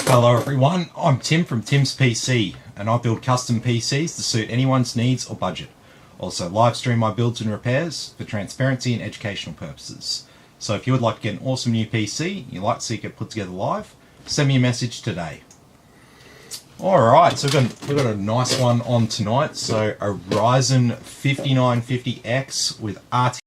Hello everyone, I'm Tim from Tim's PC, and I build custom PCs to suit anyone's needs or budget. Also live stream my builds and repairs for transparency and educational purposes. So if you would like to get an awesome new PC, you'd like to see it get put together live, send me a message today. Alright, so we've got a nice one on tonight. So a Ryzen 5950X with RTX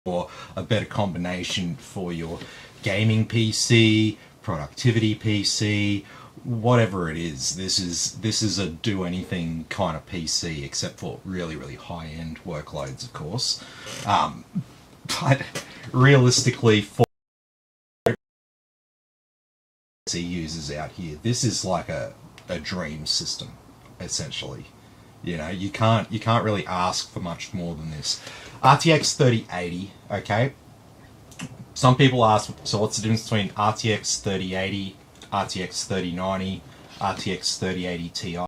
or a better combination for your gaming PC, productivity PC, whatever it is. This is a do anything kind of PC, except for really high-end workloads, of course. But realistically, for PC users out here, this is like a dream system, essentially. You know, you can't really ask for much more than this. RTX 3080, okay. Some people ask, so what's the difference between RTX 3080, RTX 3090, RTX 3080 Ti?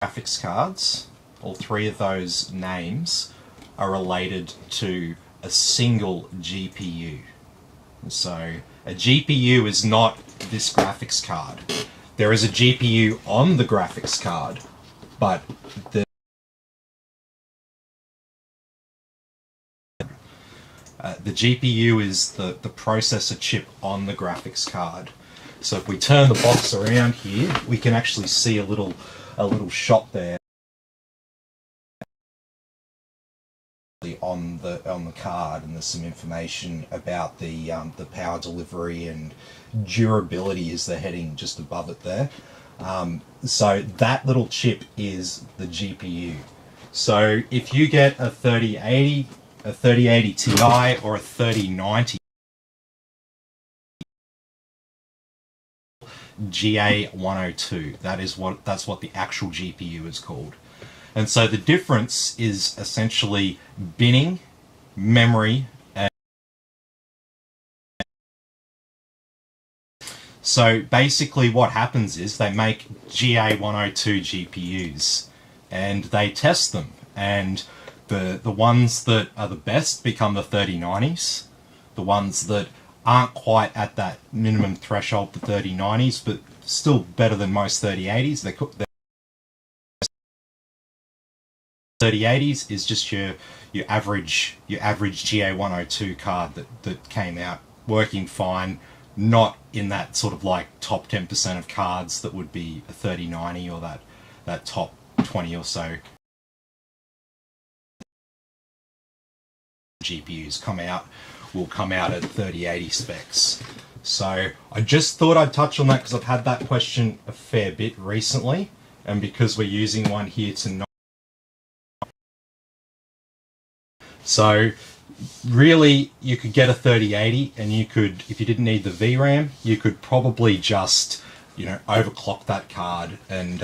Graphics cards, all three of those names are related to a single GPU. So a GPU is not this graphics card. There is a GPU on the graphics card, but the GPU is the processor chip on the graphics card. So if we turn the box around here, we can actually see a little shot there on the card, and there's some information about the power delivery and durability is the heading just above it there. So that little chip is the GPU. So if you get a 3080, a 3080 Ti, or a 3090 GA102, that's what the actual GPU is called. And so the difference is essentially binning, memory, and so basically what happens is they make GA102 GPUs and they test them, and the ones that are the best become the 3090s. The ones that aren't quite at that minimum threshold for 3090s, but still better than most 3080s. They're 3080s is just your average GA102 card that came out working fine, not in that sort of like top 10% of cards that would be a 3090 or that top 20 or so GPUs will come out at 3080 specs. So I just thought I'd touch on that because I've had that question a fair bit recently, and because we're using one here tonight. So really you could get a 3080 and you could, if you didn't need the VRAM, you could probably just, you know, overclock that card and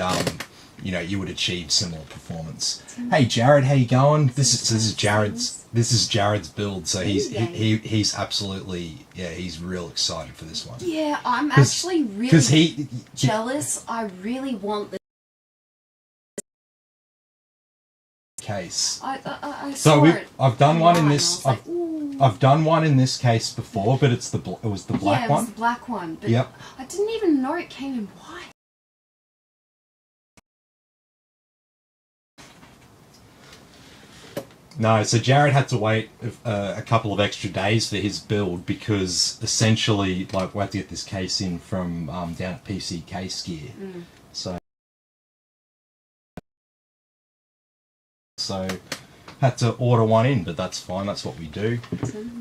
you know, you would achieve similar performance. Hey Jarod, how you going? This is Jarod's build, so he's absolutely, yeah, he's real excited for this one. Yeah, I'm actually really jealous. I really want this case. I so saw it I've done one in online. this. I was like, I've done one in this case before, but it was the black one. Yeah, it was the black one. But yep. I didn't even know it came in white. No, so Jarod had to wait a couple of extra days for his build because essentially, like, we had to get this case in from down at PC Case Gear. So had to order one in, but that's fine. That's what we do.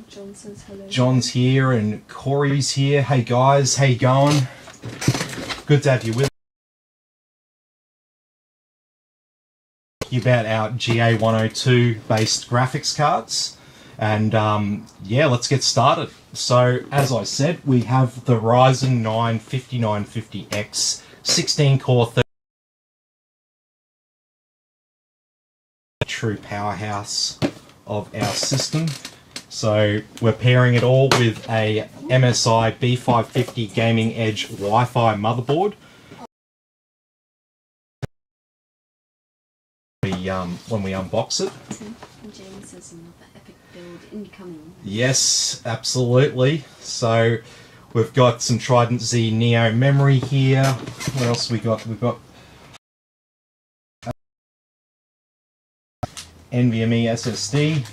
John says hello. John's here and Corey's here. Hey guys, how you going? Good to have you with us. About our GA102 based graphics cards, and yeah, let's get started. So as I said, we have the Ryzen 9 5950X 16 core true powerhouse of our system. So we're pairing it all with a MSI B550 Gaming Edge Wi-Fi motherboard. unbox it. And James says another epic build incoming. Yes, absolutely. So we've got some Trident Z Neo memory here. What else we got? We've got NVMe SSD.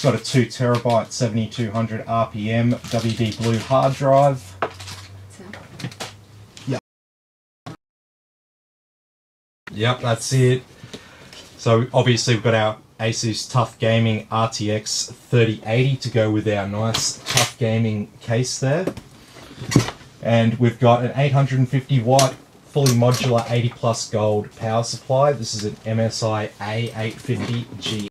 Got a 2TB 7200 RPM WD Blue hard drive. Yep, that's it. So obviously we've got our Asus TUF Gaming RTX 3080 to go with our nice TUF Gaming case there. And we've got an 850 watt fully modular 80 plus gold power supply. This is an MSI A850G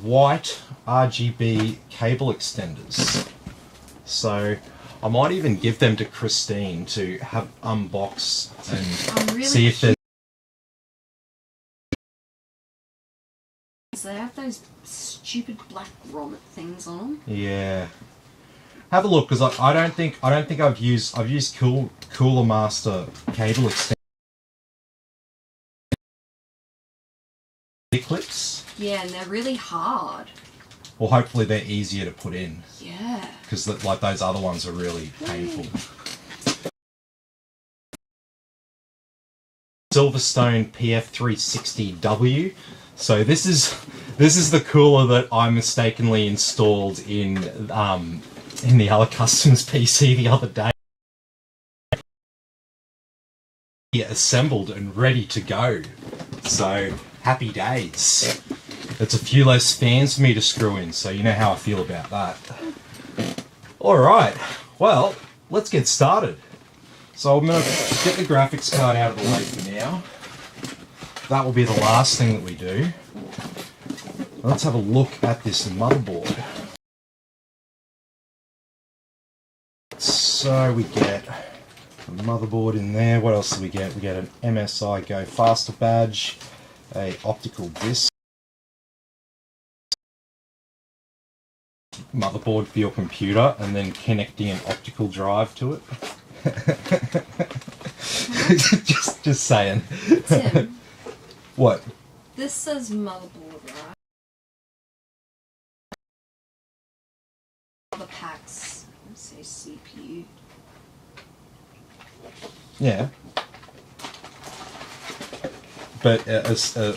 white RGB cable extenders. So I might even give them to Christine to have unbox and really see if there's. They have those stupid black grommet things on them. Yeah, have a look because I don't think I've used Cooler Master cable extender clips. Yeah, and they're really hard. Well, hopefully they're easier to put in. Yeah. Because like those other ones are really painful. Silverstone PF360W. So this is the cooler that I mistakenly installed in the other customs PC the other day. Assembled and ready to go. So happy days. It's a few less fans for me to screw in, so you know how I feel about that. Alright, well, let's get started. So I'm going to get the graphics card out of the way for now. That will be the last thing that we do. Let's have a look at this motherboard. So we get a motherboard in there. What else do we get? We get an MSI Go Faster badge, a optical disc, motherboard for your computer, and then connecting an optical drive to it. just saying. Tim, what? this says motherboard, right? The packs say CPU. Yeah. But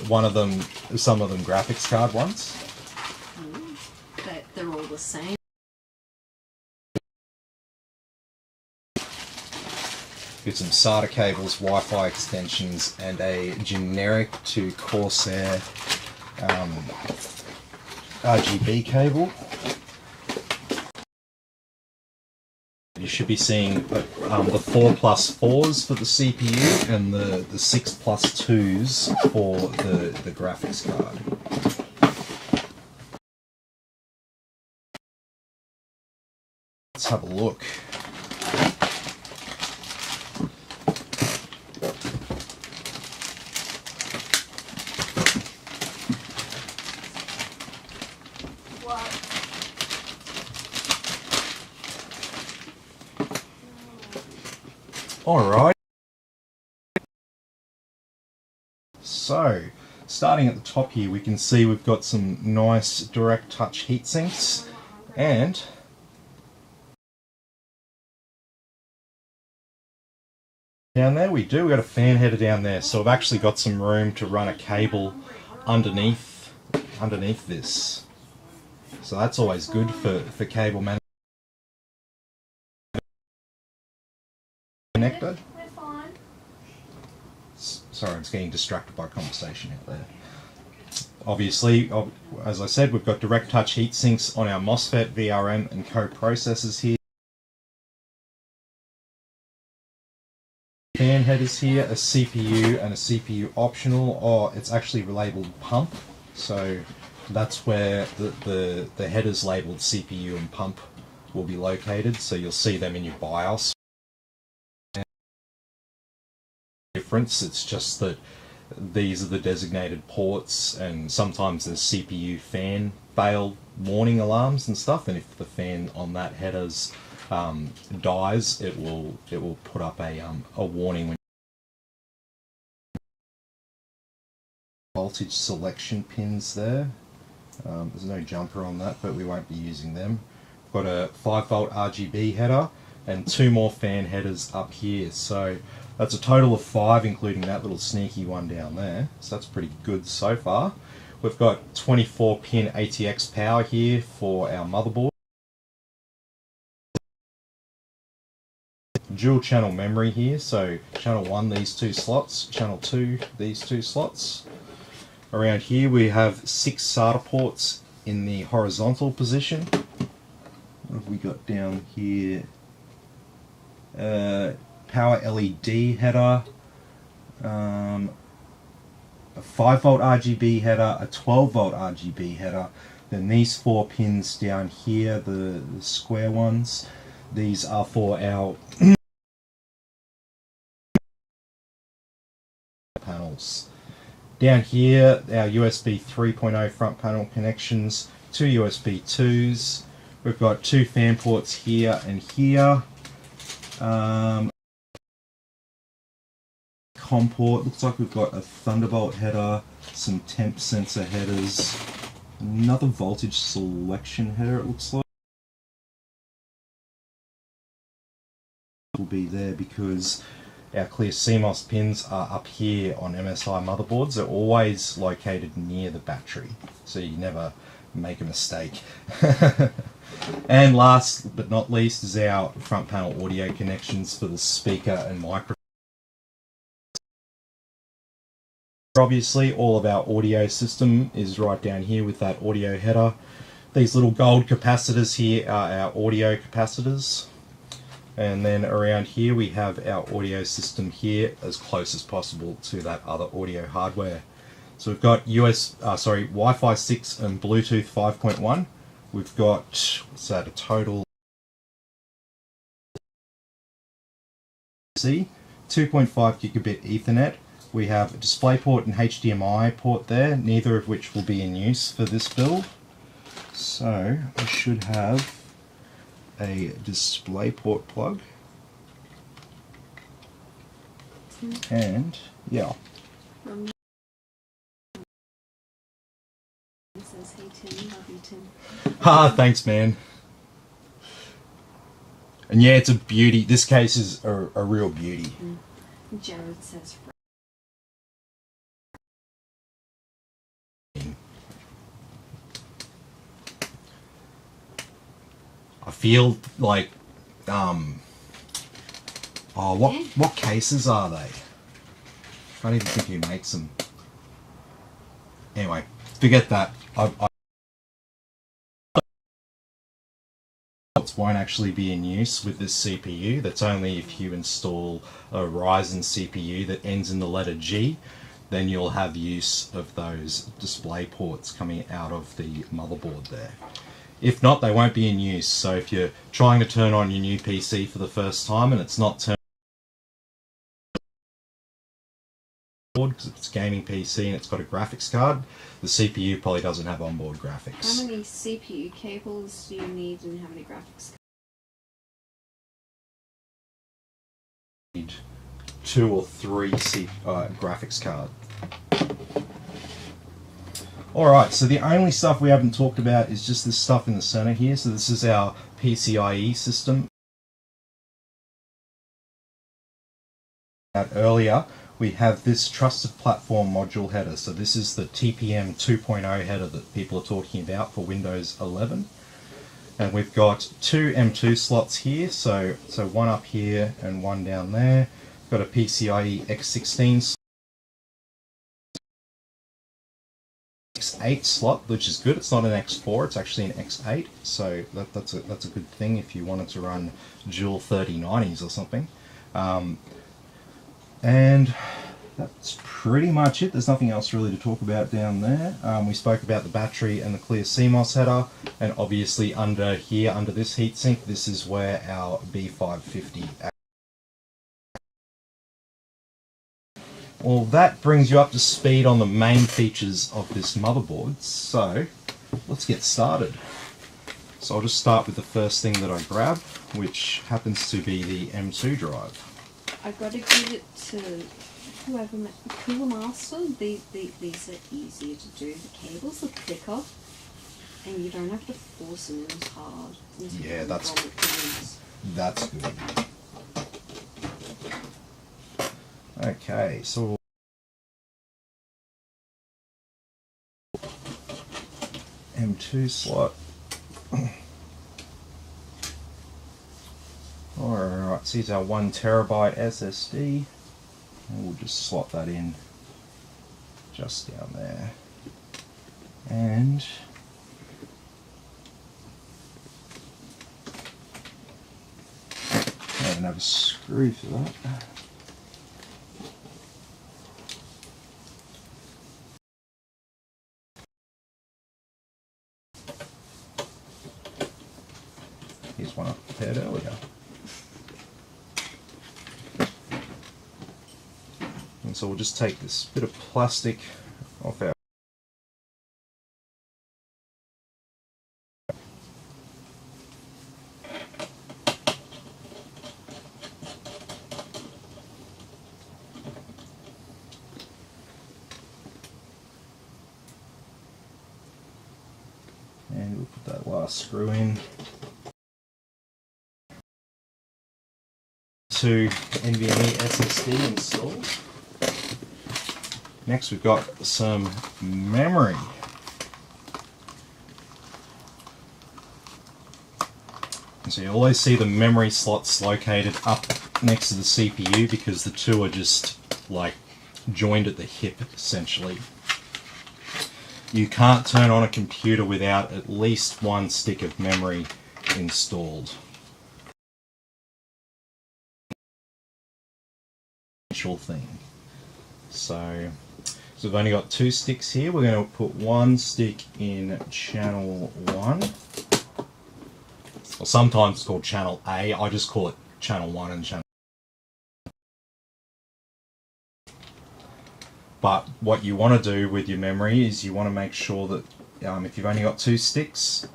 one of them, some of them graphics card ones. But they're all the same. Get some SATA cables, Wi-Fi extensions, and a generic to Corsair RGB cable. You should be seeing the 4+4s for the CPU and the 6+2s for the graphics card. Let's have a look. Alright, so starting at the top here we can see we've got some nice direct touch heatsinks, and down there we've got a fan header down there, so I've actually got some room to run a cable underneath this, so that's always good for cable management. Connector. Sorry, I'm just getting distracted by conversation out there. Obviously, as I said, we've got direct touch heat sinks on our MOSFET, VRM and co-processors here. Fan headers here, a CPU and a CPU optional, or it's actually labelled pump, so that's where the headers labelled CPU and pump will be located, so you'll see them in your BIOS. Difference, it's just that these are the designated ports, and sometimes there's CPU fan fail warning alarms and stuff, and if the fan on that headers dies, it will put up a warning when voltage selection pins there. There's no jumper on that, but we won't be using them. Got a 5-volt RGB header and 2 more fan headers up here. So that's a total of 5, including that little sneaky one down there. So that's pretty good so far. We've got 24-pin ATX power here for our motherboard. Dual channel memory here, so channel 1 these 2 slots, channel 2 these 2 slots. Around here we have 6 SATA ports in the horizontal position. What have we got down here? Power LED header, a 5-volt RGB header, a 12-volt RGB header. Then these 4 pins down here, the square ones, these are for our panels. Down here, our USB 3.0 front panel connections, 2 USB 2s. We've got 2 fan ports here and here. COM port, looks like we've got a Thunderbolt header, some temp sensor headers, another voltage selection header it looks like. Will be there because our clear CMOS pins are up here on MSI motherboards. They're always located near the battery, so you never make a mistake. And last but not least is our front panel audio connections for the speaker and microphone. Obviously, all of our audio system is right down here with that audio header. These little gold capacitors here are our audio capacitors. And then around here we have our audio system here as close as possible to that other audio hardware. So we've got Wi-Fi 6 and Bluetooth 5.1. We've got, what's that, a total 2.5 gigabit Ethernet. We have a DisplayPort and HDMI port there, neither of which will be in use for this build. So I should have a DisplayPort plug. And yeah. Says, hey Tim, love you Tim. Thanks man. And yeah, it's a beauty. This case is a real beauty. Jarod says I feel like what cases are they? I don't even think who makes them. Anyway, forget that. Won't actually be in use with this CPU. That's only if you install a Ryzen CPU that ends in the letter G, then you'll have use of those display ports coming out of the motherboard there. If not, they won't be in use. So if you're trying to turn on your new PC for the first time and it's not turned on because it's a gaming PC and it's got a graphics card, the CPU probably doesn't have onboard graphics. how many CPU cables do you need and how many graphics cards? Need 2 or 3 graphics card. Alright, so the only stuff we haven't talked about is just this stuff in the center here. So this is our PCIe system. Earlier, we have this Trusted Platform Module header. So this is the TPM 2.0 header that people are talking about for Windows 11. And we've got 2 M2 slots here, so one up here and one down there. We've got a PCIe X16 slot. X8 slot, which is good. It's not an X4, it's actually an X8, so that's a good thing if you wanted to run dual 3090s or something. And that's pretty much it. There's nothing else really to talk about down there. We spoke about the battery and the clear CMOS header, and obviously under here, under this heatsink, this is where our B550. Well, that brings you up to speed on the main features of this motherboard, so let's get started. So I'll just start with the first thing that I grab, which happens to be the M2 drive. I've got to give it to whoever made Cooler Master, these are easier to do. The cables are thicker, and you don't have to force them as hard. Yeah, that's good. Okay, so M2 slot. Alright, so here's our 1TB SSD, and we'll just slot that in just down there. And I don't have a screw for that. Here's one I prepared earlier. And so we'll just take this bit of plastic off our and we'll put that last screw in. To NVMe SSD installed. Next we've got some memory. And so you always see the memory slots located up next to the CPU because the two are just like joined at the hip essentially. You can't turn on a computer without at least one stick of memory installed. Thing. So we've only got two sticks here. We're going to put one stick in channel 1, or sometimes it's called channel A. I just call it channel 1 and channel. But what you want to do with your memory is you want to make sure that if you've only got two sticks,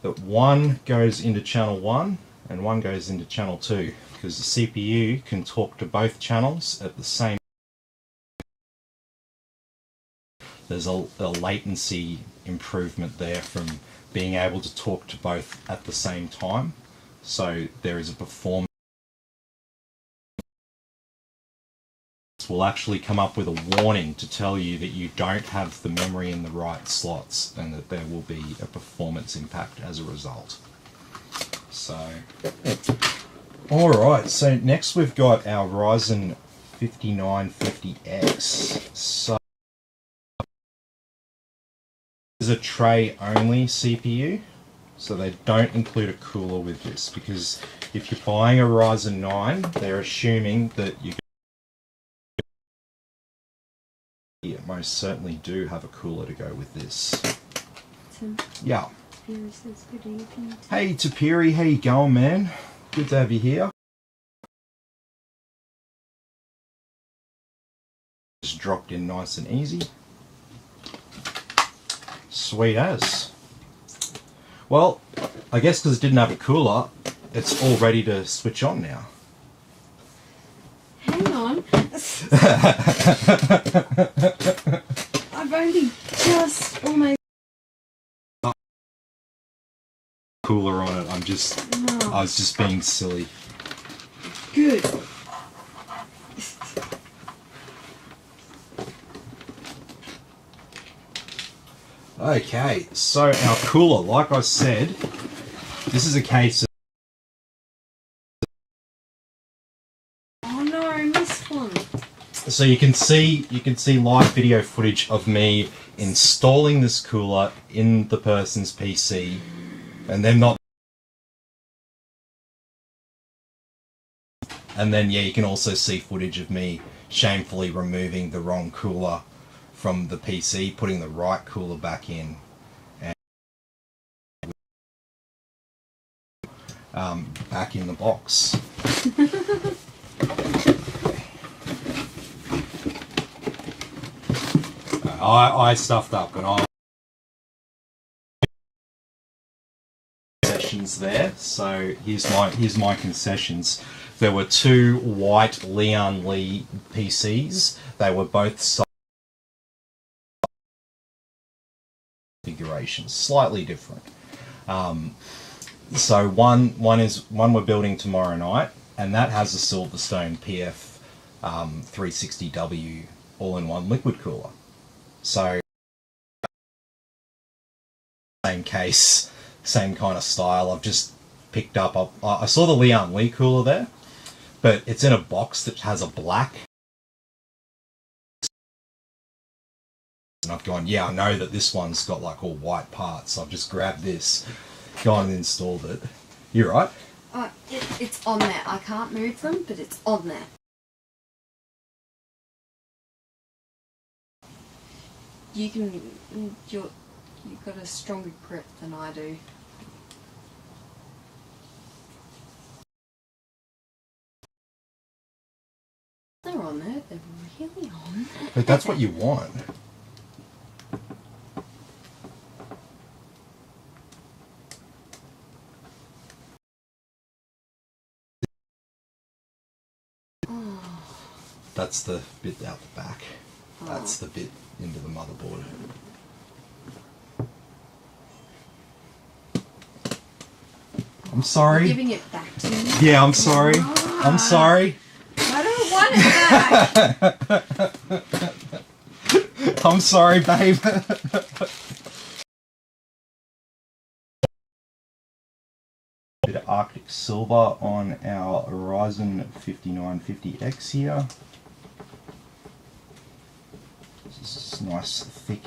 that one goes into channel 1 and one goes into channel 2. Because the CPU can talk to both channels at the same time. There's a latency improvement there from being able to talk to both at the same time. So there is a performance. Will actually come up with a warning to tell you that you don't have the memory in the right slots and that there will be a performance impact as a result. So alright, so next we've got our Ryzen 5950X. So this is a tray only CPU, so they don't include a cooler with this because if you're buying a Ryzen 9, they're assuming that you most certainly do have a cooler to go with this. Yeah. Hey Tapiri, how you going, man? Good to have you here. Just dropped in nice and easy. Sweet as. Well, I guess because it didn't have a cooler, it's all ready to switch on now. Hang on. I've only just almost cooler on it. I was just being silly. Good. Okay, so our cooler, like I said, this is a case of so you can see live video footage of me installing this cooler in the person's PC and then yeah, you can also see footage of me shamefully removing the wrong cooler from the PC, putting the right cooler back in, and back in the box. I stuffed up and I concessions there. So here's my concessions. There were two white Lian Li PCs. They were both configurations, slightly different. So one we're building tomorrow night, and that has a Silverstone PF 360W all-in-one liquid cooler. So same case, same kind of style. I've just picked up. I saw the Lian Li cooler there, but it's in a box that has a black. And I've gone, yeah, I know that this one's got like all white parts. So I've just grabbed this, gone and installed it. You right? It's on there. I can't move them, but it's on there. You've got a stronger grip than I do. They're on there. They're really on. But that's what you want. That's the bit out the back. Oh. That's the bit into the motherboard. I'm sorry. You're giving it back to me? Yeah, I'm sorry. Oh. I'm sorry. I don't want it back. I'm sorry, babe. Bit of Arctic silver on our Ryzen 5950X here. This is nice, thick.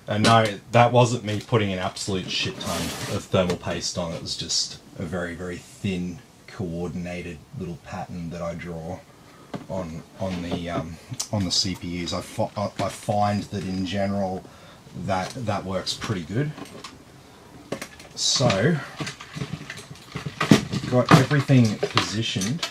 And no, that wasn't me putting an absolute shit ton of thermal paste on. It was just a very, very thin, coordinated little pattern that I draw on the CPUs. I find that in general that works pretty good. So got everything positioned.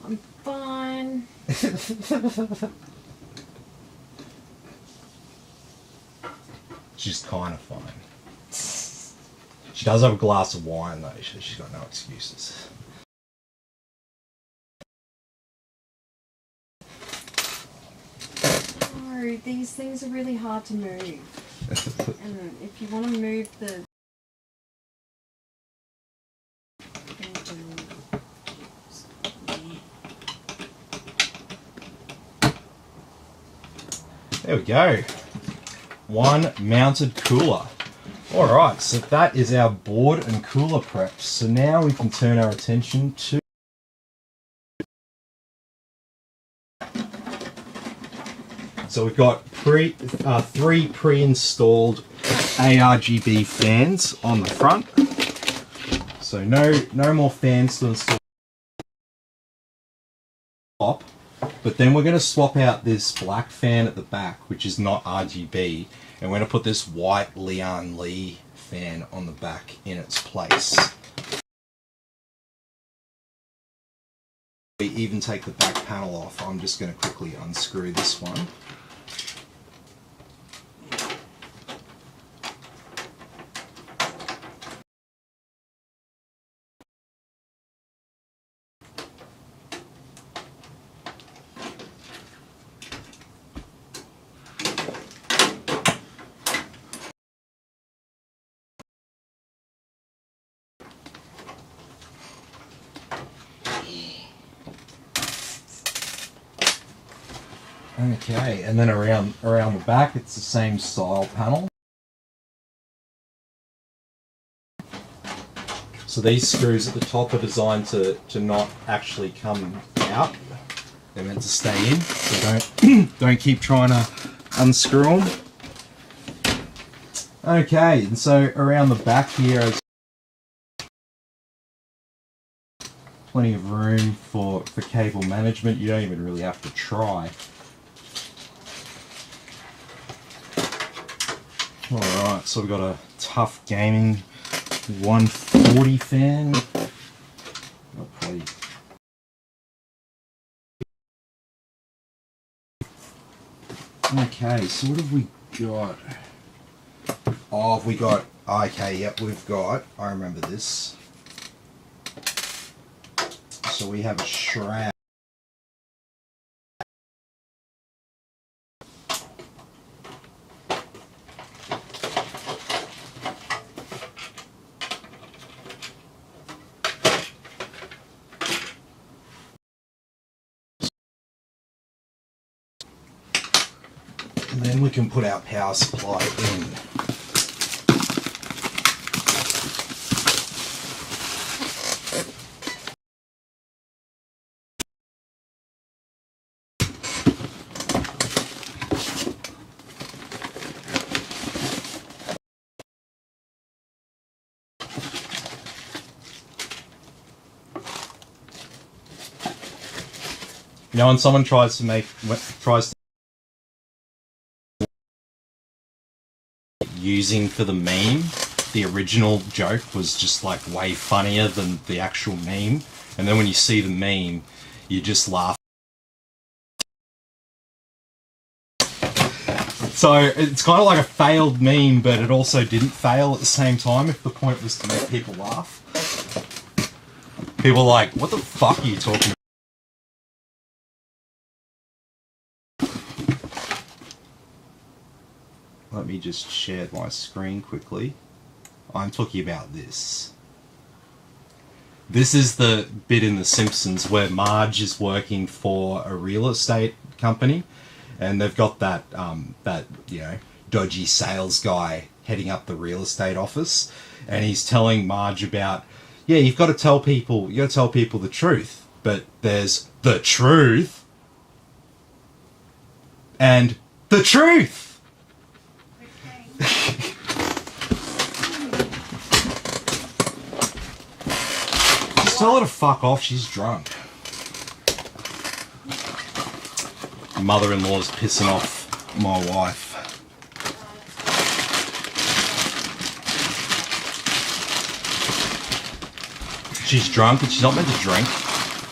I'm fine. She's kind of fine. She does have a glass of wine though. She's got no excuses. No, these things are really hard to move. And if you want to move the... There we go. One mounted cooler. Alright, so that is our board and cooler prep. So now we can turn our attention to... So we've got three pre-installed ARGB fans on the front. So no more fans to install. But then we're going to swap out this black fan at the back, which is not RGB, and we're going to put this white Lian Li fan on the back in its place. We even take the back panel off. I'm just going to quickly unscrew this one. Okay, and then around the back it's the same style panel. So these screws at the top are designed to not actually come out. They're meant to stay in, so don't keep trying to unscrew them. Okay, and so around the back here is plenty of room for cable management. You don't even really have to try. Alright, so we've got a TUF Gaming 140 fan. Okay, so what have we got? Oh, have we got... Okay, yep, we've got... I remember this. So we have a shroud. And then we can put our power supply in. You know, when someone tries to using for the meme, the original joke was just like way funnier than the actual meme, and then when you see the meme, you just laugh. So it's kind of like a failed meme, but it also didn't fail at the same time if the point was to make people laugh. People are like, what the fuck are you talking about? Let me just share my screen quickly. I'm talking about this. This is the bit in The Simpsons where Marge is working for a real estate company, and they've got that dodgy sales guy heading up the real estate office, and he's telling Marge about, yeah, you got to tell people the truth, but there's the truth and the truth. Just tell her to fuck off, she's drunk. Mother-in-law's pissing off my wife. She's drunk and she's not meant to drink,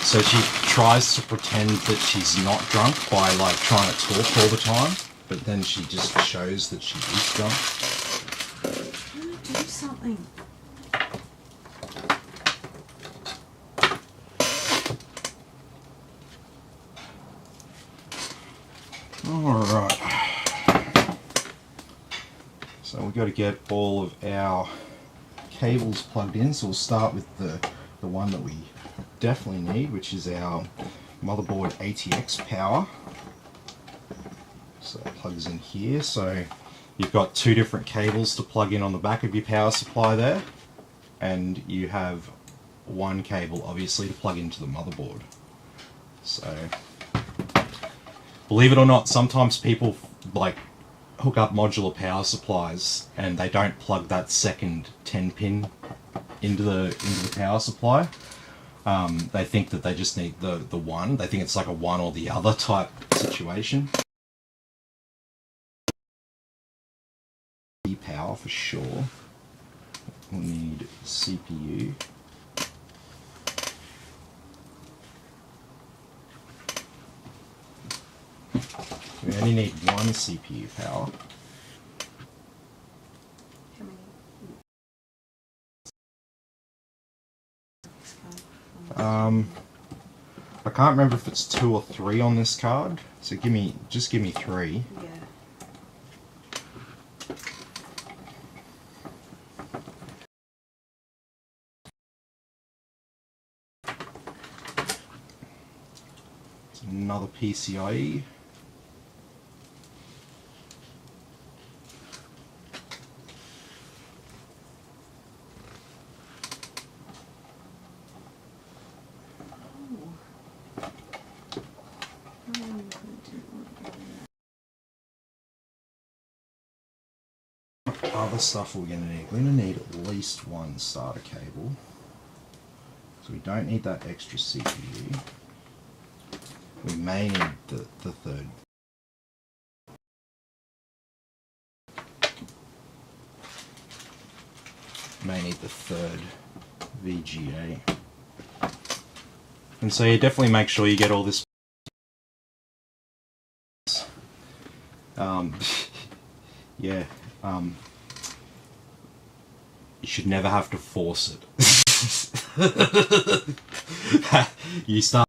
so she tries to pretend that she's not drunk by like trying to talk all the time, but then she just shows that she is drunk. Do something. Alright. So we've got to get all of our cables plugged in, so we'll start with the one that we definitely need, which is our motherboard ATX power. So it plugs in here. So you've got two different cables to plug in on the back of your power supply there, and you have one cable obviously to plug into the motherboard. So believe it or not, sometimes people like hook up modular power supplies and they don't plug that second 10 pin into the power supply. They think that they just need the one. They think it's like a one or the other type situation. Power for sure. We'll need CPU. We only need one CPU power. I can't remember if it's 2 or 3 on this card, so just give me 3. Yeah. Another PCIe. stuff we're going to need? We're going to need at least one starter cable. So we don't need that extra CPU. We may need the third. May need the third VGA. And so you definitely make sure you get all this. Yeah. You should never have to force it. You start.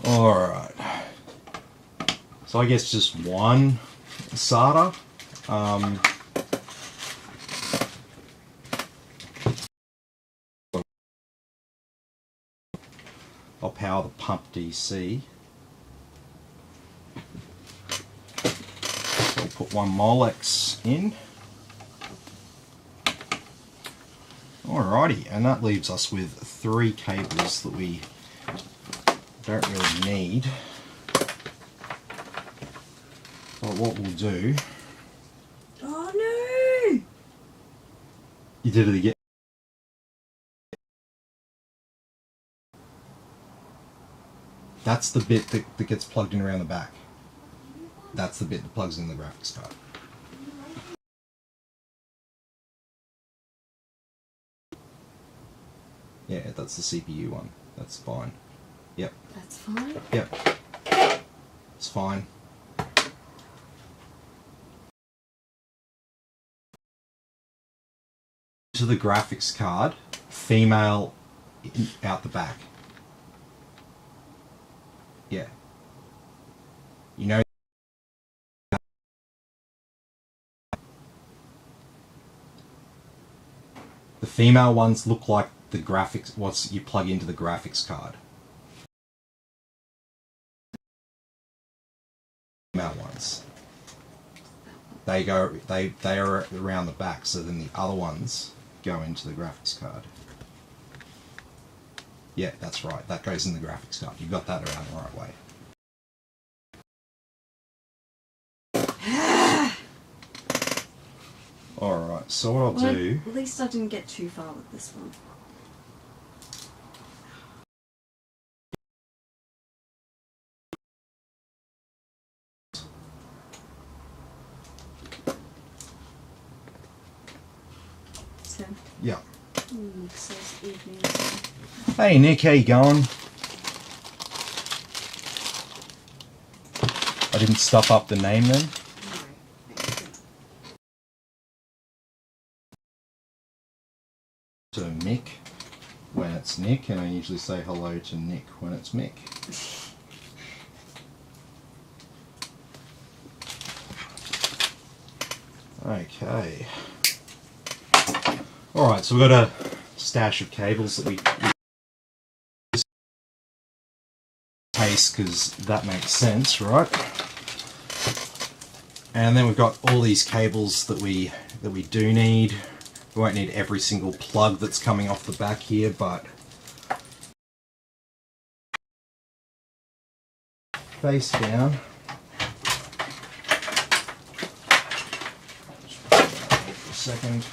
Alright. So I guess just one SATA. I'll power the pump DC. So I'll put one Molex in. Alrighty, and that leaves us with 3 cables that we don't really need. But what we'll do... Oh no! You did it again. That's the bit that gets plugged in around the back. That's the bit that plugs in the graphics card. Yeah, that's the CPU one. That's fine. Yep. That's fine? Yep. It's fine. To the graphics card, female out the back. Yeah. You know, the female ones look like the graphics, what you plug into the graphics card. Female ones. They are around the back, so then the other ones go into the graphics card. Yeah, that's right. That goes in the graphics card. You got that around the right way. Alright, so what I'll do... At least I didn't get too far with this one. So, Yeah. Nick says evening. Hey Nick, how you going? I didn't stuff up the name then? To Mick when it's Nick, and I usually say hello to Nick when it's Mick. Okay. Alright, so we've got a stash of cables that we paste because that makes sense, right? And then we've got all these cables that we do need. We won't need every single plug that's coming off the back here, but face down. Just put that away for a second.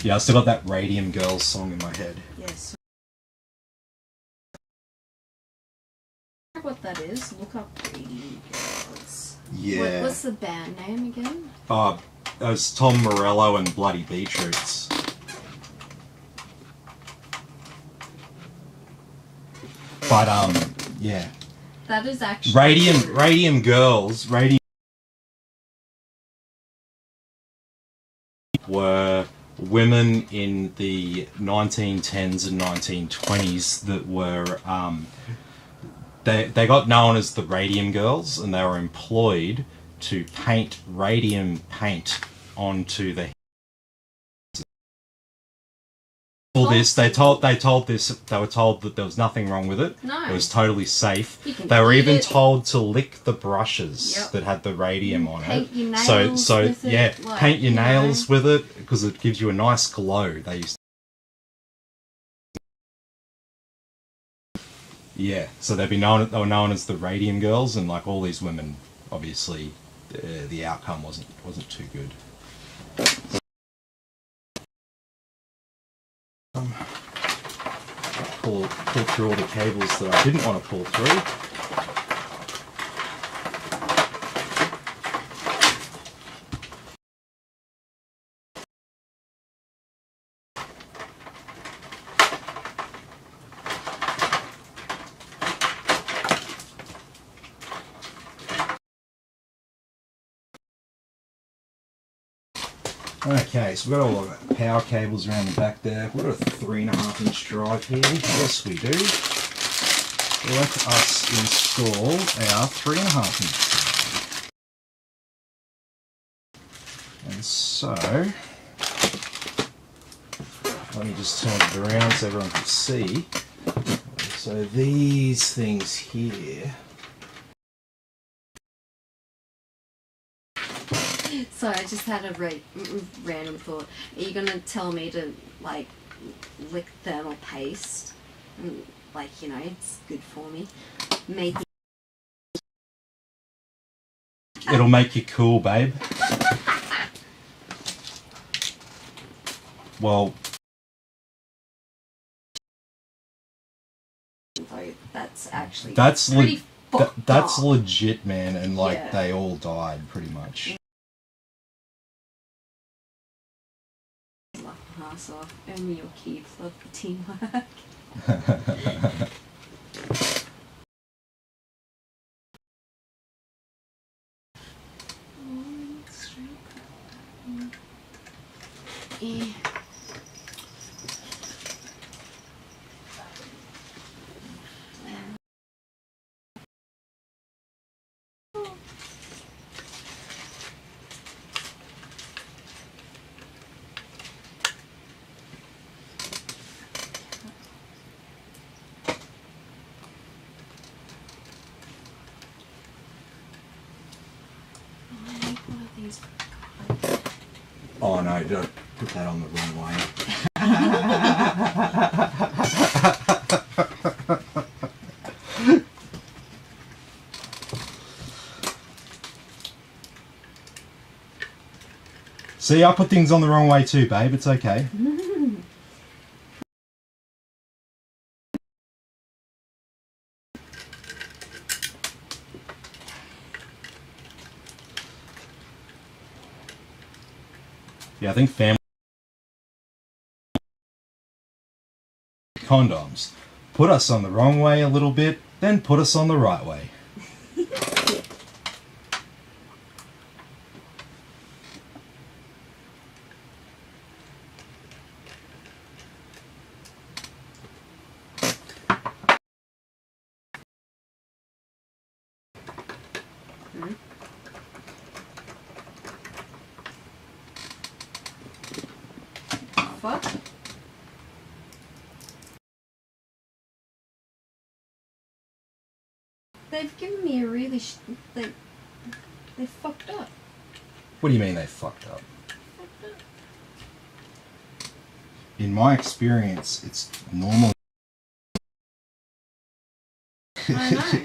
Yeah, I still got that Radium Girls song in my head. Yes. What that is? Look up Radium Girls. Yeah. What's the band name again? It was Tom Morello and Bloody Beetroots. But yeah. That is actually Radium Girls. Were women in the 1910s and 1920s that were they got known as the Radium Girls, and they were employed to paint radium paint onto the false. They were told that there was nothing wrong with it. No. It was totally safe. You can They were eat even it. told to lick the brushes Yep. that had the radium on Paint it. your nails So with it, yeah, like, paint your you know. nails with it because it gives you a nice glow. They used. Yeah, so they were known as the Radium Girls, and like all these women, obviously, the outcome wasn't too good. Pull through all the cables that I didn't want to pull through. Okay, so we've got all the power cables around the back there. We've got a 3.5-inch drive here. Yes, we do. Let us install our 3.5-inch drive. And so, let me just turn it around so everyone can see. So these things here. So I just had a random thought. Are you gonna tell me to like lick thermal paste? And, like, you know, it's good for me. It'll make you cool, babe. Well, that's actually that's pretty fucked that's up. legit, man, and like Yeah. they all died pretty much. Laugh my ass off. Earn me your keep. Love the teamwork. Yeah. Oh no, don't put that on the wrong way. See, I put things on the wrong way too, babe. It's okay. Yeah, I think family condoms put us on the wrong way a little bit, then put us on the right way. Fuck. They've given me a really they fucked up. What do you mean they fucked up? In my experience, it's normal. I know.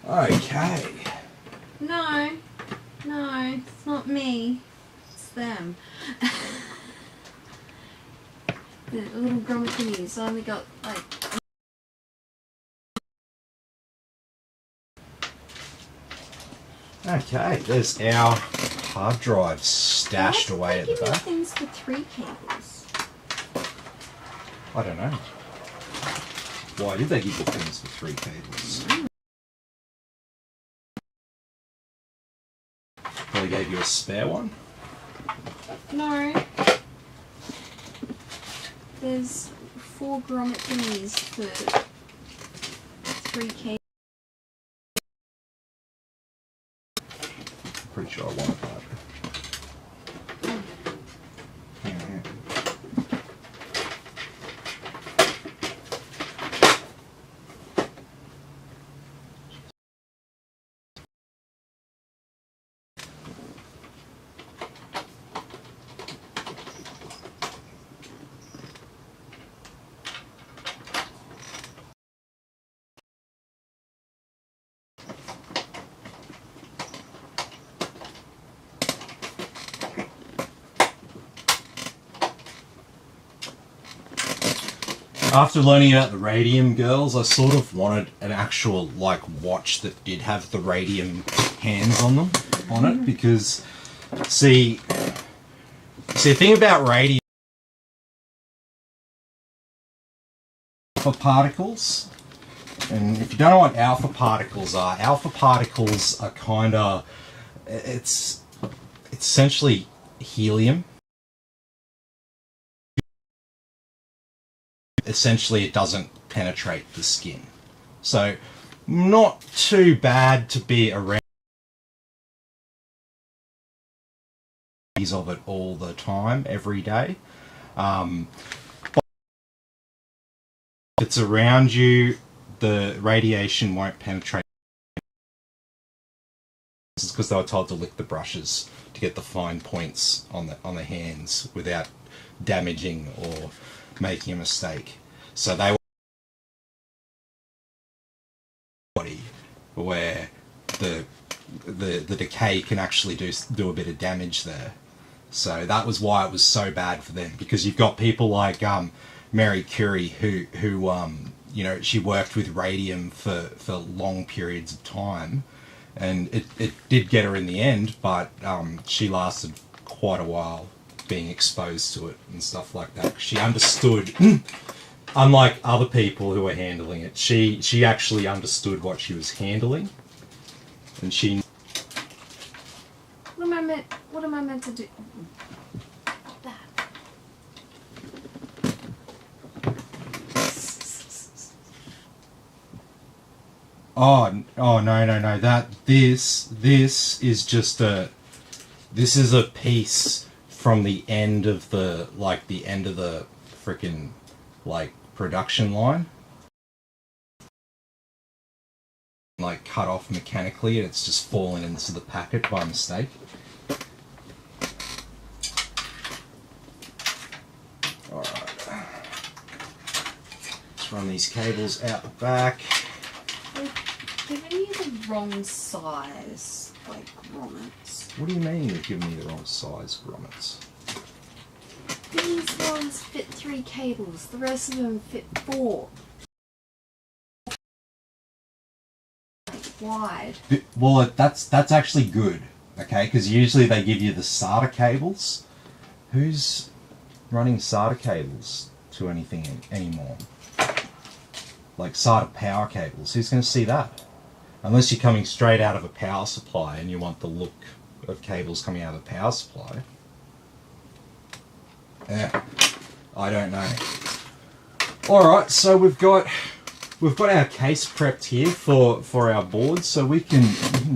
Okay. No, it's not me. It's them. The little grommetinies only got like. Okay, there's our hard drive stashed away at the back. Things for 3 cables. I don't know. Why did they give you things for 3 cables? Well, they gave you a spare one? No. There's 4 grommet thingies for 3 cable. Pretty sure I wanted that. Yeah. After learning about the radium girls, I sort of wanted an actual like watch that did have the radium hands on them on it, because see the thing about radium alpha particles, and if you don't know what alpha particles are kind of, it's essentially helium. Essentially, it doesn't penetrate the skin, so not too bad to be around of it all the time, every day. But if it's around you, the radiation won't penetrate. This is because they were told to lick the brushes to get the fine points on the hands without damaging or making a mistake. So they were body where the decay can actually do a bit of damage there. So that was why it was so bad for them, because you've got people like Mary Curie who you know, she worked with radium for long periods of time, and it did get her in the end, but she lasted quite a while being exposed to it and stuff like that. She understood, unlike other people who were handling it, she actually understood what she was handling, and she. What am I meant to do? That. Oh no! This is just this is a piece from the end of the freaking like production line, like cut off mechanically, and it's just fallen into the packet by mistake. Alright, let's run these cables out the back. They've given you the wrong size, like, grommets. What do you mean you've given me the wrong size grommets? These ones fit 3 cables, the rest of them fit 4. Like, wide. Well, that's actually good, okay? Because usually they give you the SATA cables. Who's running SATA cables to anything anymore? Like SATA power cables. Who's going to see that? Unless you're coming straight out of a power supply and you want the look of cables coming out of a power supply. Yeah, I don't know. Alright, so we've got our case prepped here for our board, so we can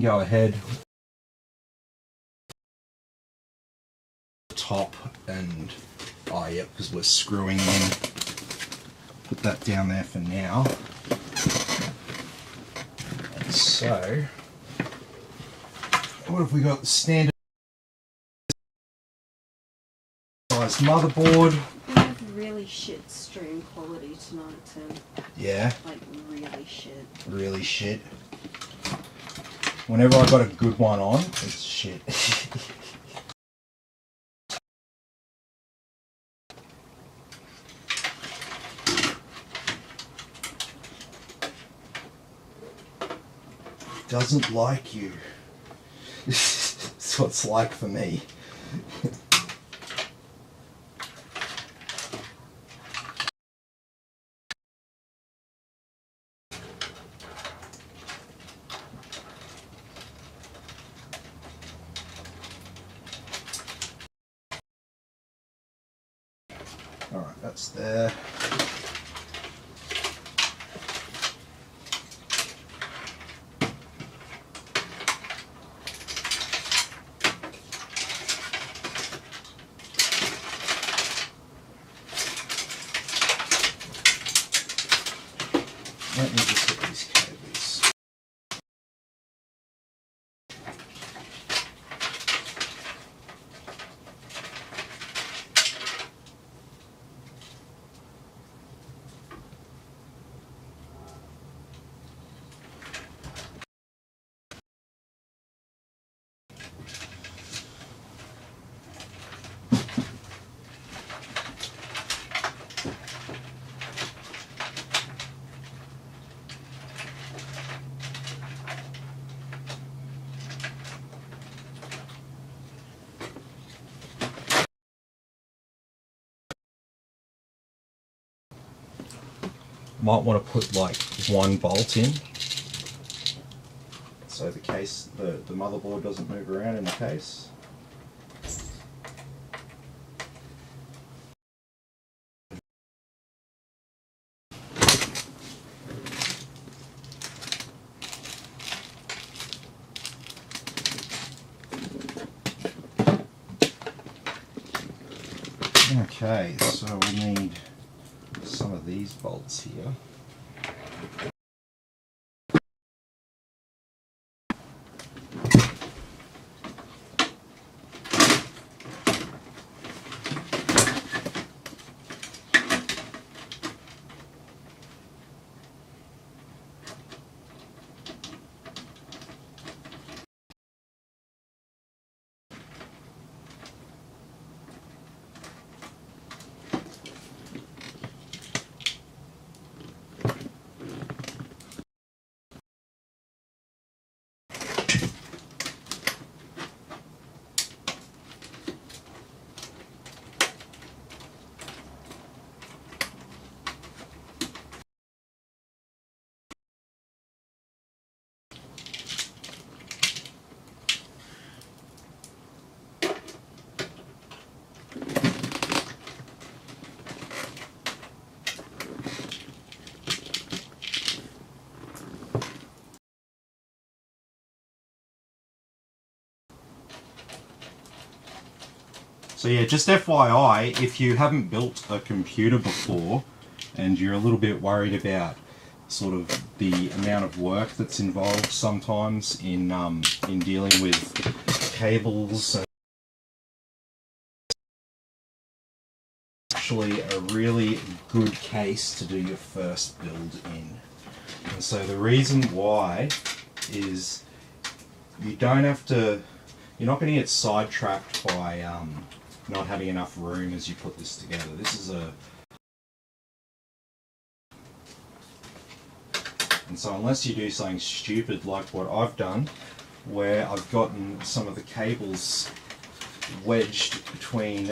go ahead. Top and oh yep, because we're screwing in. Put that down there for now. And so what have we got? The standard size motherboard. We have really shit stream quality tonight, Tim. Yeah. Like really shit. Really shit. Whenever I got a good one on, it's shit. Doesn't like you. That's what it's like for me. Alright, that's there. might want to put like one bolt in, so the case, the motherboard doesn't move around in the case. Okay, so we need some of these bolts here. So yeah, just FYI, if you haven't built a computer before and you're a little bit worried about sort of the amount of work that's involved sometimes in dealing with cables, actually a really good case to do your first build in. And so the reason why is you don't have to, you're not going to get sidetracked by not having enough room as you put this together. This is and so unless you do something stupid like what I've done, where I've gotten some of the cables wedged between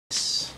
this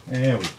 there we go.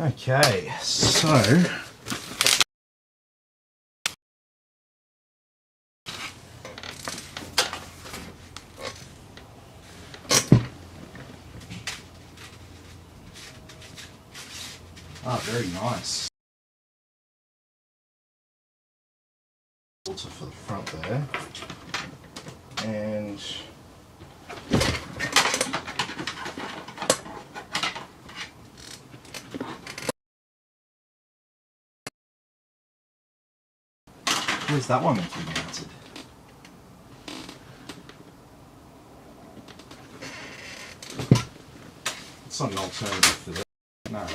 Okay, so very nice. Filter for the front there. And where's that one meant to be mounted? It's not an alternative for that. No.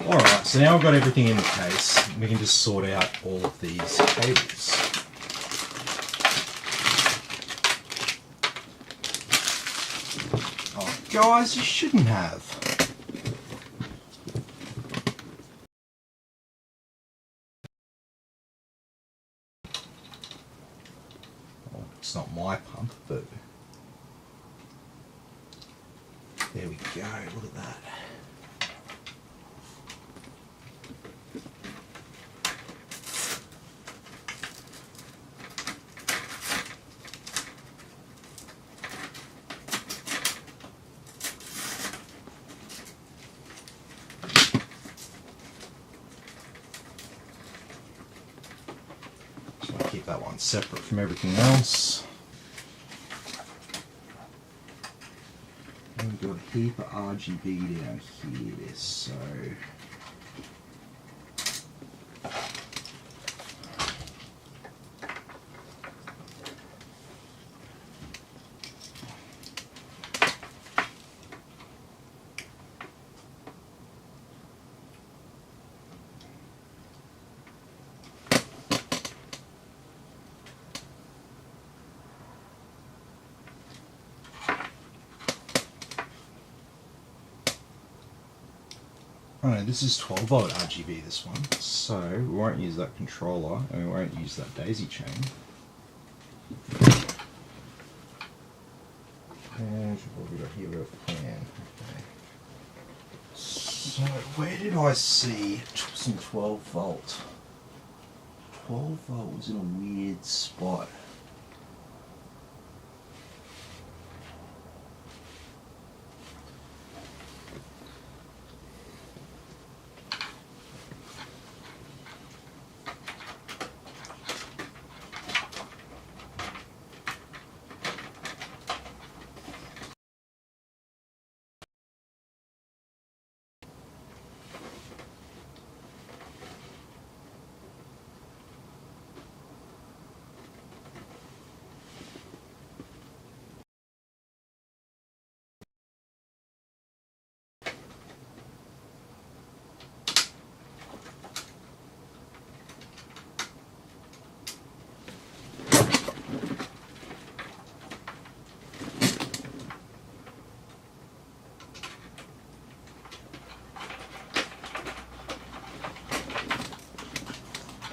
Alright, so now I've got everything in the case. We can just sort out all of these cables. Oh, guys, you shouldn't have. Well, it's not my pump, but there we go, look at that. Keep that one separate from everything else. And we've got a heap of RGB down here, so oh, this is 12 volt RGB, this one, so we won't use that controller and we won't use that daisy chain. And what have we got here? We've got a fan. Okay. So where did I see some 12 volt? 12 volt was in a weird spot.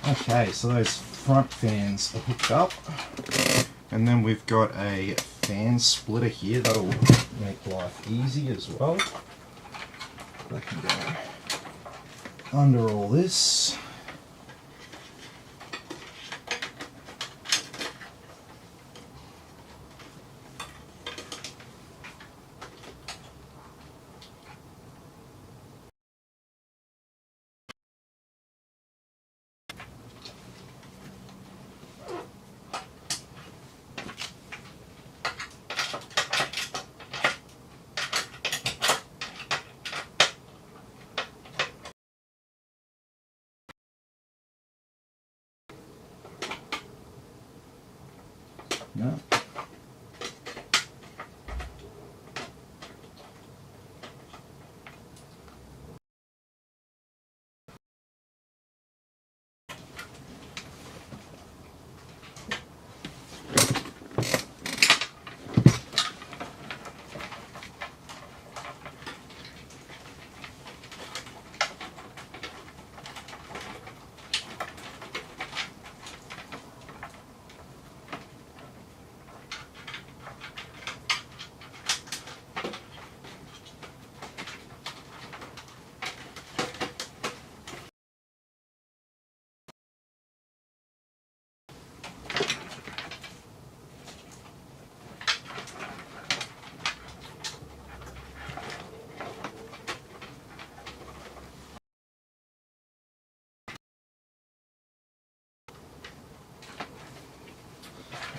Okay, so those front fans are hooked up, and then we've got a fan splitter here that'll make life easy as well. That can go under all this. No.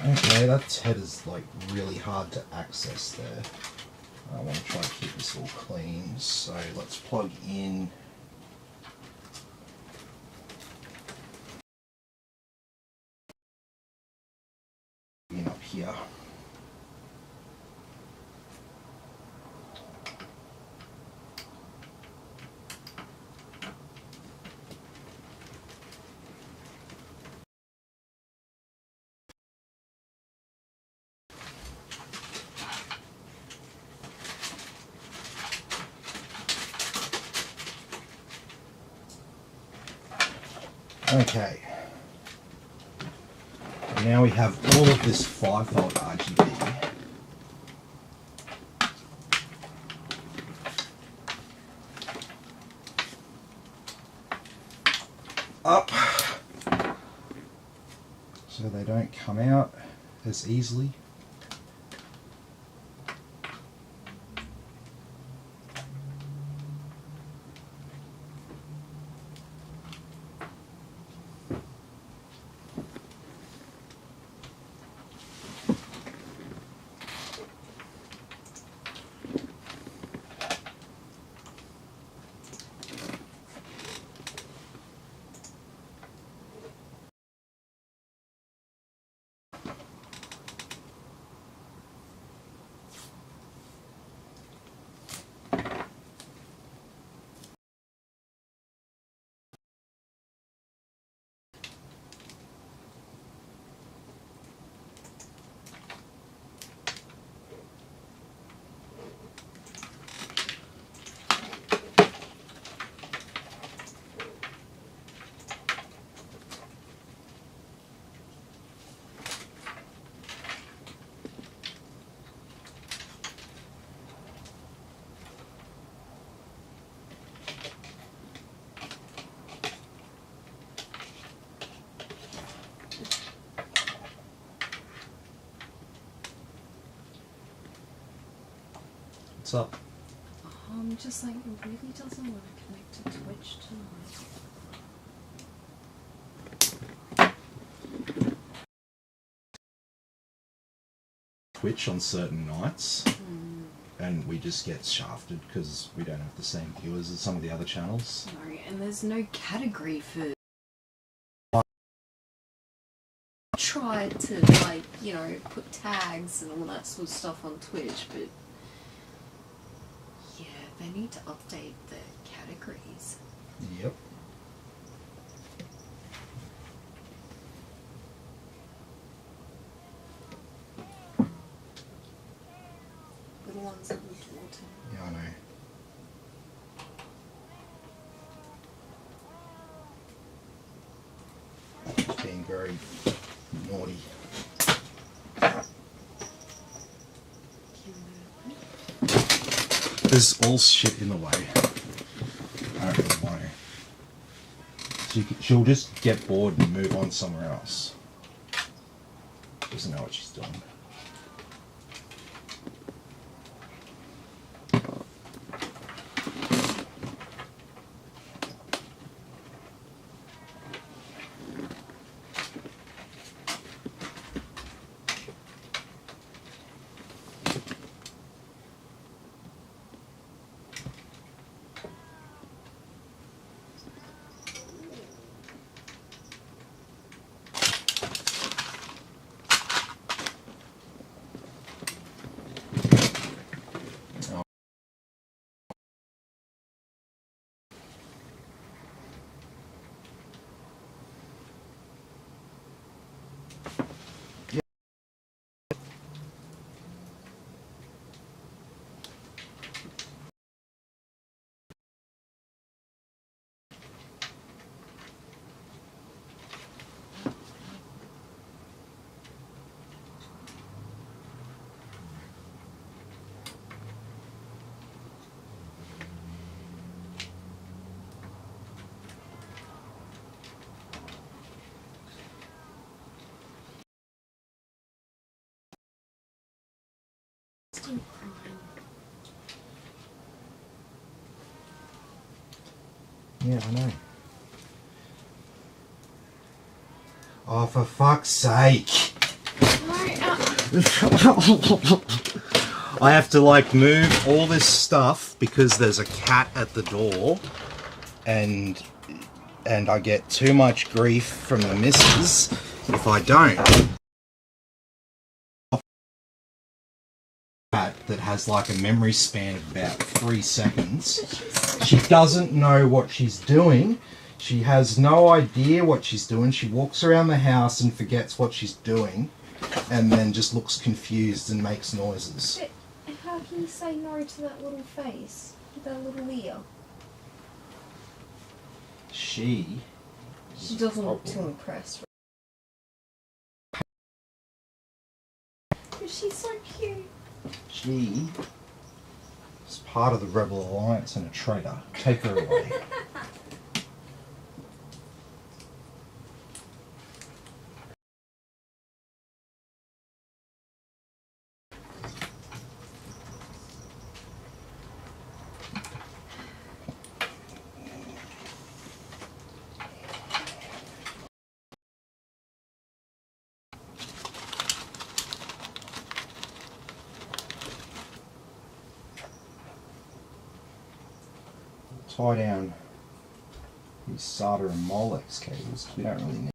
Okay, that header's like really hard to access there. I want to try and keep this all clean, so let's plug in up here. Okay, now we have all of this 5-volt RGB. Up, so they don't come out as easily. What's up? Just like, it really doesn't want to connect to Twitch tonight. Twitch on certain nights, and we just get shafted because we don't have the same viewers as some of the other channels. No, and there's no category for... Tried to, like, you know, put tags and all that sort of stuff on Twitch, but yeah, they need to update the categories. Yep. Little ones are important. Yeah, I know. Just being very naughty. There's all shit in the way. I don't really want to. She'll just get bored and move on somewhere else. Doesn't know what she's doing. Yeah, I know. Oh, for fuck's sake! Why I have to like move all this stuff because there's a cat at the door, and I get too much grief from the missus if I don't. That has like a memory span of about 3 seconds. She doesn't know what she's doing. She has no idea what she's doing. She walks around the house and forgets what she's doing, and then just looks confused and makes noises. But how can you say no to that little face, that little ear? She doesn't look too impressed. But she's so cute. She is part of the Rebel Alliance and a traitor. Take her away. Tie down these SATA and Molex cables. We don't really need.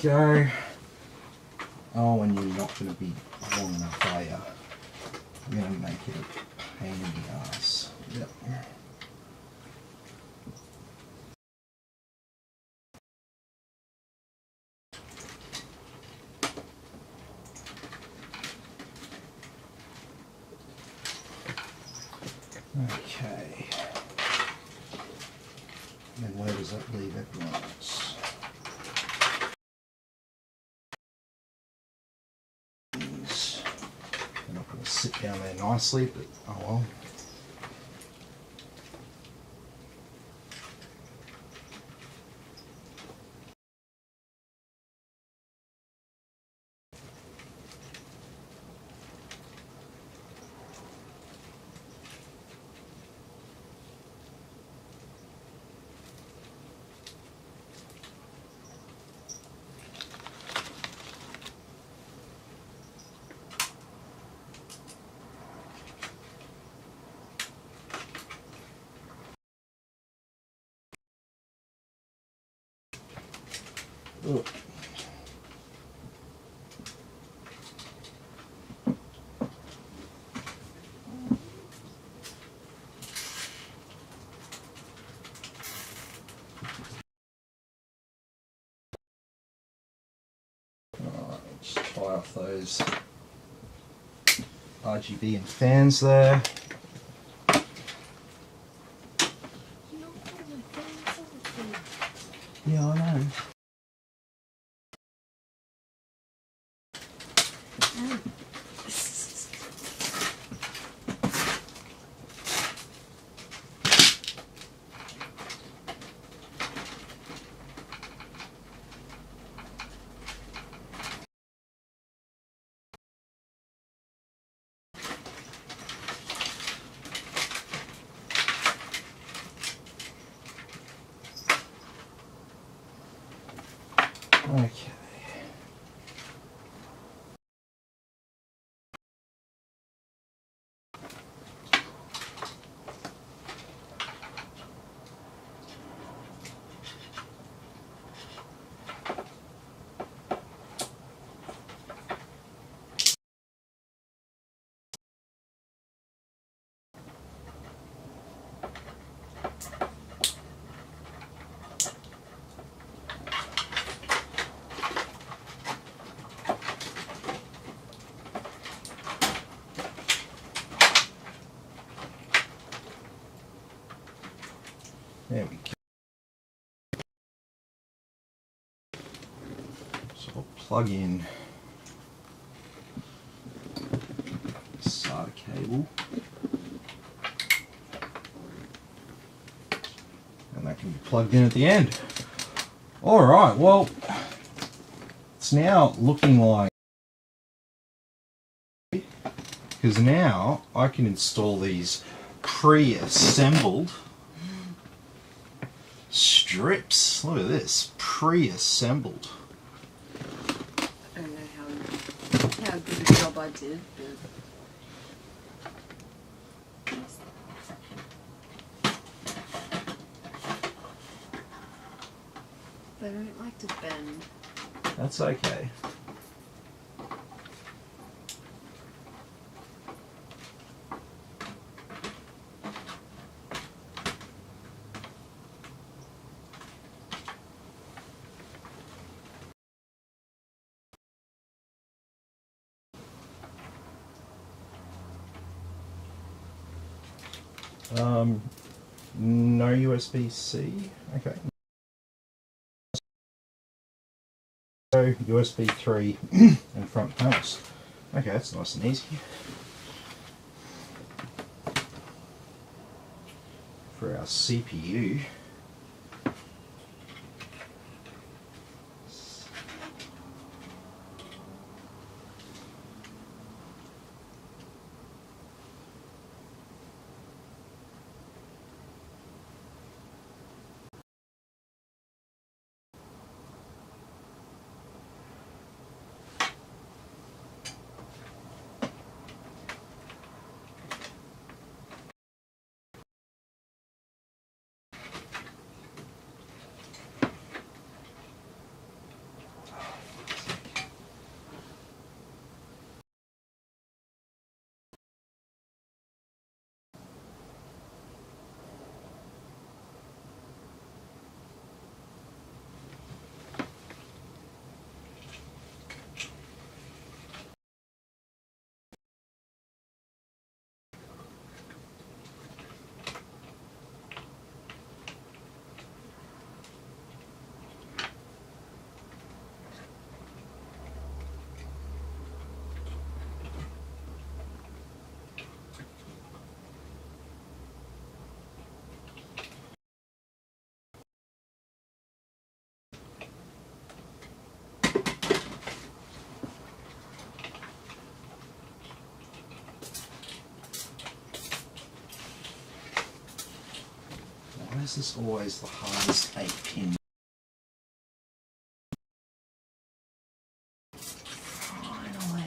There we go. Oh, and you're not going to be long enough, are you? I'm going to make it a pain in the ass. Yep. Okay. And then where does that leave everyone else? They're not going to sit down there nicely, but oh well. Ugh. Alright, just tie off those RGB and fans there. Yeah, I know. Okay. There we go. So I'll plug in SATA cable. plugged in at the end. Alright, well, it's now looking like, because now I can install these pre-assembled strips. Look at this, pre-assembled. I don't know how good a job I did, but they don't like to bend. That's okay. No USB-C. Okay. So USB 3 and front panels. Okay, that's nice and easy. For our CPU. Why is this always the hardest 8-pin? Finally.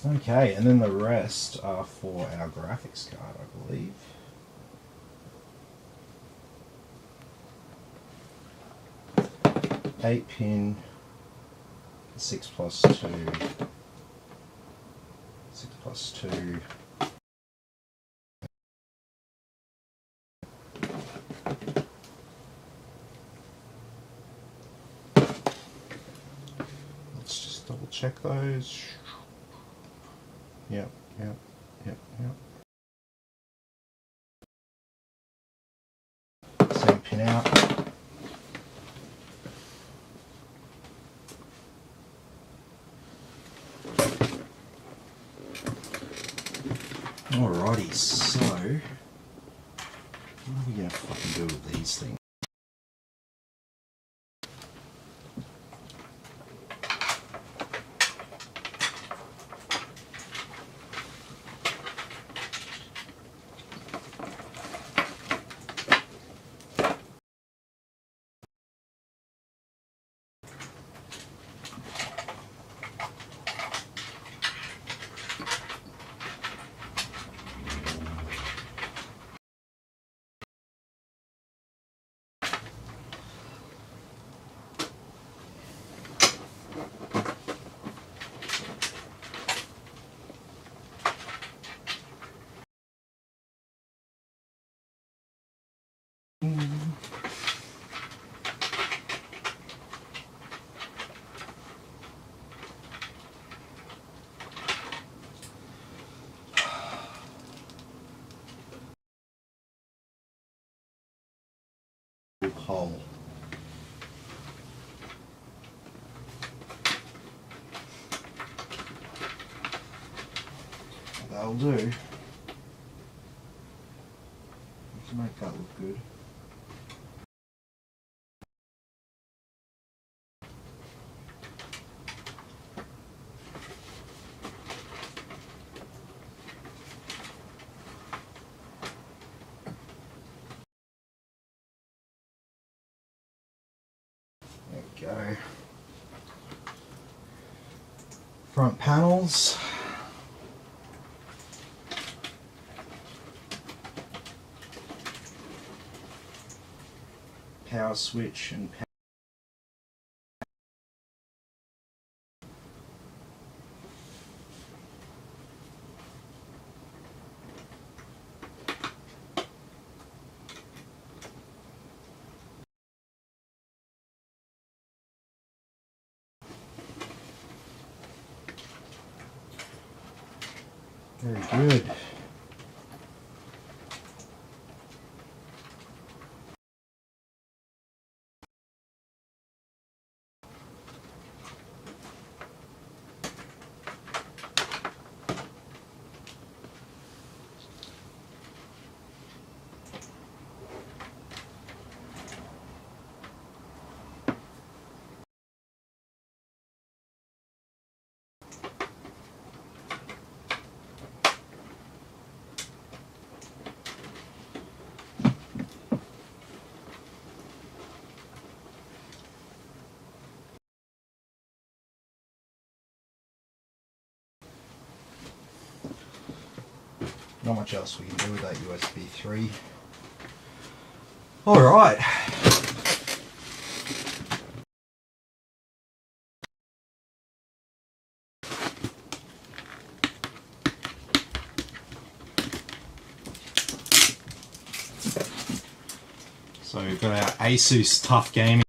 Okay, and then the rest are for our graphics card, I believe. Eight pin, 6+2, 6+2. Let's just double check those. Yep. Same pin out. Alrighty, so what are we gonna fucking do with these things? that'll do. Let's make that look good. There we go. Front panels. Power switch and power. Very good. Not much else we can do with that USB 3. Alright. So we've got our Asus TUF gaming.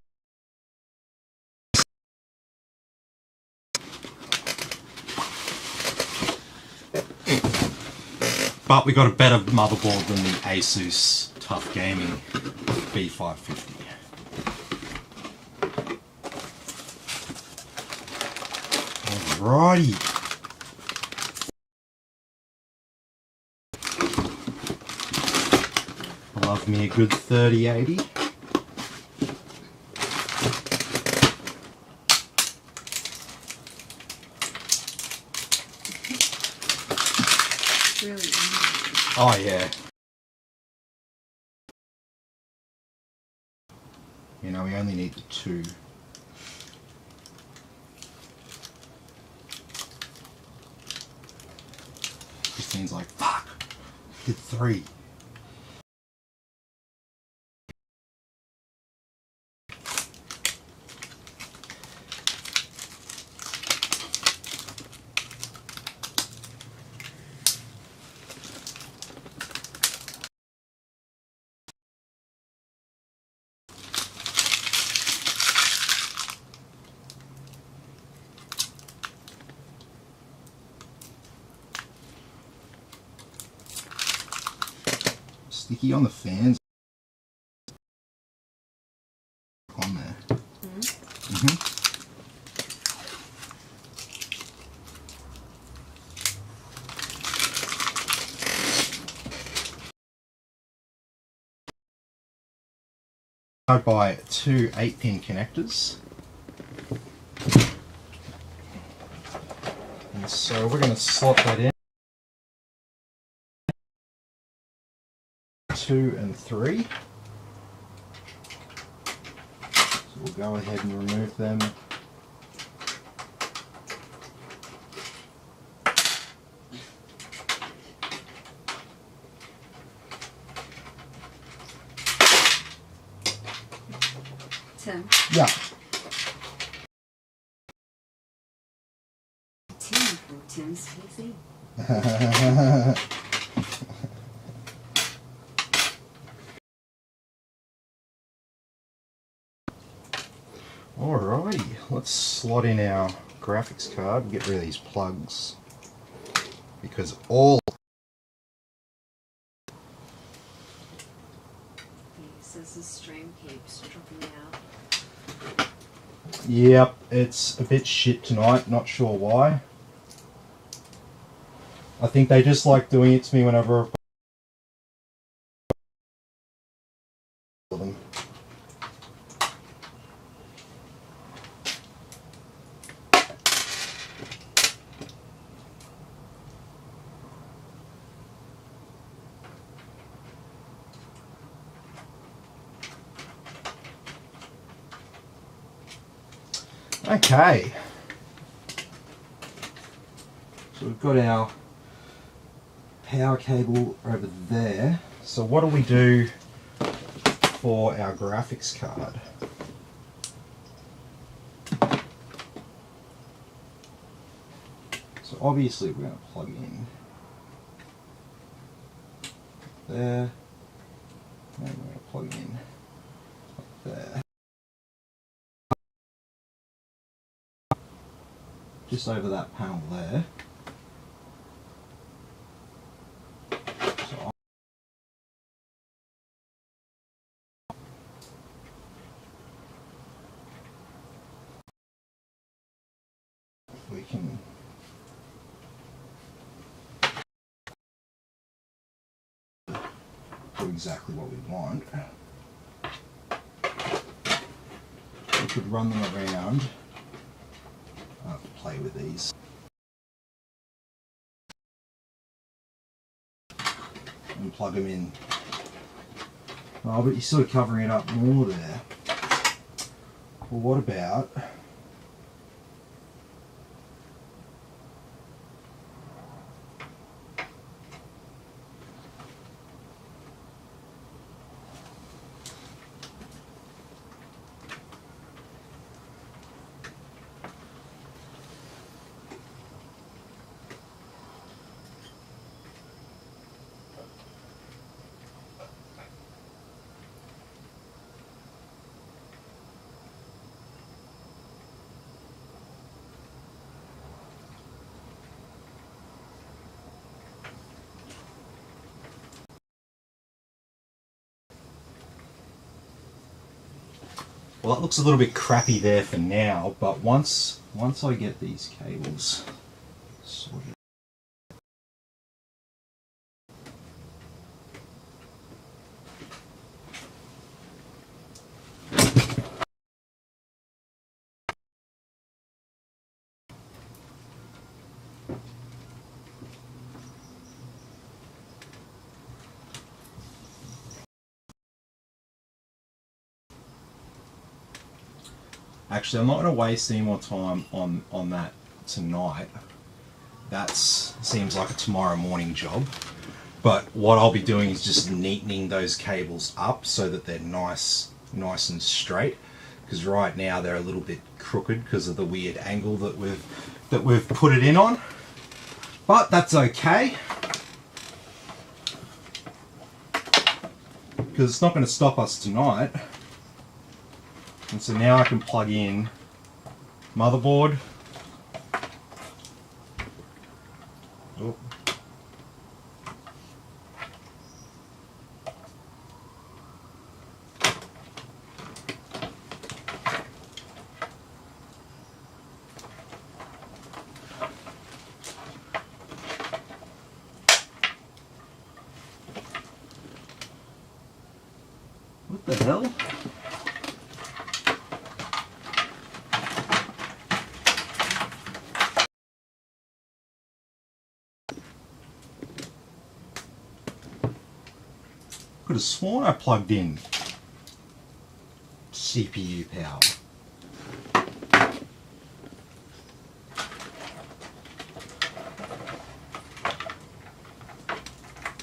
But we got a better motherboard than the Asus TUF Gaming B550. Alrighty. Love me a good 3080. Really. Oh yeah. You know, we only need the 2. Christine's like, fuck, did 3. Sticky on the fans. On there. I'd buy 2 8-pin connectors. And so we're going to slot that in. 2 and 3. So we'll go ahead and remove them. Tim. Yeah. Tim from Tim's PC. Alrighty, let's slot in our graphics card and get rid of these plugs because all Says the stream keeps dropping out. Yep, it's a bit shit tonight, not sure why. I think they just like doing it to me whenever I've got them. Okay. So we've got our power cable over there. So what do we do for our graphics card? So obviously we're going to plug in there, and we're going to plug in there. Just over that panel there. So we can do exactly what we want. We could run them around. Play with these. And plug them in. Oh, but you're sort of covering it up more there. Well, what about well, that looks a little bit crappy there for now, but once I get these cables sorted. Actually, I'm not going to waste any more time on that tonight. That seems like a tomorrow morning job. But what I'll be doing is just neatening those cables up so that they're nice and straight. Because right now they're a little bit crooked because of the weird angle that we've put it in on. But that's okay, because it's not going to stop us tonight. And so now I can plug in motherboard. Oh. What the hell? Could have sworn I plugged in CPU power.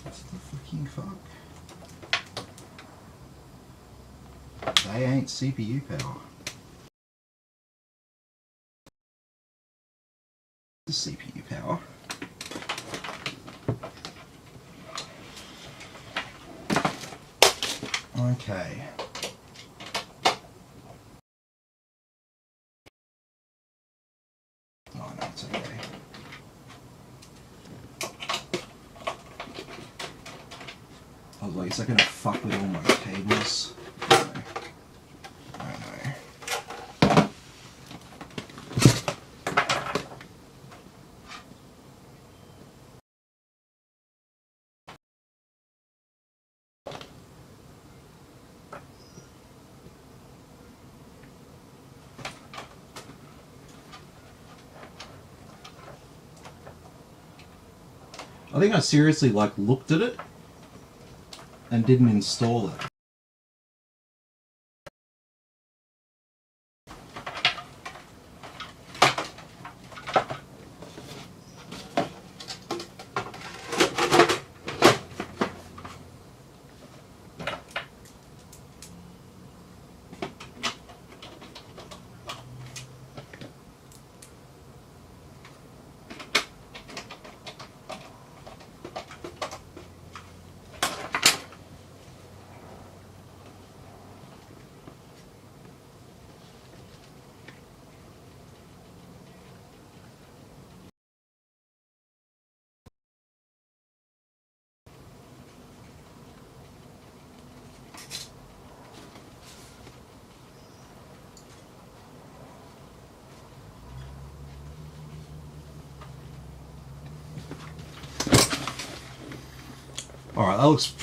What the fucking fuck? They ain't CPU power. The CPU power. Okay. Oh no, it's okay. I was like, is that gonna fuck with all my cables? I think I seriously like looked at it and didn't install it. Alright, that looks...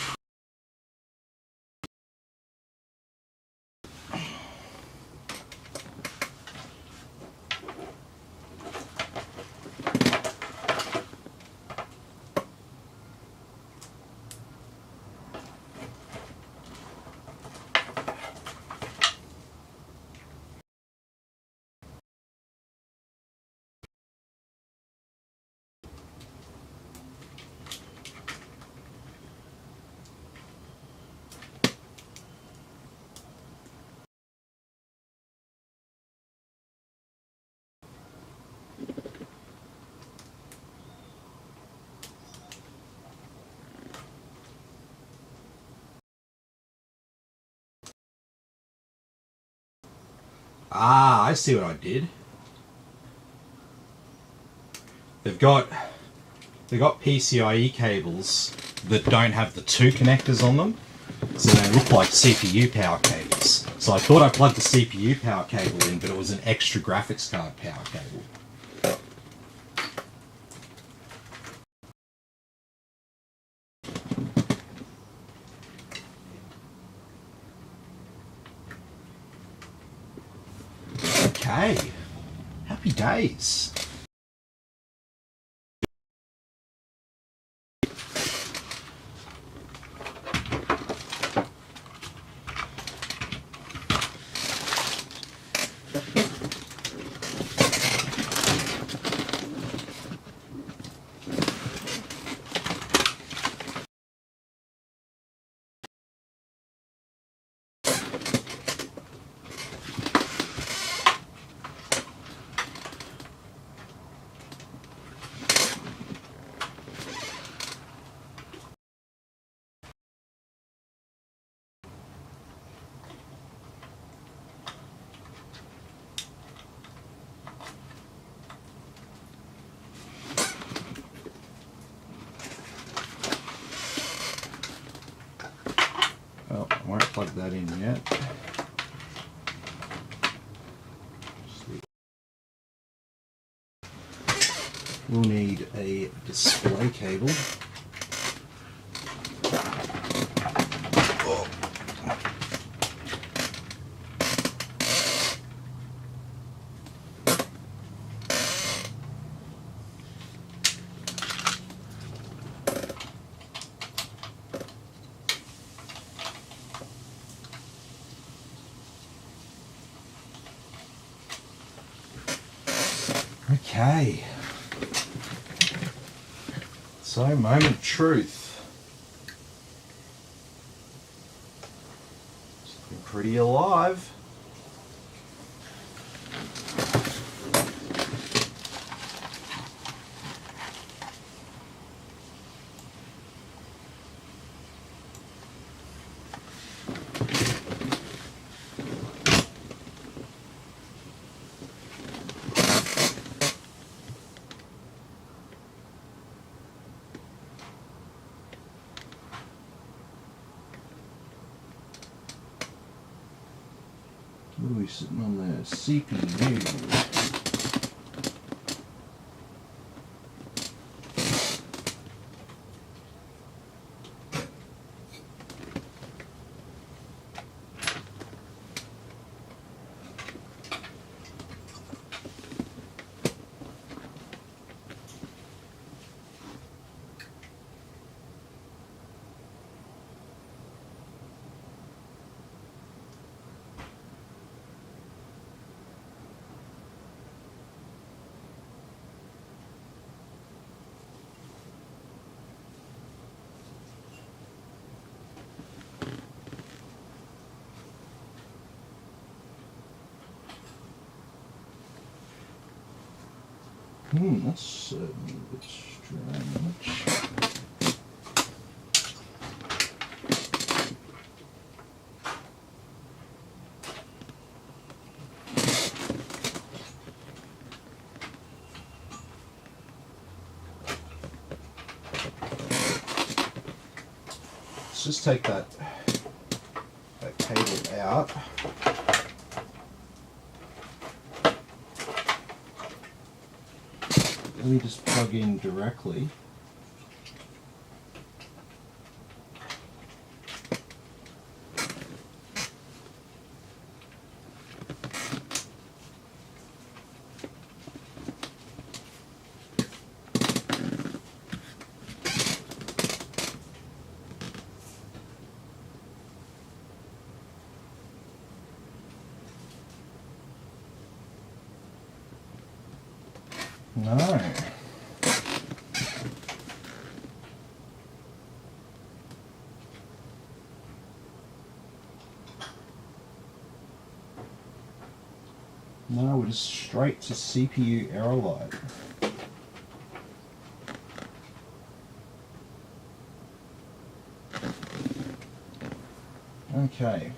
Ah, I see what I did. They've got PCIe cables that don't have the two connectors on them, so they look like CPU power cables. So I thought I plugged the CPU power cable in, but it was an extra graphics card power cable. Okay, happy days. Oh, I won't plug that in yet. We'll need a display cable. Oh. Okay. So, moment of truth. It's looking pretty alive. What are we sitting on there? CPU. That's certainly a bit strange. Let's just take that cable out. Let me just plug in directly. No. No, we're just straight to CPU error light. Okay.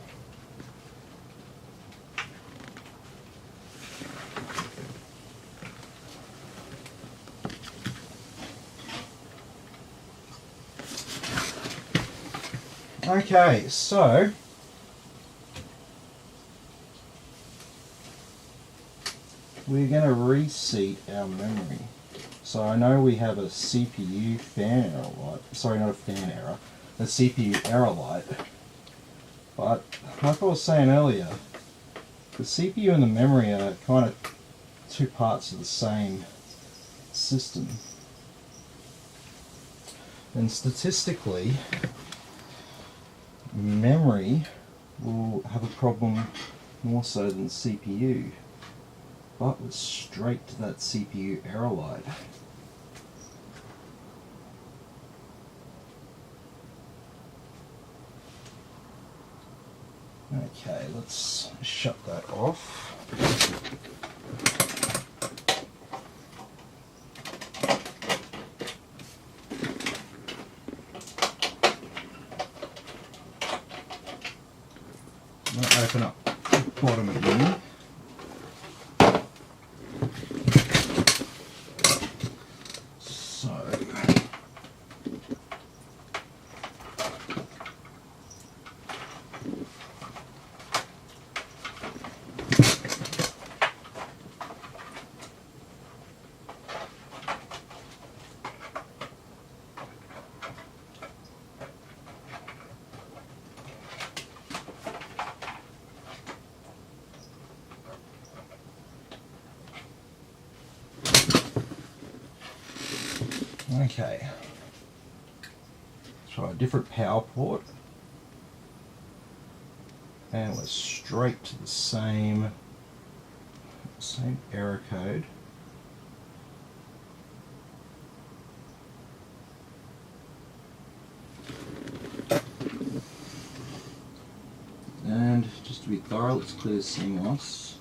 Okay, so we're going to reseat our memory. So I know we have a CPU fan error light. Sorry, not a fan error. A CPU error light. But like I was saying earlier, the CPU and the memory are kind of two parts of the same system. And statistically, memory will have a problem more so than CPU. But we're straight to that CPU error light. Okay, let's shut that off. I'm going to open up the bottom again. Okay, try a different power port, and we're straight to the same error code. And just to be thorough, let's clear CMOS.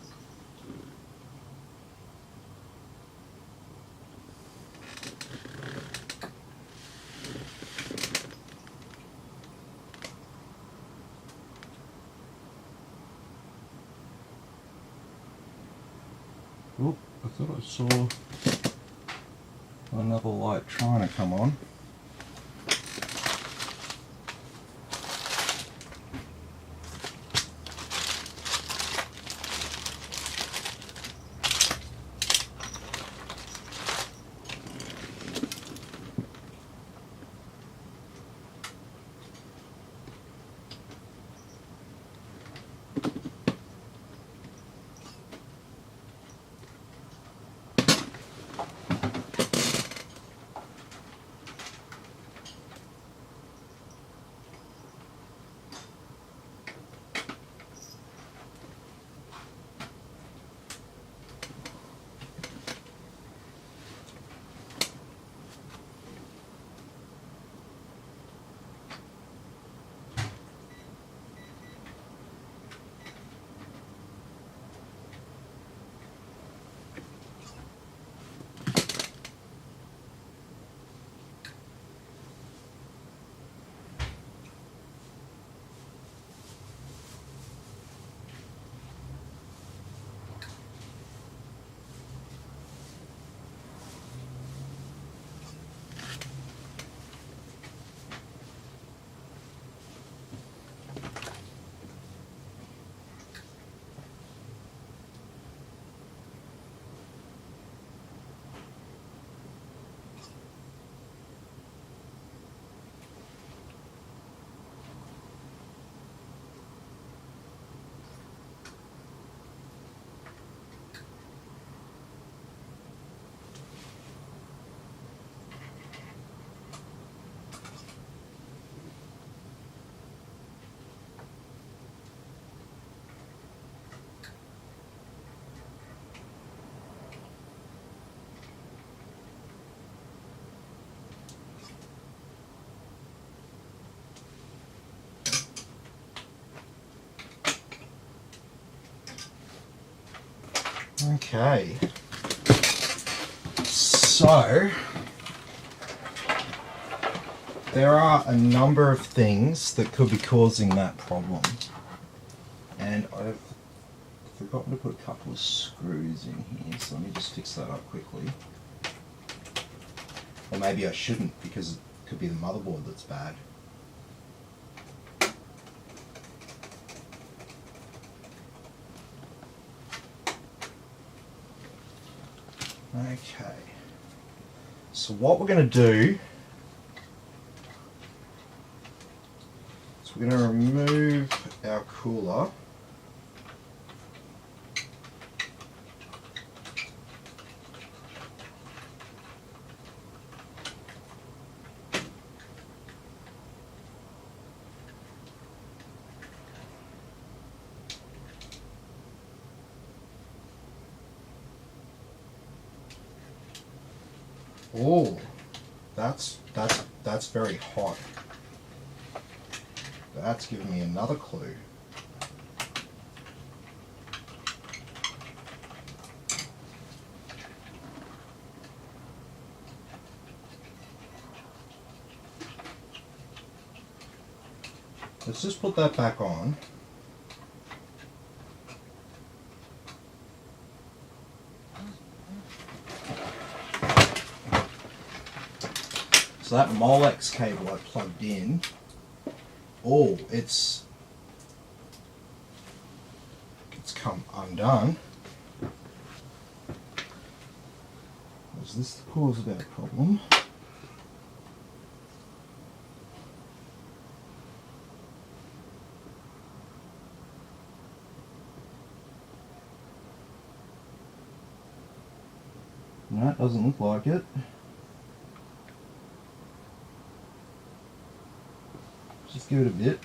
Oh, I thought I saw another light trying to come on. Okay. So, there are a number of things that could be causing that problem. And I've forgotten to put a couple of screws in here, so let me just fix that up quickly. Or maybe I shouldn't, because it could be the motherboard that's bad. Okay. So what we're going to do is we're going to remove our cooler. Oh, that's very hot. That's giving me another clue. Let's just put that back on. So that Molex cable I plugged in, oh, it's come undone. Was this the cause of our problem? No, it doesn't look like it. Just give it a bit.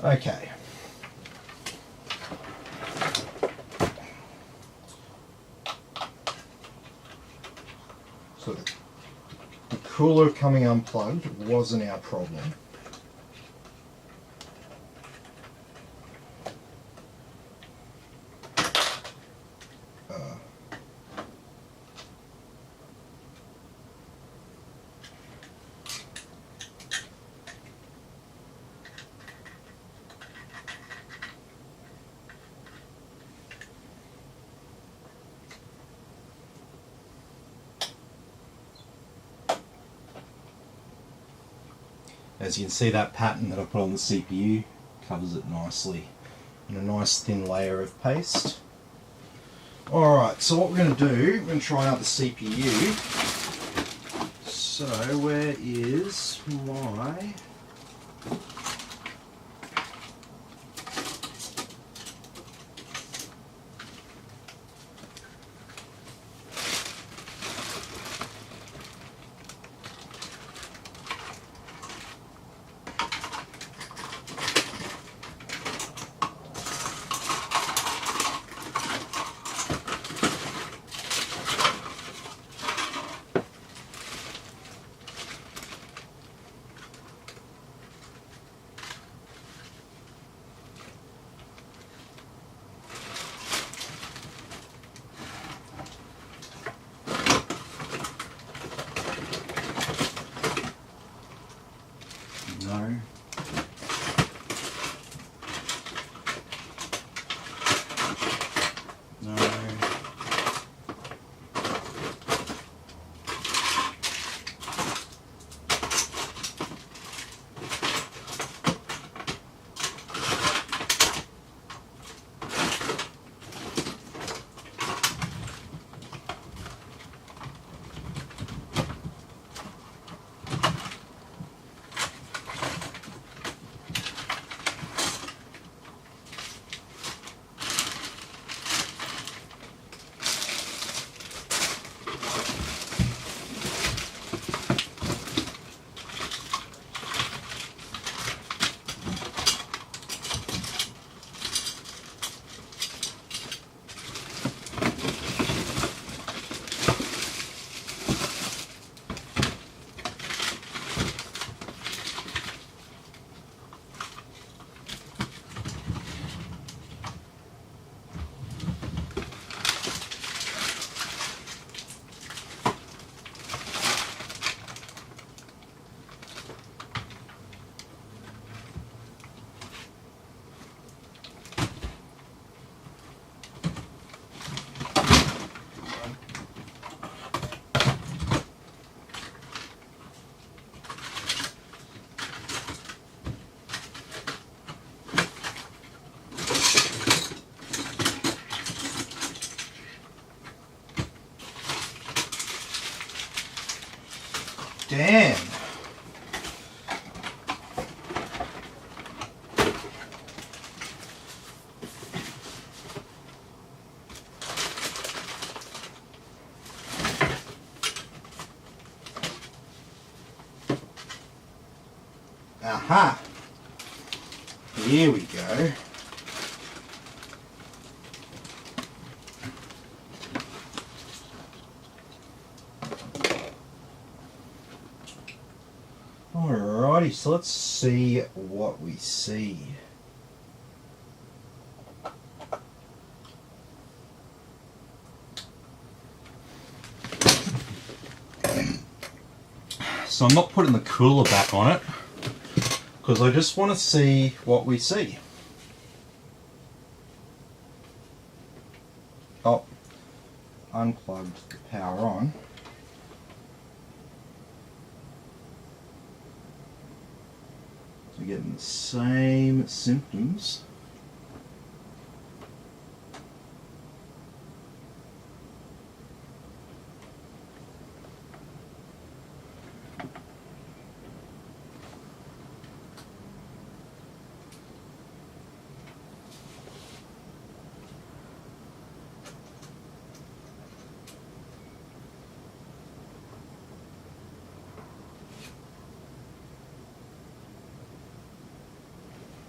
Okay. So the cooler coming unplugged wasn't our problem. As you can see, that pattern that I put on the CPU covers it nicely in a nice thin layer of paste. Alright, so what we're going to do, we're going to try out the CPU. So where is my... Dan. Aha! Here we go. Alrighty, so let's see what we see. So I'm not putting the cooler back on it because I just want to see what we see. Oh, unplugged the power on. So we're getting the same symptoms.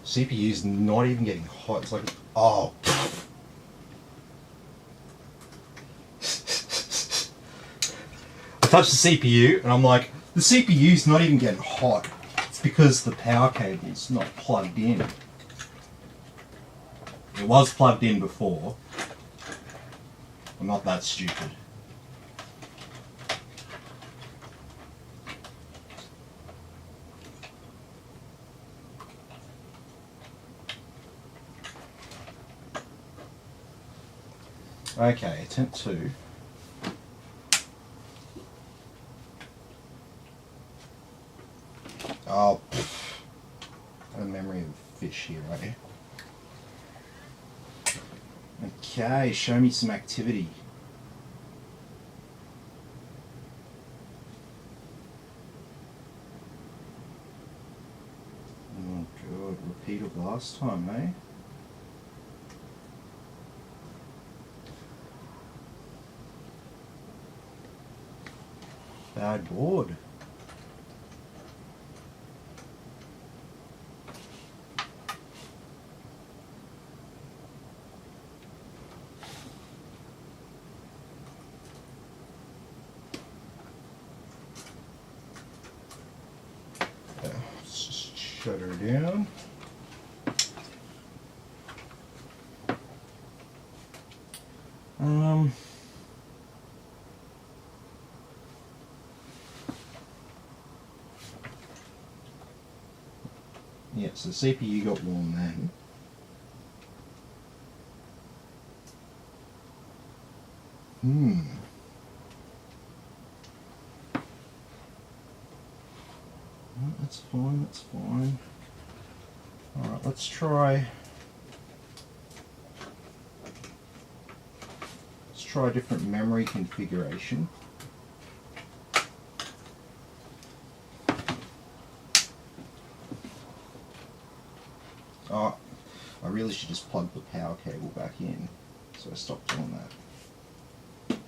CPU's not even getting hot. It's like, oh. I touched the CPU and I'm like, the CPU's not even getting hot. It's because the power cable's not plugged in. It was plugged in before. I'm not that stupid. Okay, attempt 2. Oh, a memory of fish here, right here. Okay, show me some activity. Oh god, repeat of last time, eh? Bad board. Let's just shut her down. Yeah, so the CPU got warm then. No, that's fine, that's fine. Alright, let's try a different memory configuration. Oh, I really should just plug the power cable back in, so I stopped doing that.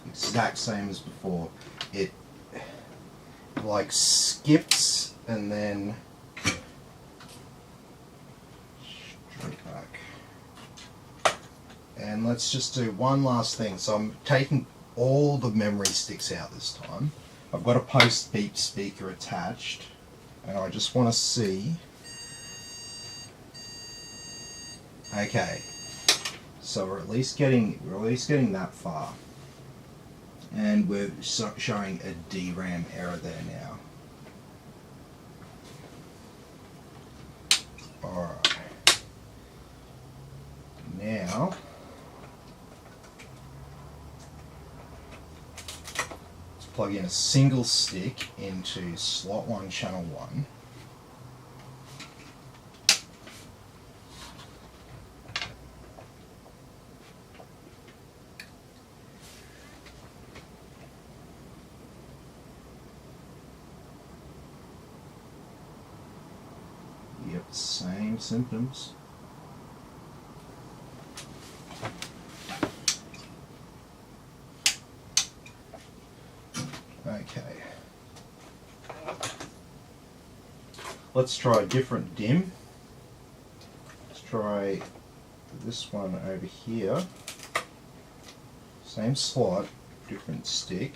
Exact same as before. It like skips and then straight back. And let's just do one last thing. So I'm taking all the memory sticks out this time. I've got a post beep speaker attached and I just want to see. Okay, so we're at least getting that far, and we're showing a DRAM error there now. Alright, now plug in a single stick into slot 1 channel 1. have the same symptoms. Okay. Let's try a different dim. Let's try this one over here. Same slot, different stick.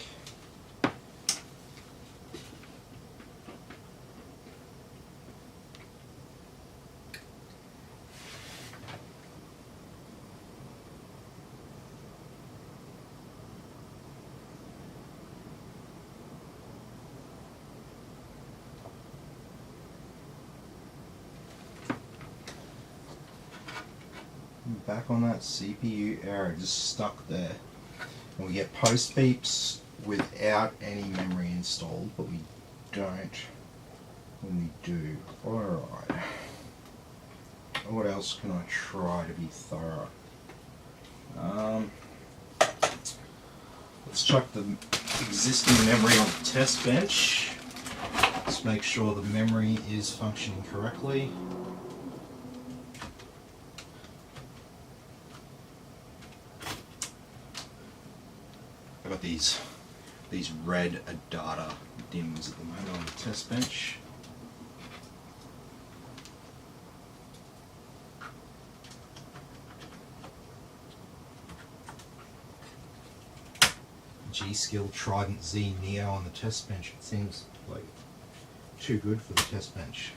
Back on that CPU error, just stuck there. And we get post beeps without any memory installed, but we don't when we do. Alright. What else can I try to be thorough? Let's chuck the existing memory on the test bench. Let's make sure the memory is functioning correctly. I've got these red Adata DIMMs at the moment on the test bench. G-Skill Trident Z Neo on the test bench. It seems like too good for the test bench.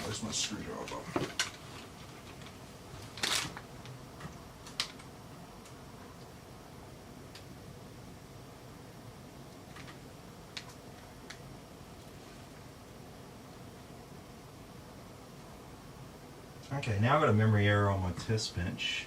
Where's my screwdriver? Okay, now I've got a memory error on my test bench.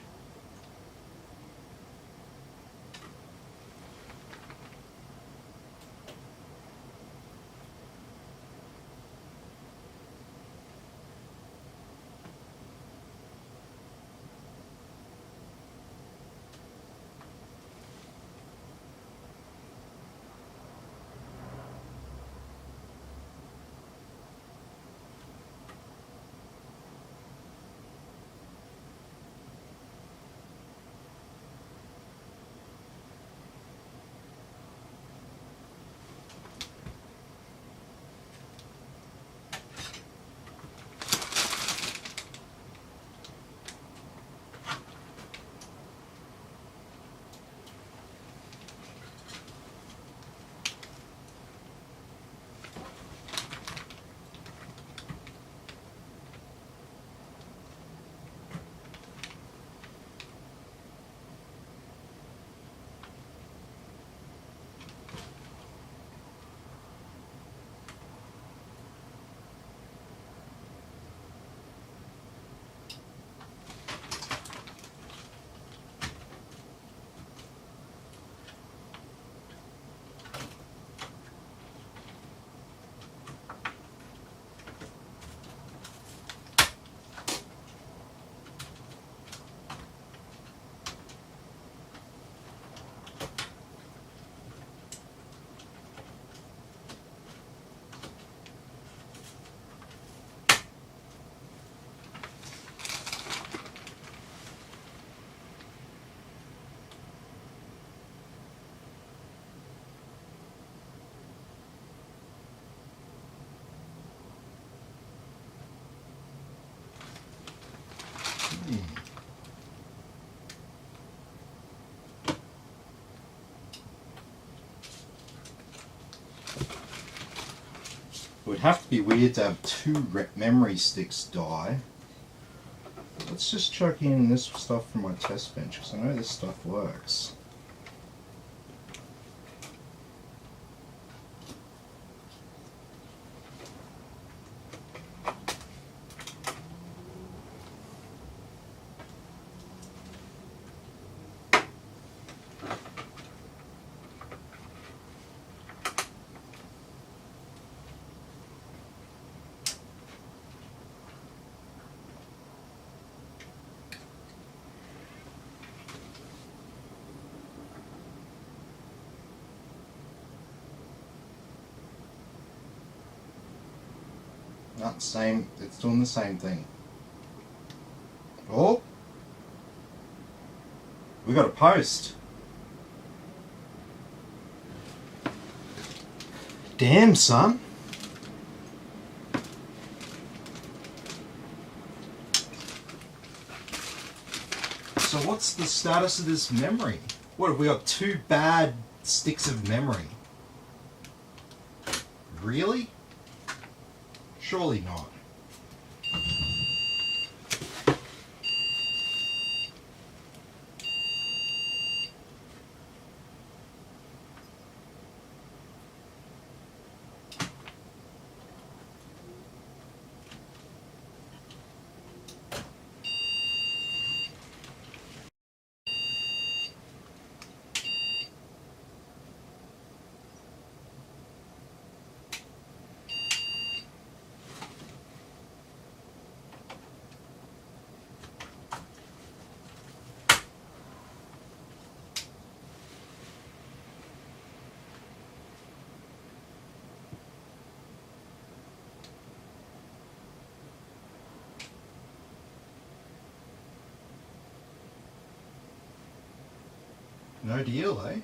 It would have to be weird to have two memory sticks die. Let's just chuck in this stuff from my test bench, because I know this stuff works. Not same. It's doing the same thing. Oh, we got a post. Damn, son. So what's the status of this memory? What, have we got 2 bad sticks of memory? Really? Surely not. No deal, eh?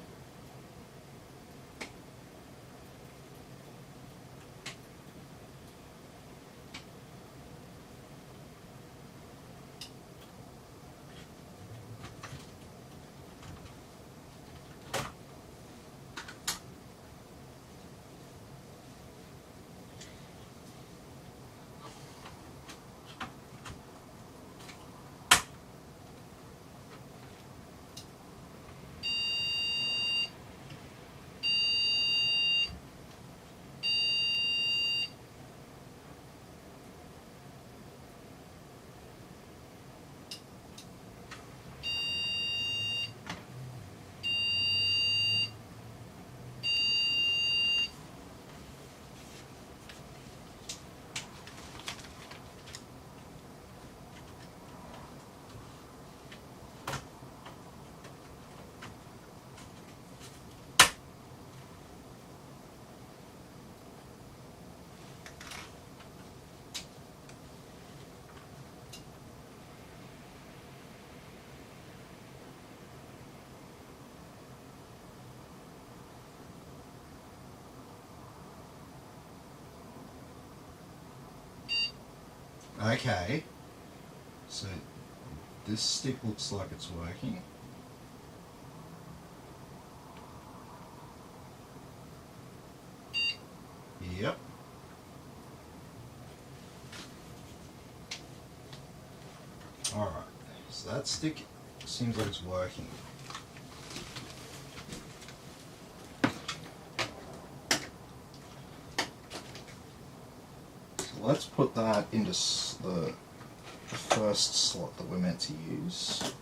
Okay, so this stick looks like it's working. Yep. Alright, so that stick seems like it's working. Let's put that into the first slot that we're meant to use.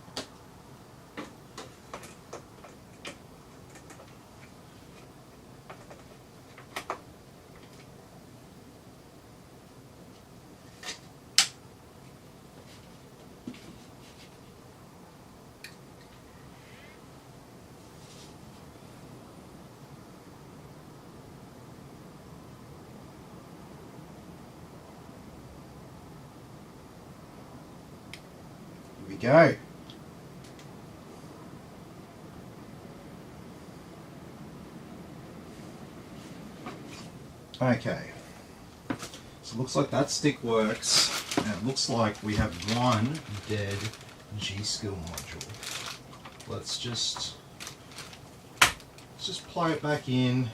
Go. Okay, so it looks like that stick works, and it looks like we have one dead G-Skill module. Let's just play it back in.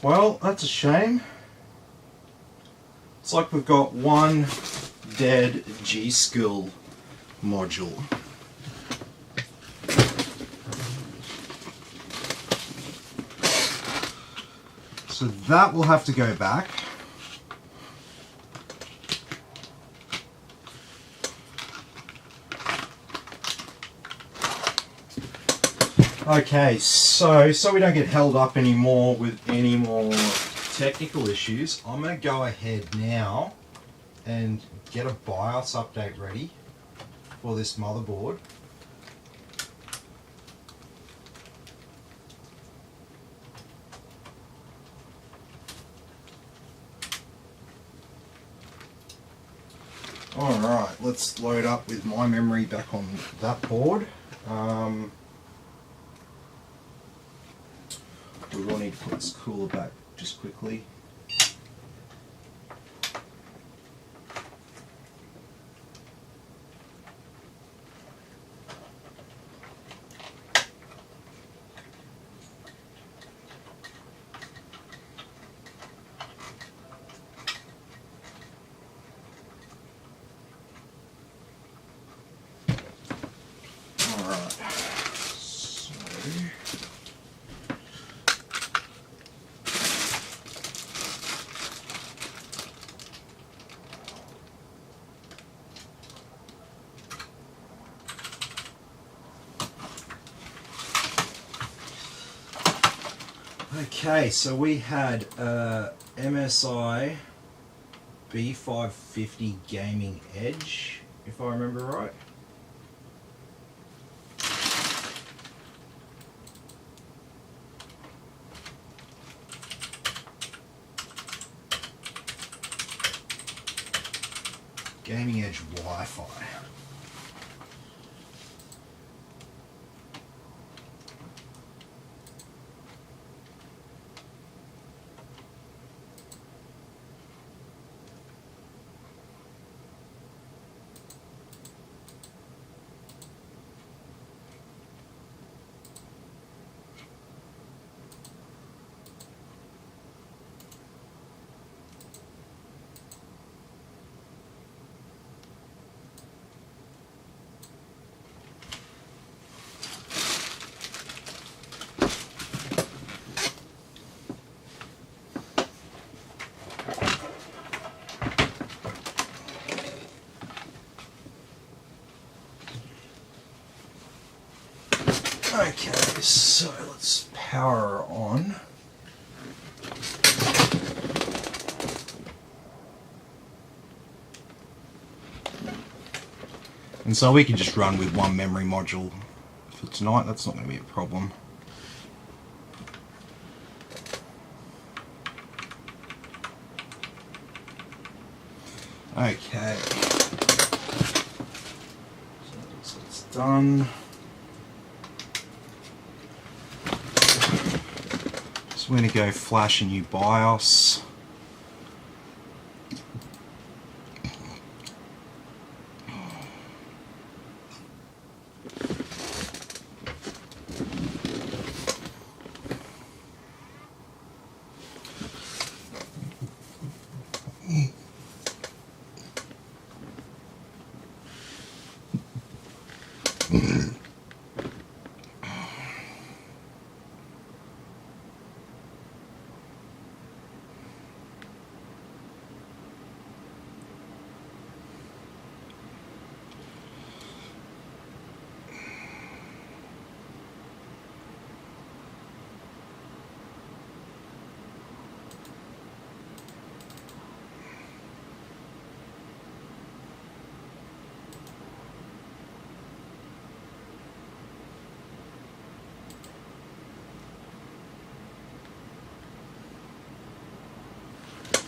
Well, that's a shame. It's like we've got one dead G-Skill module. So that will have to go back. Okay, so we don't get held up anymore with any more technical issues, I'm going to go ahead now and get a BIOS update ready for this motherboard. Alright, let's load up with my memory back on that board. We will need to put this cooler back just quickly. Okay, so we had MSI B550 Gaming Edge, if I remember right. Gaming Edge Wi-Fi. Okay, so let's power on. And so we can just run with one memory module for tonight, that's not going to be a problem. Okay, so it's done. So we're going to go flash a new BIOS.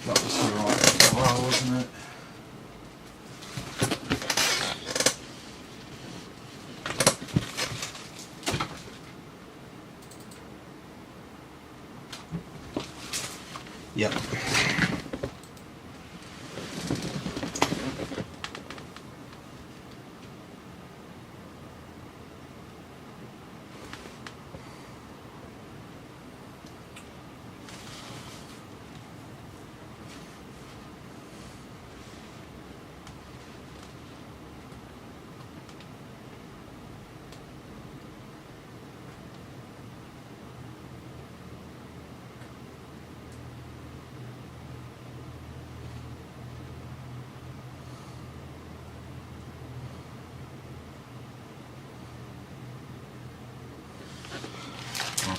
That was the right file, wasn't it? Yep.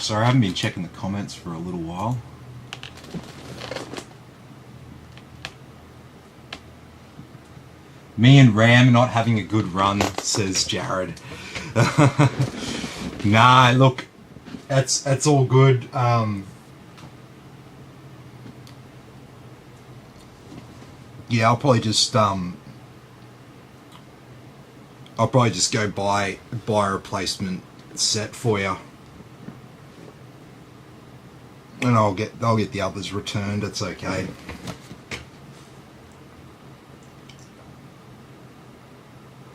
Sorry, I haven't been checking the comments for a little while. Me and Ram not having a good run, says Jarod. Nah, look, that's all good. Yeah, I'll probably just go buy a replacement set for you, and I'll get the others returned. It's okay.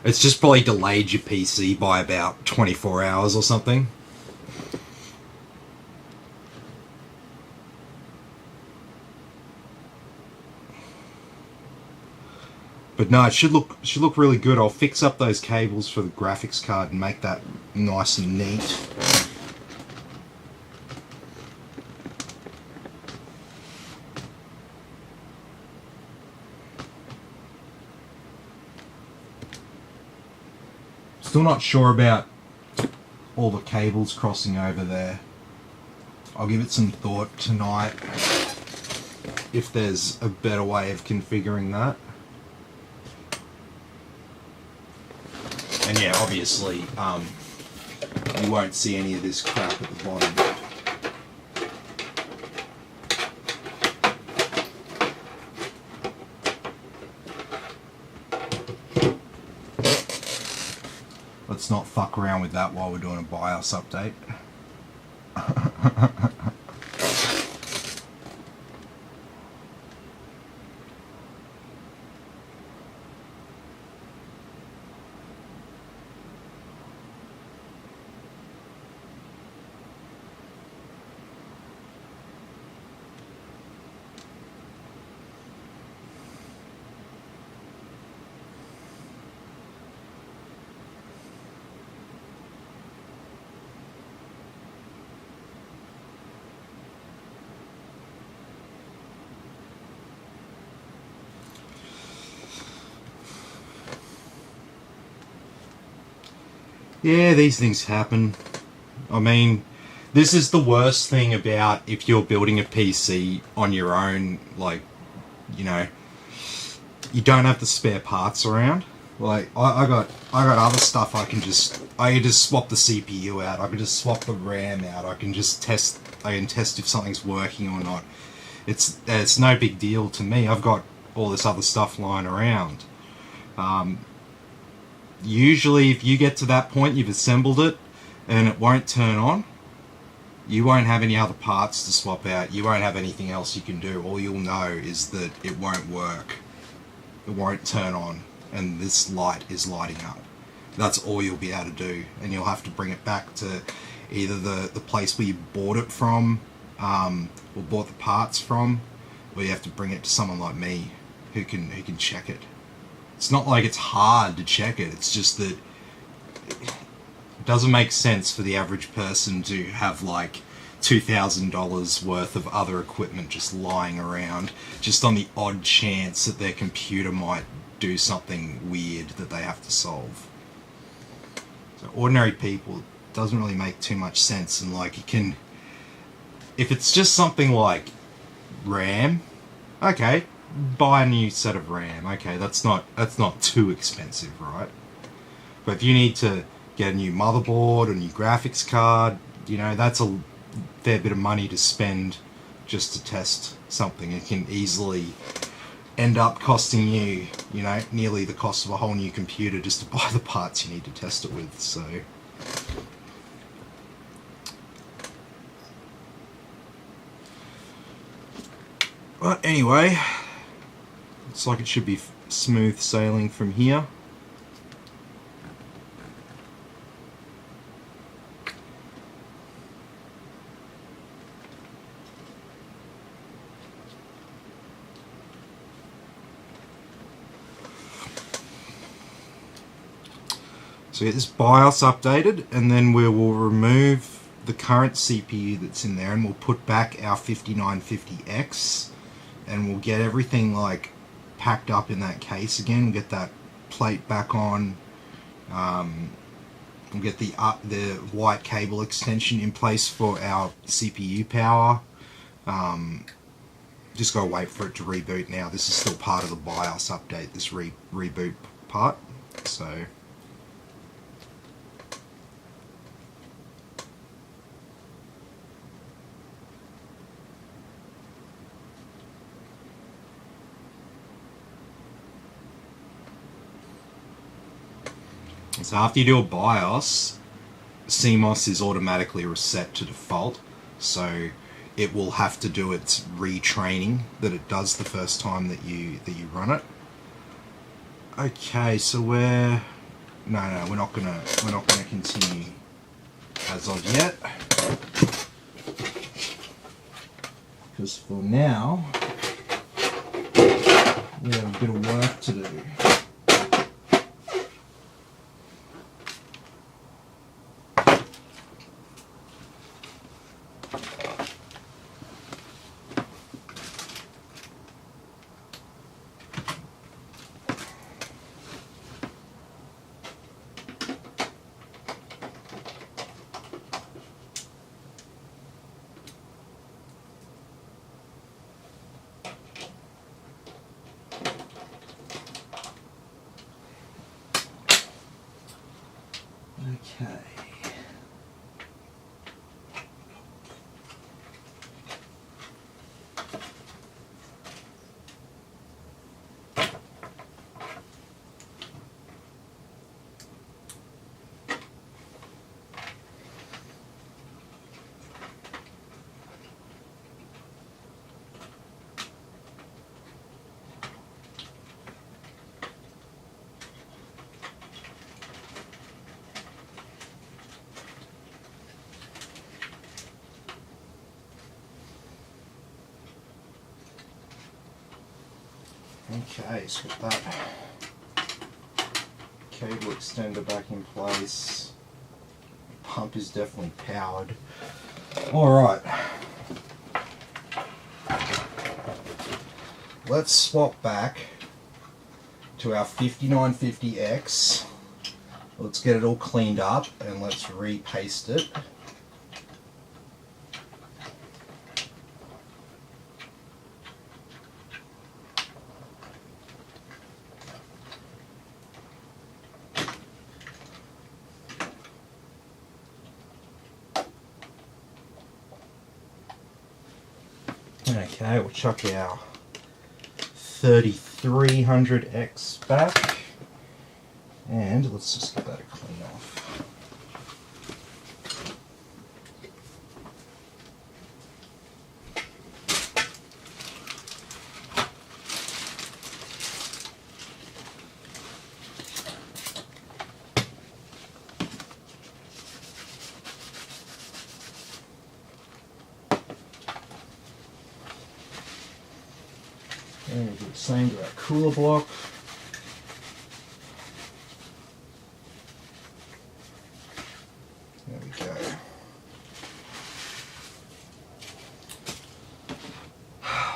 It's just probably delayed your PC by about 24 hours or something. But no, it should look really good. I'll fix up those cables for the graphics card and make that nice and neat. Still not sure about all the cables crossing over there. I'll give it some thought tonight if there's a better way of configuring that. And yeah, obviously, you won't see any of this crap at the bottom. Let's not fuck around with that while we're doing a BIOS update. Yeah, these things happen. I mean, this is the worst thing about if you're building a PC on your own, like, you know, you don't have the spare parts around. Like, I got other stuff I can just swap the CPU out, I can just swap the RAM out, I can test if something's working or not. It's no big deal to me. I've got all this other stuff lying around. Usually if you get to that point, you've assembled it and it won't turn on, you won't have any other parts to swap out, you won't have anything else you can do. All you'll know is that it won't work, it won't turn on, and this light is lighting up. That's all you'll be able to do, and you'll have to bring it back to either the place where you bought it from, or bought the parts from, or you have to bring it to someone like me who can check it. It's not like it's hard to check it, it's just that it doesn't make sense for the average person to have like $2,000 worth of other equipment just lying around, just on the odd chance that their computer might do something weird that they have to solve. So ordinary people, it doesn't really make too much sense, and like if it's just something like RAM, okay, buy a new set of RAM. Okay, that's not too expensive, right? But if you need to get a new motherboard, a new graphics card, you know, that's a fair bit of money to spend just to test something. It can easily end up costing you, you know, nearly the cost of a whole new computer just to buy the parts you need to test it with. So but anyway, looks like it should be smooth sailing from here. So get this BIOS updated, and then we will remove the current CPU that's in there, and we'll put back our 5950X, and we'll get everything like packed up in that case again, get that plate back on, We'll get the white cable extension in place for our CPU power. Just gotta wait for it to reboot now. This is still part of the BIOS update, this reboot part. So after you do a BIOS, CMOS is automatically reset to default, so it will have to do its retraining that it does the first time that you run it. Okay, so we're not gonna continue as of yet, because for now we have a bit of work to do. Okay. Okay, so got that cable extender back in place. Pump is definitely powered. Alright. Let's swap back to our 5950X. Let's get it all cleaned up and let's repaste it. Okay, we'll chuck our 3300X back, and let's just get that clean off. And we'll do the same to our cooler block. There we go.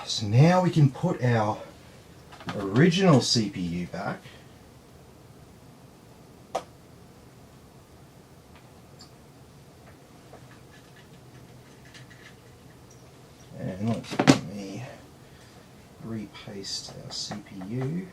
So now we can put our original CPU back. And let's let me repaste our CPU.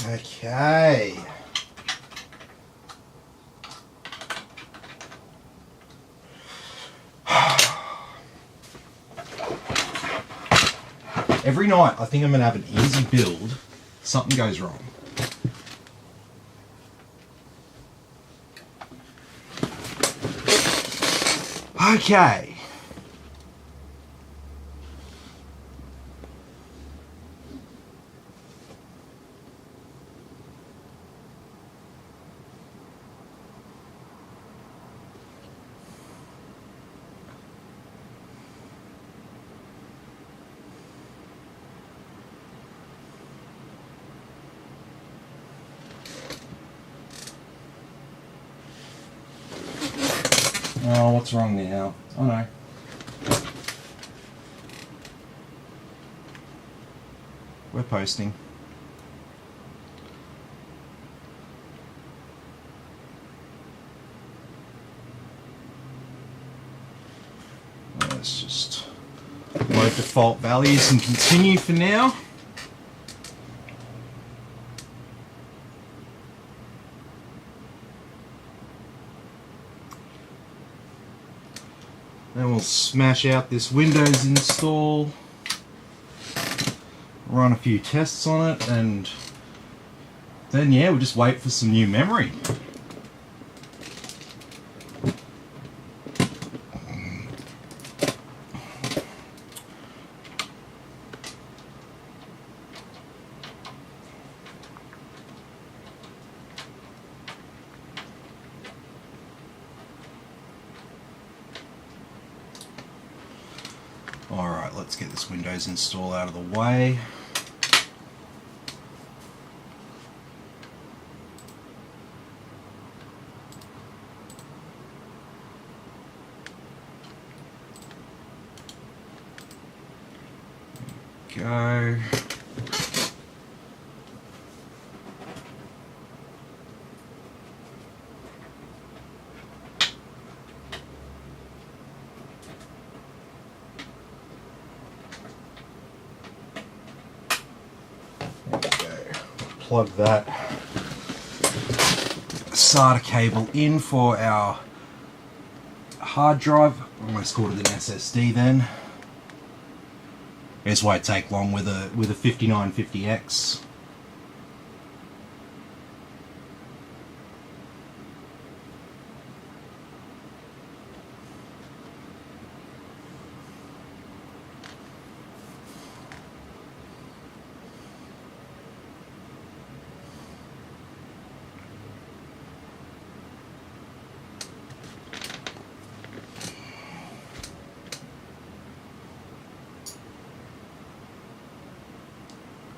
Okay. Every night I think I'm going to have an easy build, something goes wrong. Okay. Oh, what's wrong now? Oh no. We're posting. Let's just load default values and continue for now. Then we'll smash out this Windows install, run a few tests on it, and then yeah, we'll just wait for some new memory. Alright, let's get this Windows install out of the way. Go. Plug that SATA cable in for our hard drive. I almost called it an SSD then. This won't take long with a 5950X.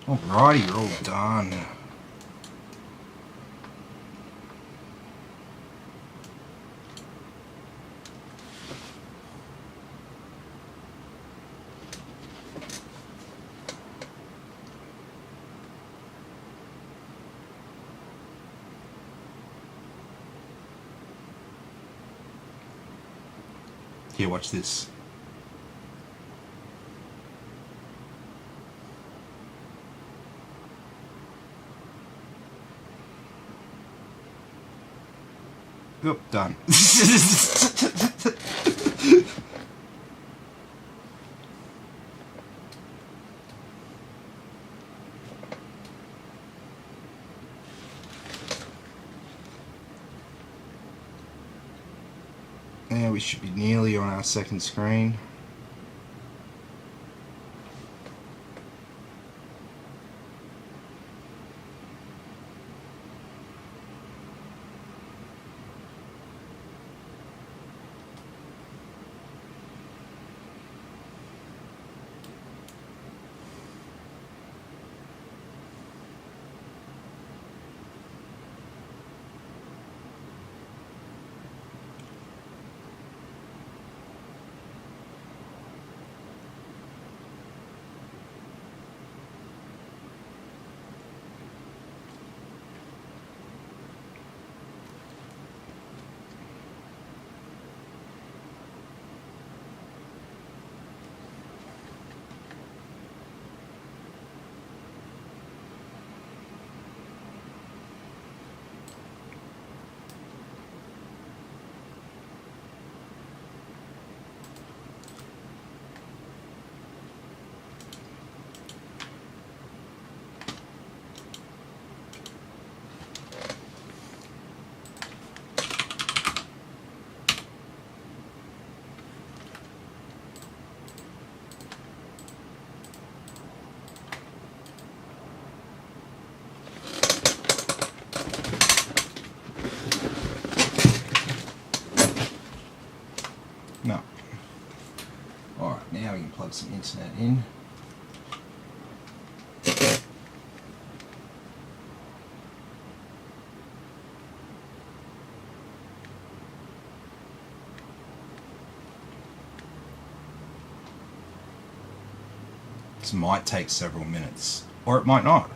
Alrighty, you're all done. Here, watch this. Oop, done. Now we should be nearly on our second screen. No. Alright, now we can plug some internet in. This might take several minutes, or it might not.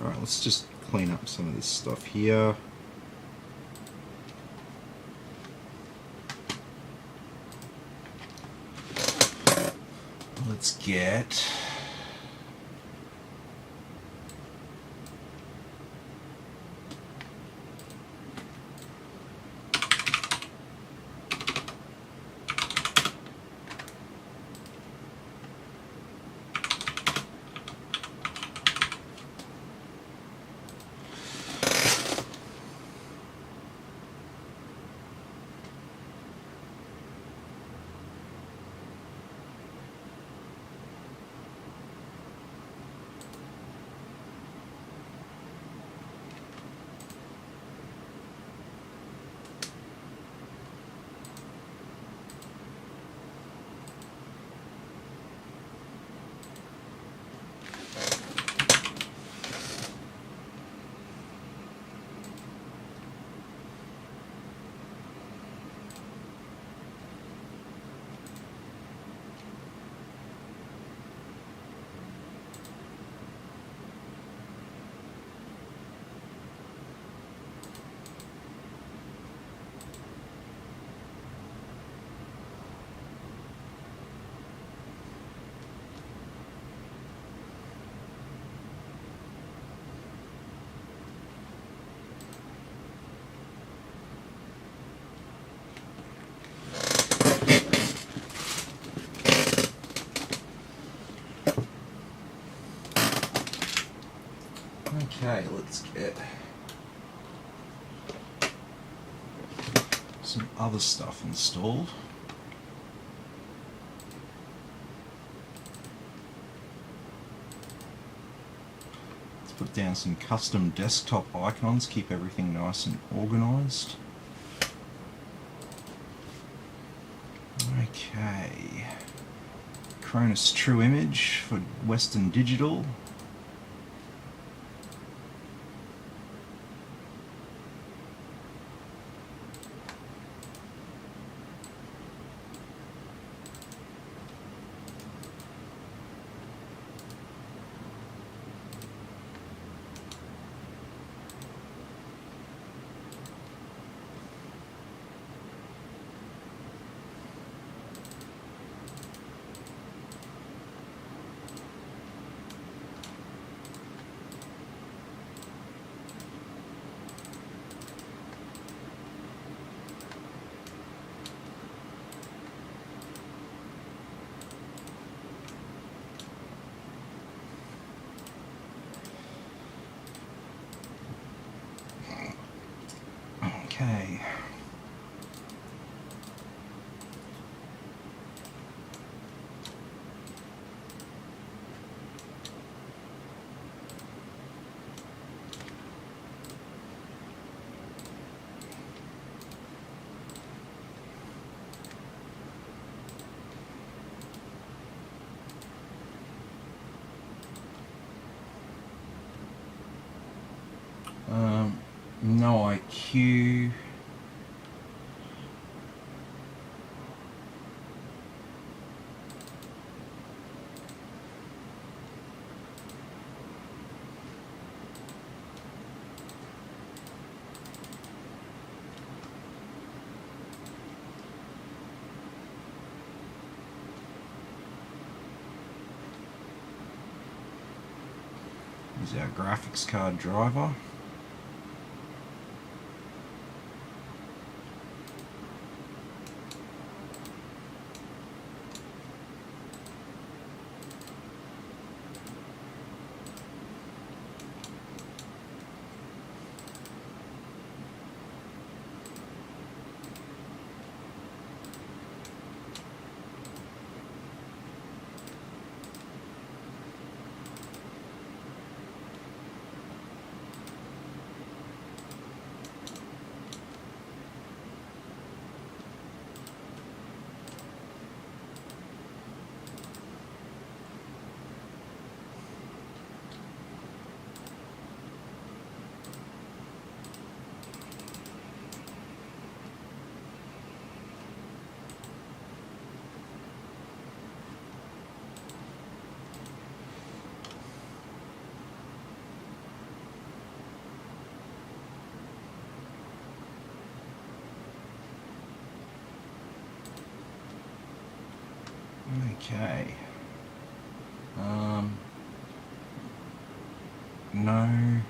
Alright, let's just clean up some of this stuff here. Let's get okay, let's get some other stuff installed. Let's put down some custom desktop icons, keep everything nice and organized. Okay, Cronus True Image for Western Digital. No IQ. Is our graphics card driver. Okay. No.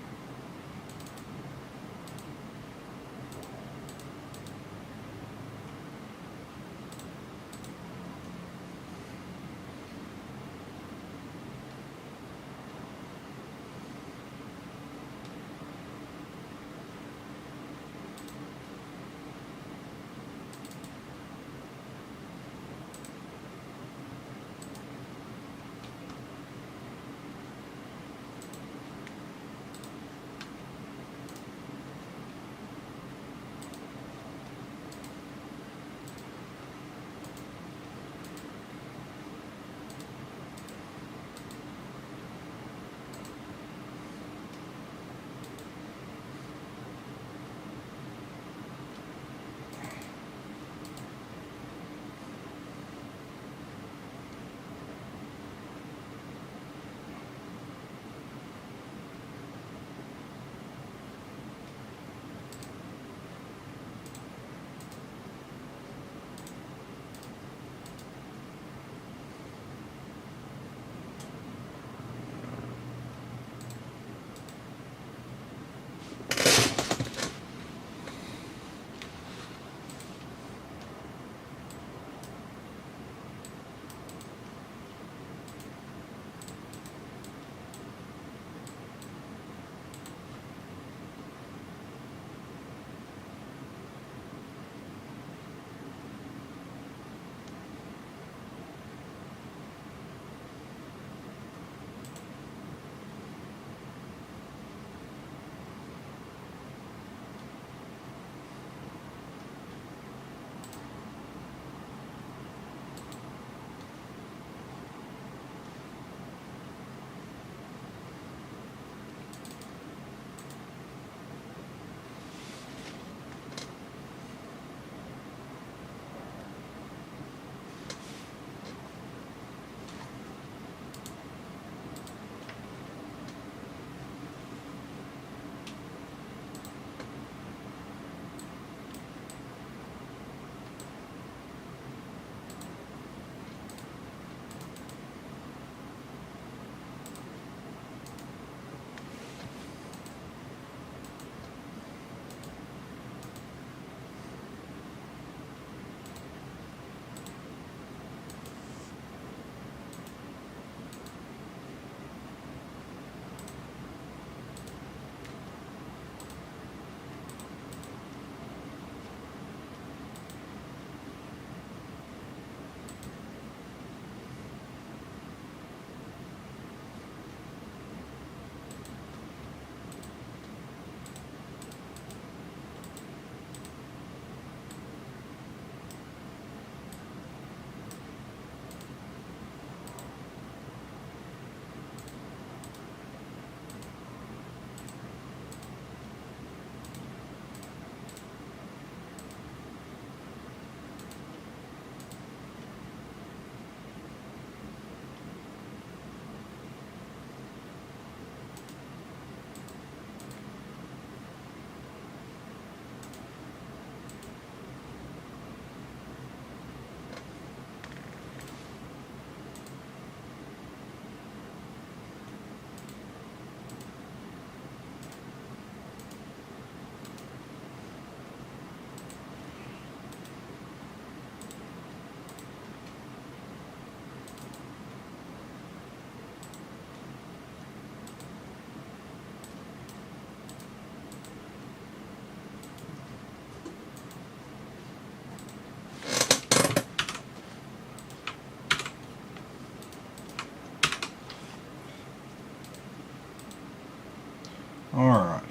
Alright.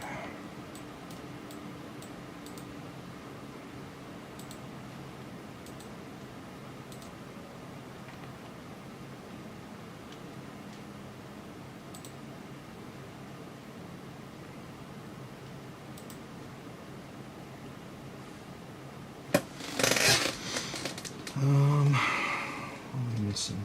What am I missing?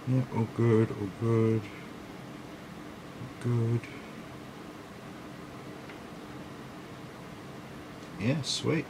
Yeah, all good, all good. Good. Yeah, sweet.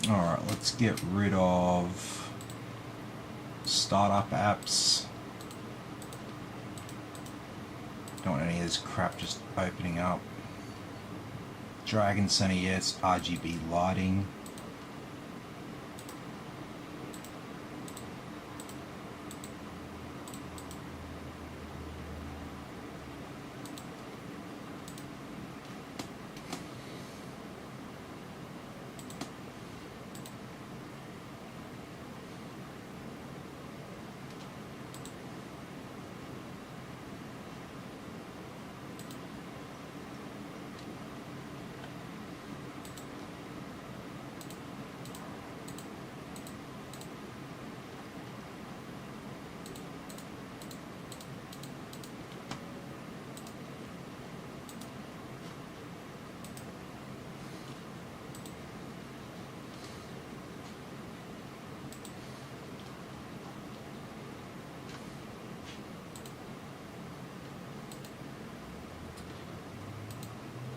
Alright, let's get rid of startup apps. Don't want any of this crap just opening up. Dragon Center, yes, RGB lighting.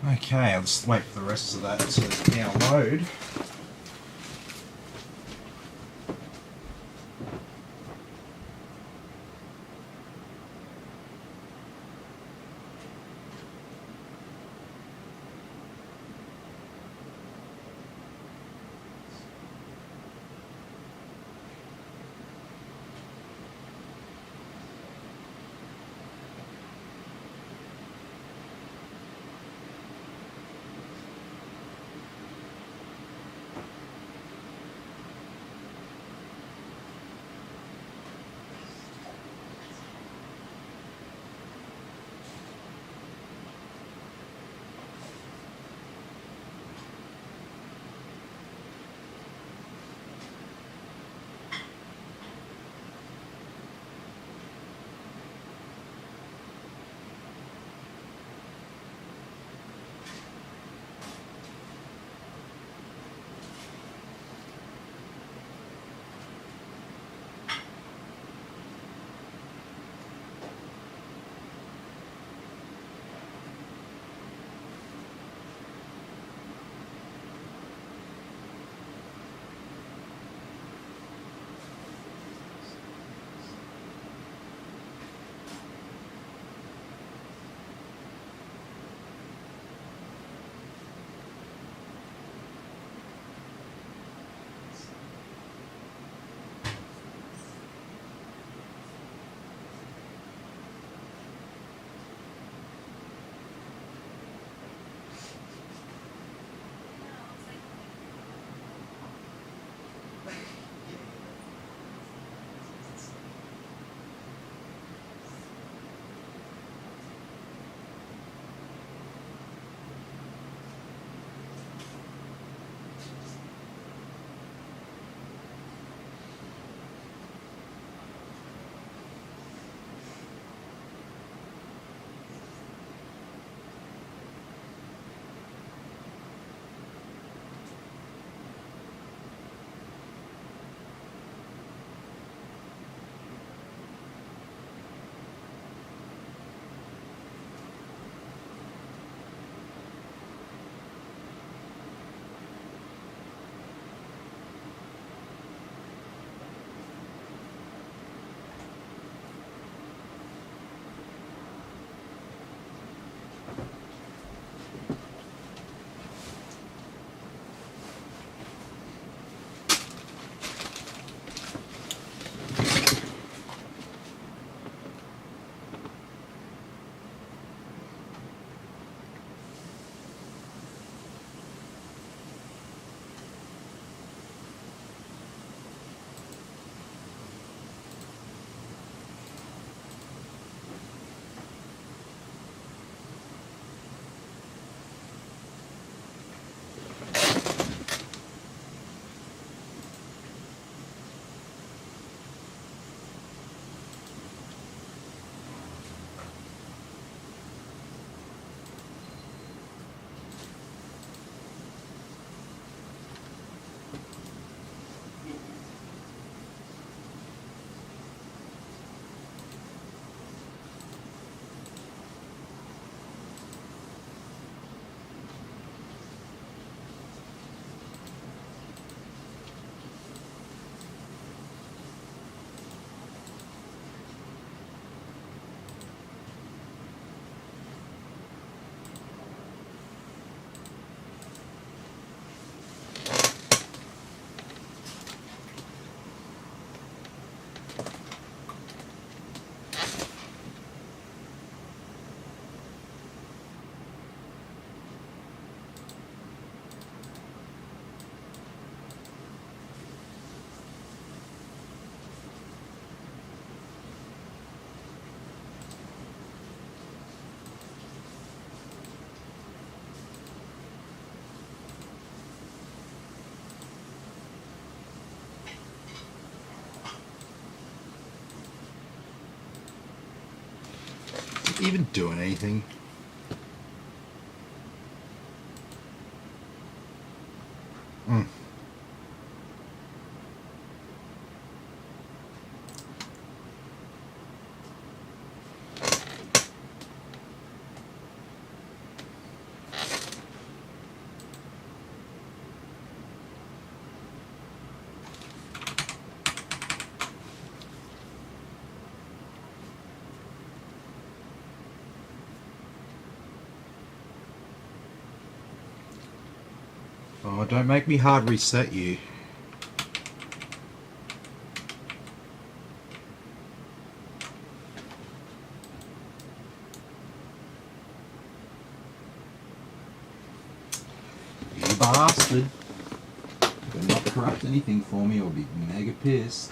Okay, I'll just wait for the rest of that to download. even doing anything? Mm. Oh, don't make me hard reset you. You bastard. Better not corrupt anything for me or be mega pissed.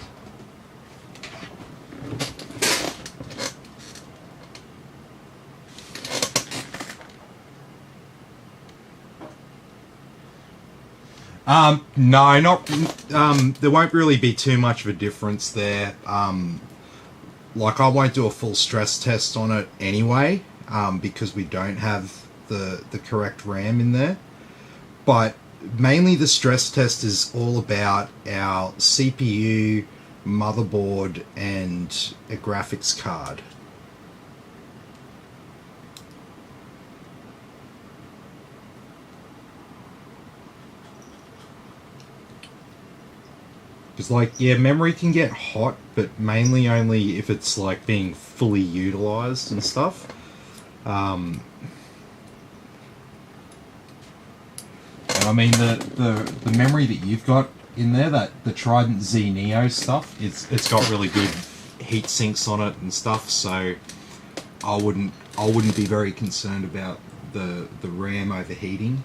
No, not. There won't really be too much of a difference there. Like, I won't do a full stress test on it anyway, because we don't have the correct RAM in there. But mainly the stress test is all about our CPU, motherboard, and a graphics card. Because, like, yeah, memory can get hot, but mainly only if it's, like, being fully utilized and stuff. And I mean, the memory that you've got in there, the Trident Z Neo stuff, it's got really good heat sinks on it and stuff, so I wouldn't be very concerned about the RAM overheating.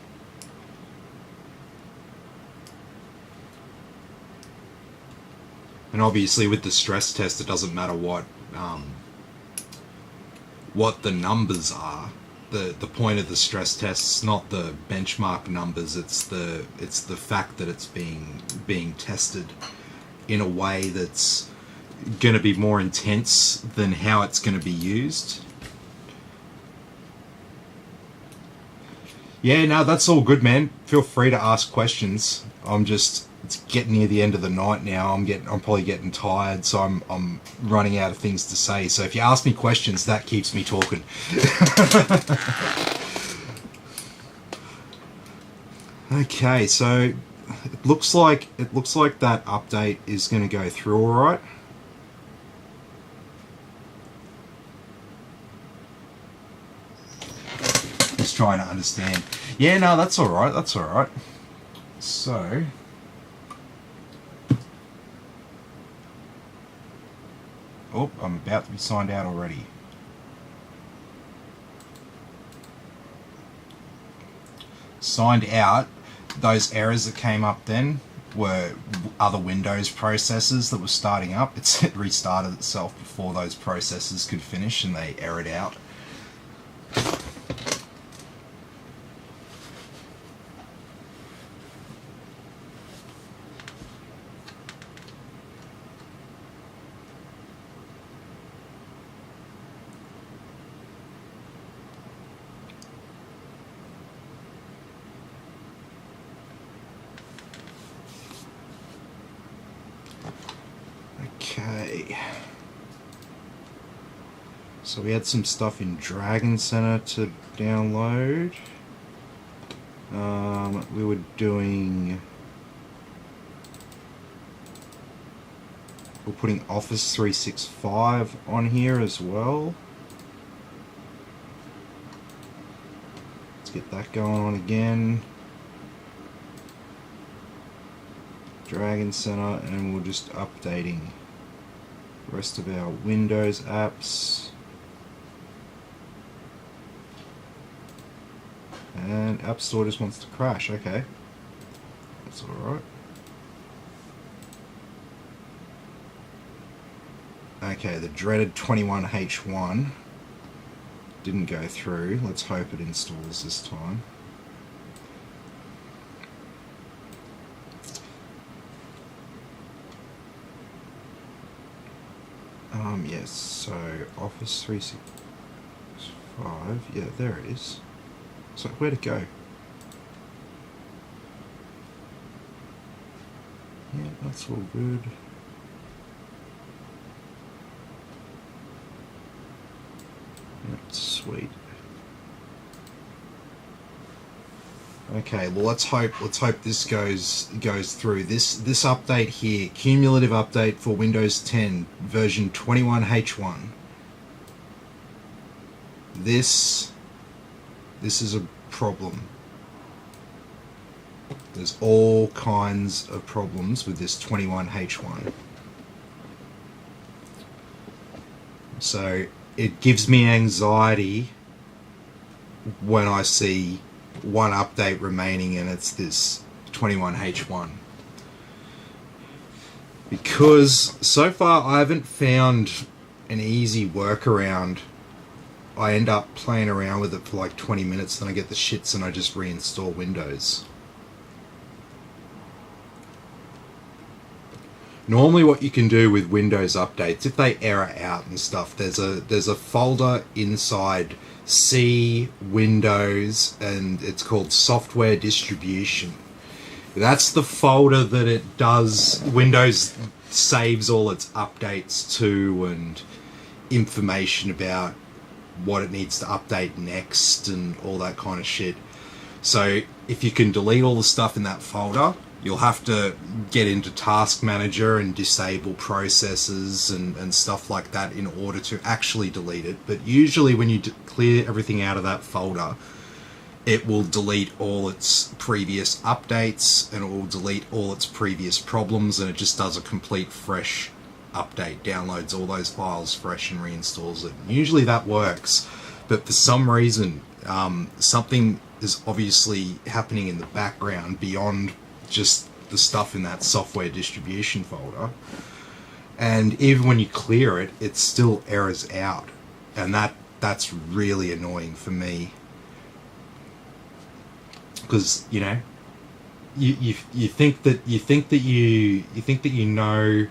And obviously with the stress test, it doesn't matter what the numbers are. The point of the stress test is not the benchmark numbers, it's the fact that it's being tested in a way that's going to be more intense than how it's going to be used. Yeah, no, that's all good, man. Feel free to ask questions. It's getting near the end of the night now. I'm probably getting tired, so I'm running out of things to say. So if you ask me questions, that keeps me talking. Okay, so it looks like that update is going to go through all right. Just trying to understand. Yeah, no, that's all right. That's all right. So. Oh, I'm about to be signed out already. Signed out. Those errors that came up then were other Windows processes that were starting up. It restarted itself before those processes could finish and they errored out. Okay, so we had some stuff in Dragon Center to download. We were putting Office 365 on here as well. Let's get that going on again. Dragon Center, and we're just updating the rest of our Windows apps. And App Store just wants to crash. Okay, that's alright. Okay, the dreaded 21H1 didn't go through. Let's hope it installs this time. Yes, so Office 365. 5950. Yeah, there it is. So where'd it go? Yeah, that's all good. That's sweet. Okay, well let's hope this goes through. This update here, cumulative update for Windows 10 version 21H1. This is a problem. There's all kinds of problems with this 21H1. So it gives me anxiety when I see one update remaining and it's this 21H1. Because so far I haven't found an easy workaround. I end up playing around with it for like 20 minutes, then I get the shits and I just reinstall Windows. Normally what you can do with Windows updates, if they error out and stuff, there's a folder inside C, Windows, and it's called Software Distribution. That's the folder that it does, Windows saves all its updates to, and information about what it needs to update next and all that kind of shit. So if you can delete all the stuff in that folder, you'll have to get into Task Manager and disable processes and stuff like that in order to actually delete it. But usually when you clear everything out of that folder, it will delete all its previous updates and it will delete all its previous problems, and it just does a complete fresh update, downloads all those files fresh and reinstalls it. And usually that works, but for some reason something is obviously happening in the background beyond just the stuff in that software distribution folder, and even when you clear it, it still errors out, and that's really annoying for me, because you know you think that you know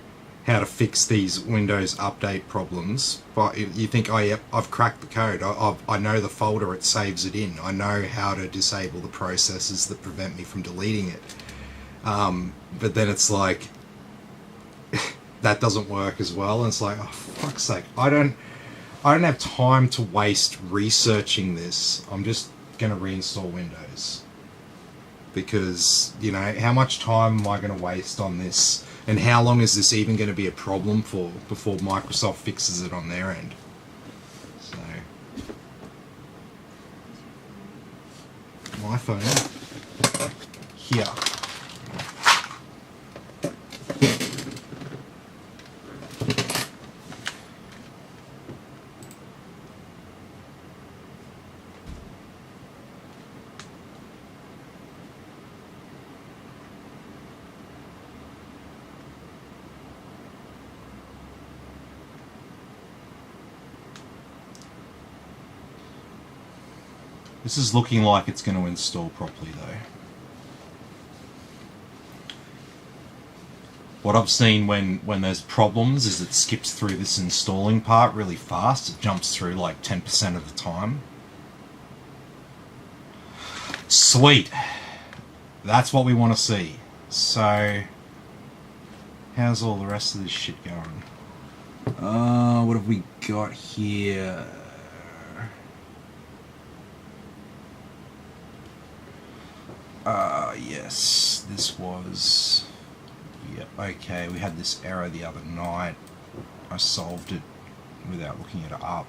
how to fix these Windows update problems, but you think, oh yeah, I've cracked the code, I know the folder it saves it in, I know how to disable the processes that prevent me from deleting it. But then it's like that doesn't work as well, and it's like, oh fuck's sake, I don't have time to waste researching this. I'm just gonna reinstall Windows, because you know, how much time am I gonna waste on this, and how long is this even going to be a problem for before Microsoft fixes it on their end? So my phone here. This is looking like it's going to install properly though. What I've seen when there's problems is it skips through this installing part really fast. It jumps through like 10% of the time. Sweet. That's what we want to see. So, how's all the rest of this shit going? What have we got here? Yes, this was... yeah, okay, we had this error the other night. I solved it without looking it up.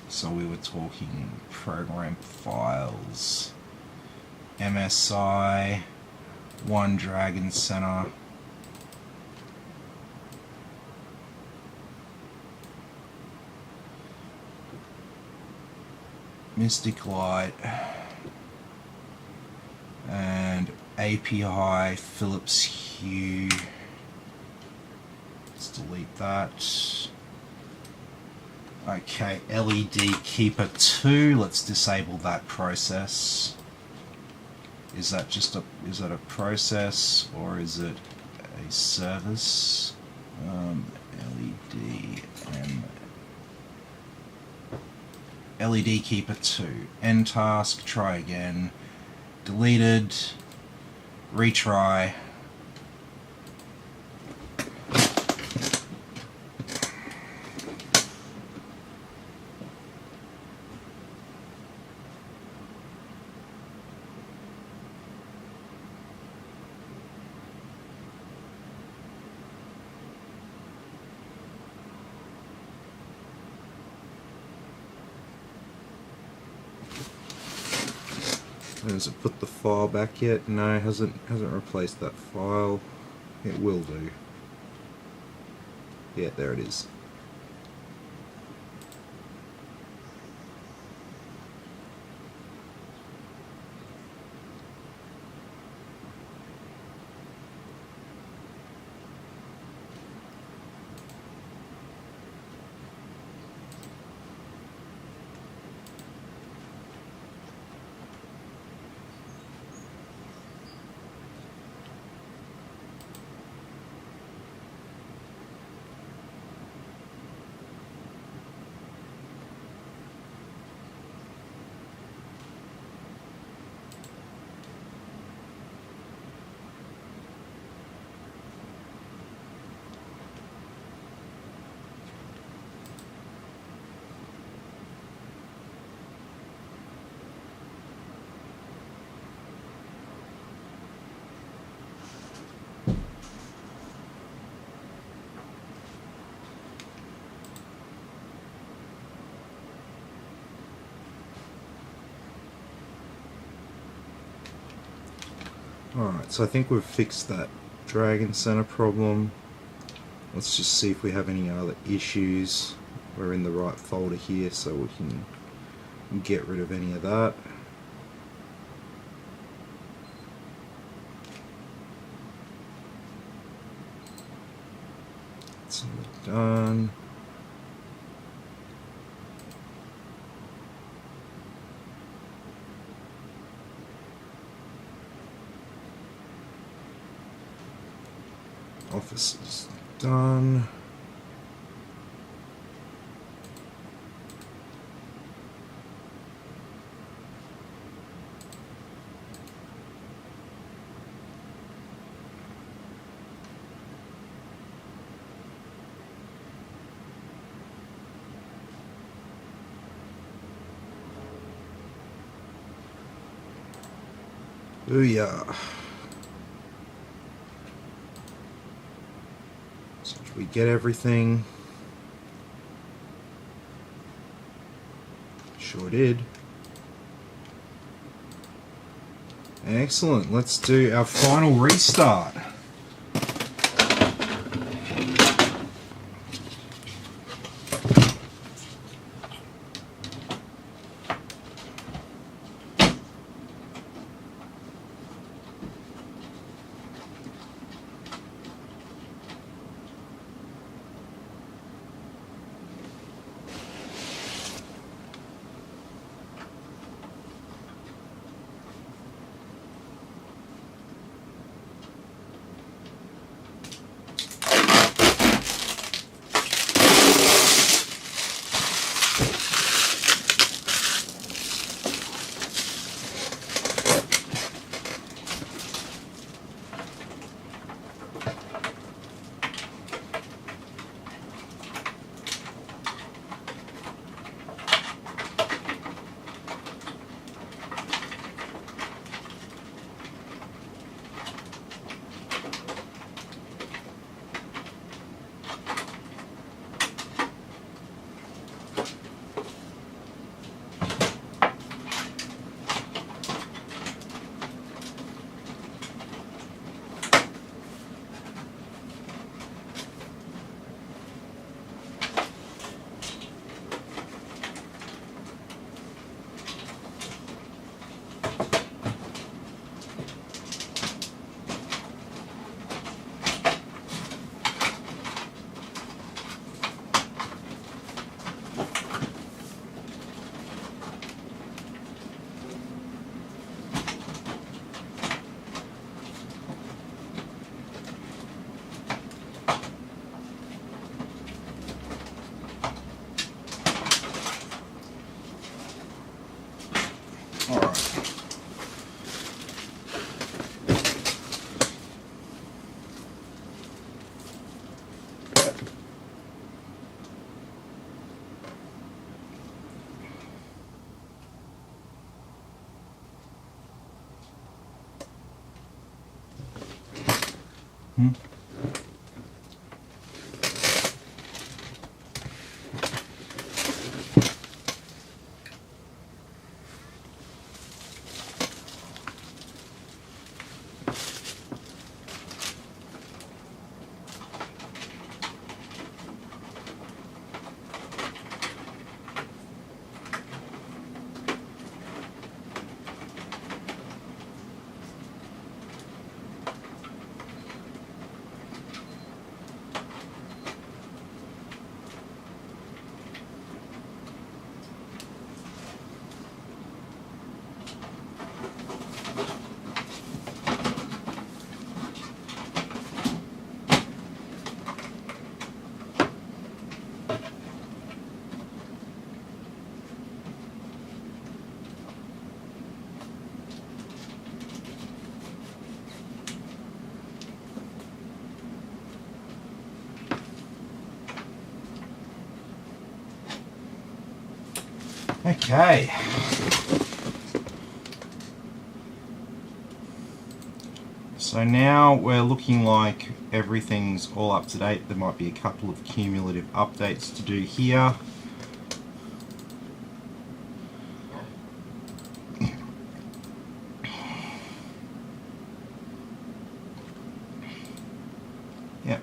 So we were talking program files, MSI, One Dragon Center, Mystic Light, and API Philips Hue. Let's delete that. Okay, LED Keeper 2. Let's disable that process. Is that just a process or is it a service? LED keeper 2. End task, try again. Deleted. Retry. Has it put the file back yet? No, hasn't replaced that file. It will do. Yeah, there it is. Alright, so I think we've fixed that Dragon Center problem. Let's just see if we have any other issues. We're in the right folder here, so we can get rid of any of that. It's all done. Office is done. Booyah. So did we get everything? Sure did. Excellent. Let's do our final restart. Okay. So now we're looking like everything's all up to date. There might be a couple of cumulative updates to do here. Yep.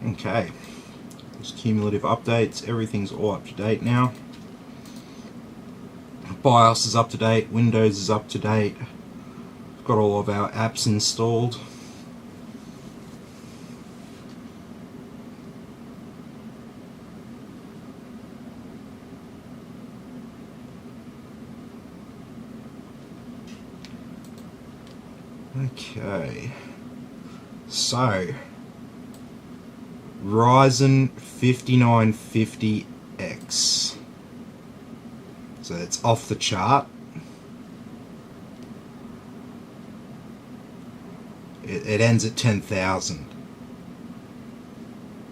Okay, there's cumulative updates, everything's all up to date now. BIOS is up to date, Windows is up to date, we've got all of our apps installed. Okay, so Ryzen 5950X. So it's off the chart. It ends at 10,000.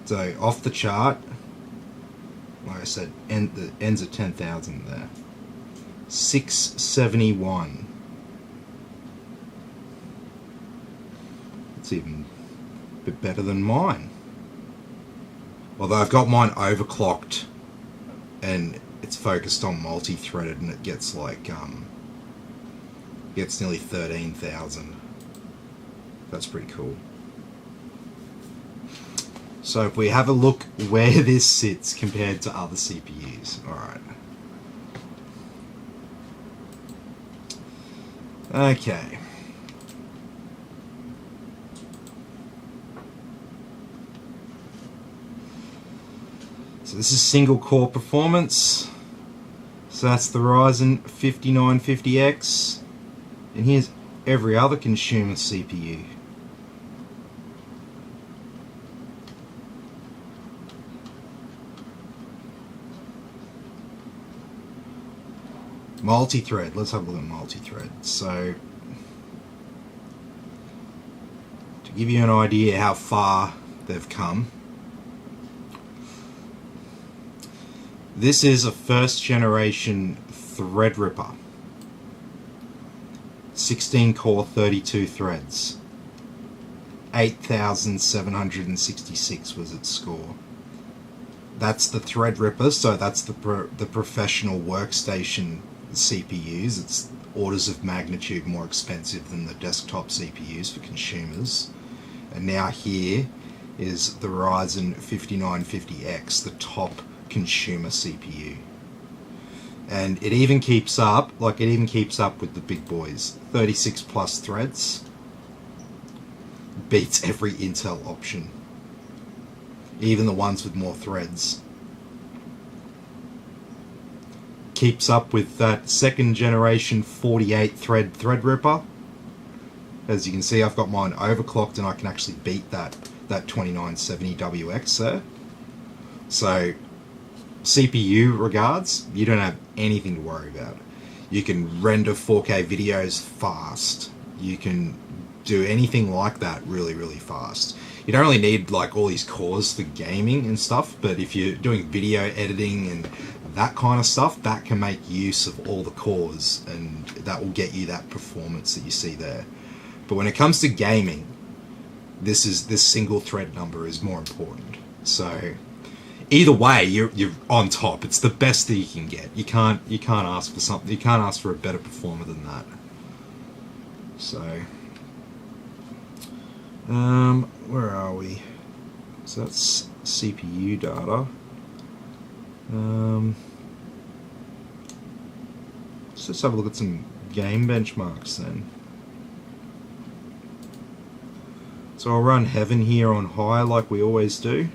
So off the chart, like I said, ends at 10,000 there. 671. It's even a bit better than mine. Although I've got mine overclocked and it's focused on multi-threaded and it gets like gets nearly 13,000. That's pretty cool. So if we have a look where this sits compared to other CPUs. Alright. Okay. So this is single core performance. So that's the Ryzen 5950X. And here's every other consumer CPU. Multi-thread. Let's have a look at multi-thread. So to give you an idea how far they've come, this is a first generation Threadripper. 16 core, 32 threads. 8,766 was its score. That's the Threadripper, so that's the professional workstation CPUs. It's orders of magnitude more expensive than the desktop CPUs for consumers. And now here is the Ryzen 5950X, the top consumer CPU, and it even keeps up with the big boys. 36 plus threads, beats every Intel option, even the ones with more threads. Keeps up with that second generation 48 thread Threadripper. As you can see, I've got mine overclocked and I can actually beat that 2970WX there. So CPU regards, you don't have anything to worry about. You can render 4K videos fast. You can do anything like that really, really fast. You don't really need like all these cores for gaming and stuff, but if you're doing video editing and that kind of stuff, that can make use of all the cores, and that will get you that performance that you see there. But when it comes to gaming, this single thread number is more important. So either way, you're on top. It's the best that you can get. You can't ask for something. You can't ask for a better performer than that. So, where are we? So that's CPU data. Let's have a look at some game benchmarks then. So I'll run Heaven here on high like we always do.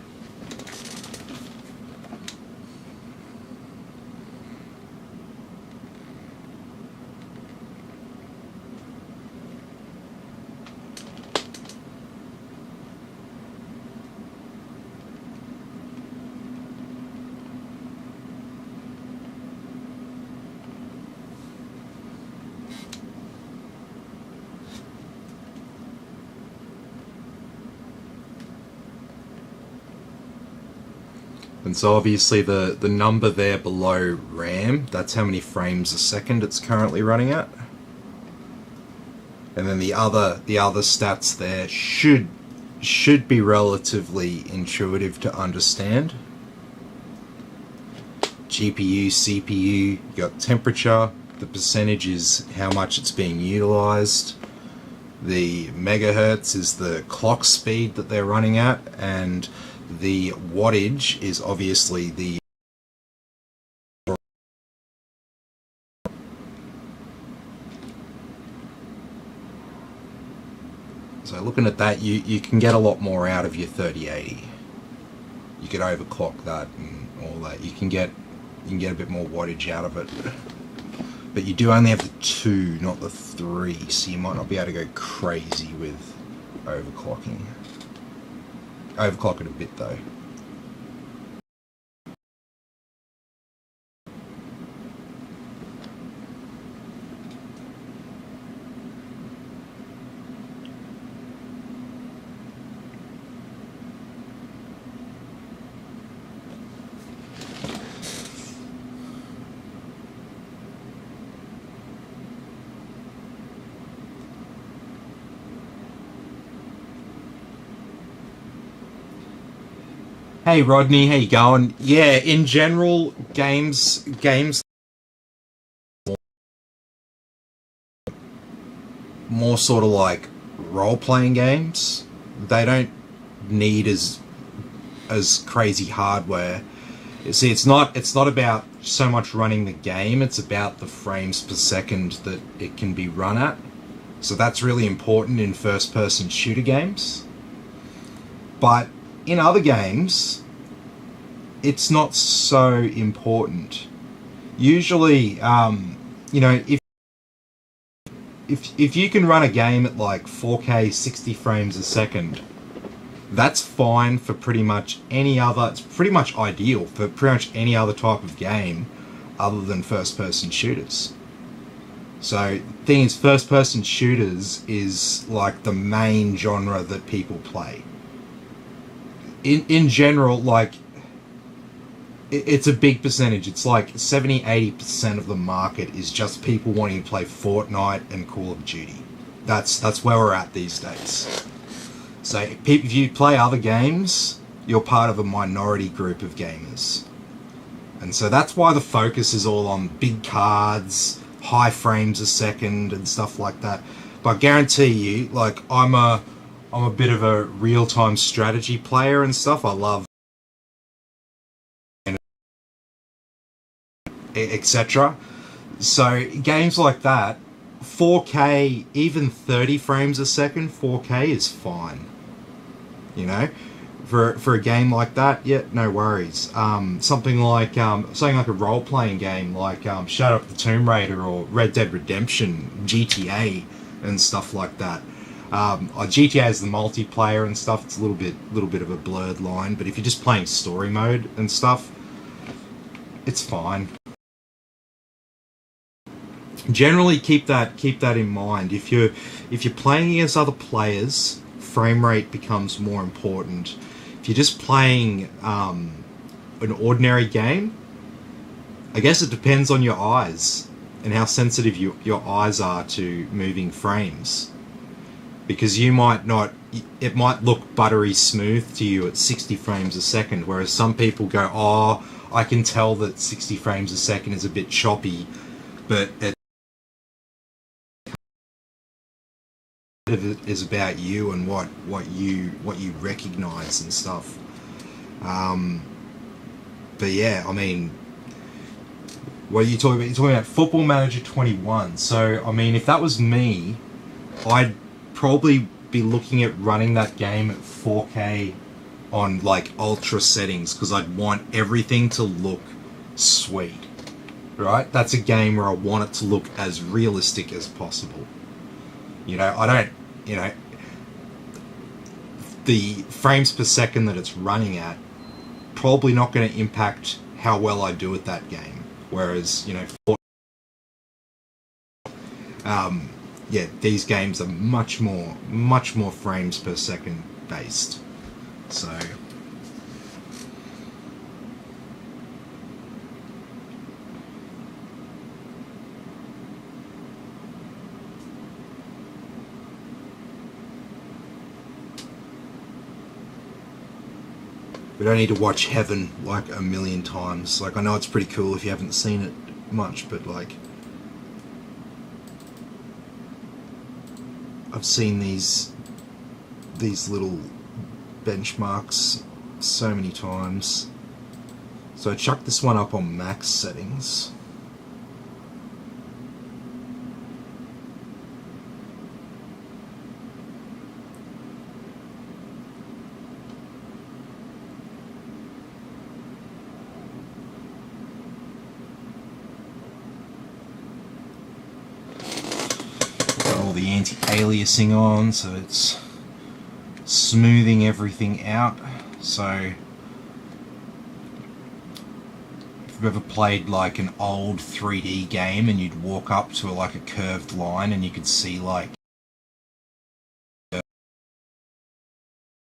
And so obviously the number there below RAM, that's how many frames a second it's currently running at. And then the other stats there should be relatively intuitive to understand. GPU, CPU, you got temperature, the percentage is how much it's being utilized. The megahertz is the clock speed that they're running at, and the wattage is obviously the so looking at that, you can get a lot more out of your 3080. You could overclock that and all that. You can get a bit more wattage out of it, but you do only have the 2, not the 3, so you might not be able to go crazy with overclocking. Overclock it a bit though. Hey Rodney, how you going? Yeah, in general, games more sort of like role-playing games. They don't need as crazy hardware. You see, it's not about so much running the game, it's about the frames per second that it can be run at. So that's really important in first-person shooter games. But in other games, it's not so important. Usually, you know, if you can run a game at like 4K 60 frames a second, that's fine for pretty much any other. It's pretty much ideal for pretty much any other type of game other than first-person shooters. So, the thing is, first-person shooters is like the main genre that people play. In general, like, it's a big percentage. It's like 70-80% of the market is just people wanting to play Fortnite and Call of Duty. That's where we're at these days. So if you play other games, you're part of a minority group of gamers. And so that's why the focus is all on big cards, high frames a second and stuff like that. But I guarantee you, like, I'm a bit of a real-time strategy player and stuff. I love etc. So games like that, 4K, even 30 frames a second, 4K is fine. You know, for a game like that, yeah, no worries. Something like a role-playing game like Shadow of the Tomb Raider or Red Dead Redemption, GTA, and stuff like that. GTA is the multiplayer and stuff. It's a little bit of a blurred line, but if you're just playing story mode and stuff, it's fine. generally keep that in mind. If you're playing against other players, frame rate becomes more important. If you're just playing an ordinary game, I guess it depends on your eyes and how sensitive your eyes are to moving frames, because you might not, it might look buttery smooth to you at 60 frames a second, whereas some people go, oh, I can tell that 60 frames a second is a bit choppy, but it is about you and what you recognize and stuff. But yeah, I mean, what are you talking about? You're talking about Football Manager 21. So I mean, if that was me, I'd probably be looking at running that game at 4K on like ultra settings, because I'd want everything to look sweet, right? That's a game where I want it to look as realistic as possible. You know, I don't, you know, the frames per second that it's running at probably not going to impact how well I do at that game. Whereas, you know, yeah, these games are much more frames per second based. So we don't need to watch Heaven like a million times. Like, I know it's pretty cool if you haven't seen it much, but like, I've seen these little benchmarks so many times. So I chucked this one up on max settings. The anti-aliasing on, so it's smoothing everything out. So if you've ever played like an old 3D game and you'd walk up to like a curved line and you could see like a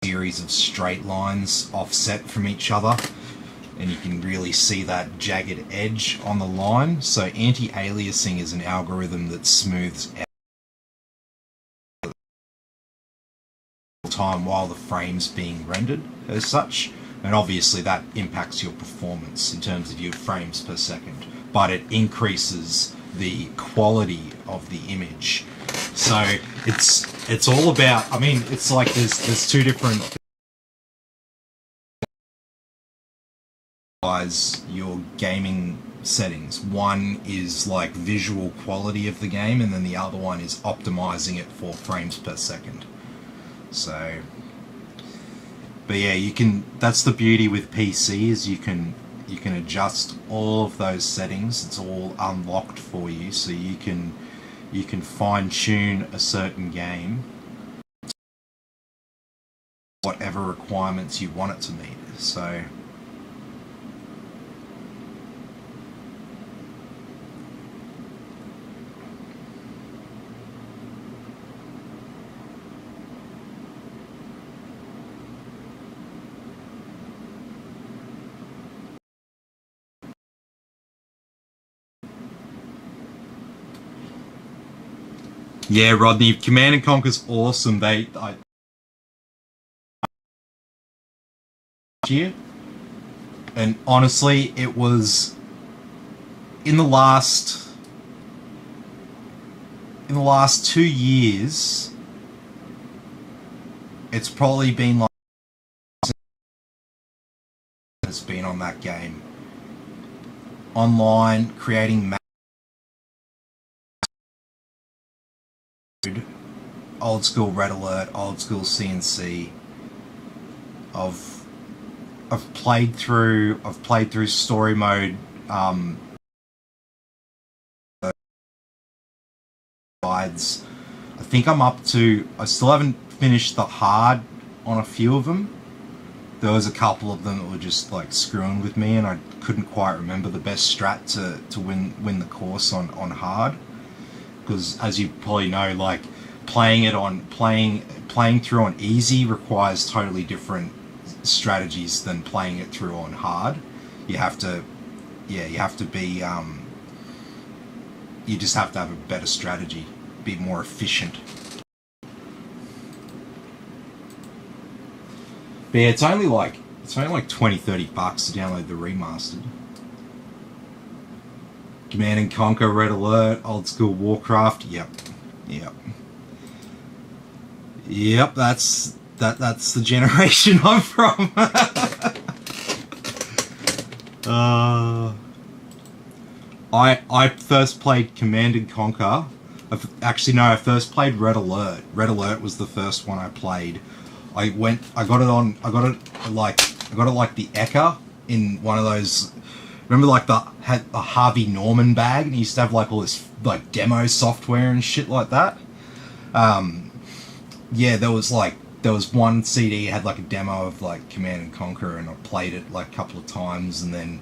series of straight lines offset from each other, and you can really see that jagged edge on the line. So anti-aliasing is an algorithm that smooths out time while the frame's being rendered as such, and obviously that impacts your performance in terms of your frames per second, but it increases the quality of the image. So it's all about, I mean, it's like there's two different your gaming settings. One is like visual quality of the game, and then the other one is optimizing it for frames per second. So, but yeah, you can. That's the beauty with PC, is you can adjust all of those settings. It's all unlocked for you, so you can fine tune a certain game, whatever requirements you want it to meet. So. Yeah, Rodney, Command & Conquer's awesome. And honestly, it was in the last 2 years, it's probably been like has been on that game. Online, creating old school Red Alert, old school CNC. I've played through story mode. I think I'm up to. I still haven't finished the hard on a few of them. There was a couple of them that were just like screwing with me, and I couldn't quite remember the best strat to win the course on hard. because as you probably know, like playing through on easy requires totally different strategies than playing it through on hard. You have to be you just have to have a better strategy, be more efficient. But yeah, it's only like $20-30 to download the remastered. Command and Conquer, Red Alert, Old School Warcraft. Yep. That's the generation I'm from. I first played Command and Conquer. I first played Red Alert. Red Alert was the first one I played. I got it like the Eka in one of those. Remember, like had a Harvey Norman bag, and he used to have like all this like demo software and shit like that. Yeah, there was one CD had like a demo of like Command and Conquer, and I played it like a couple of times, and then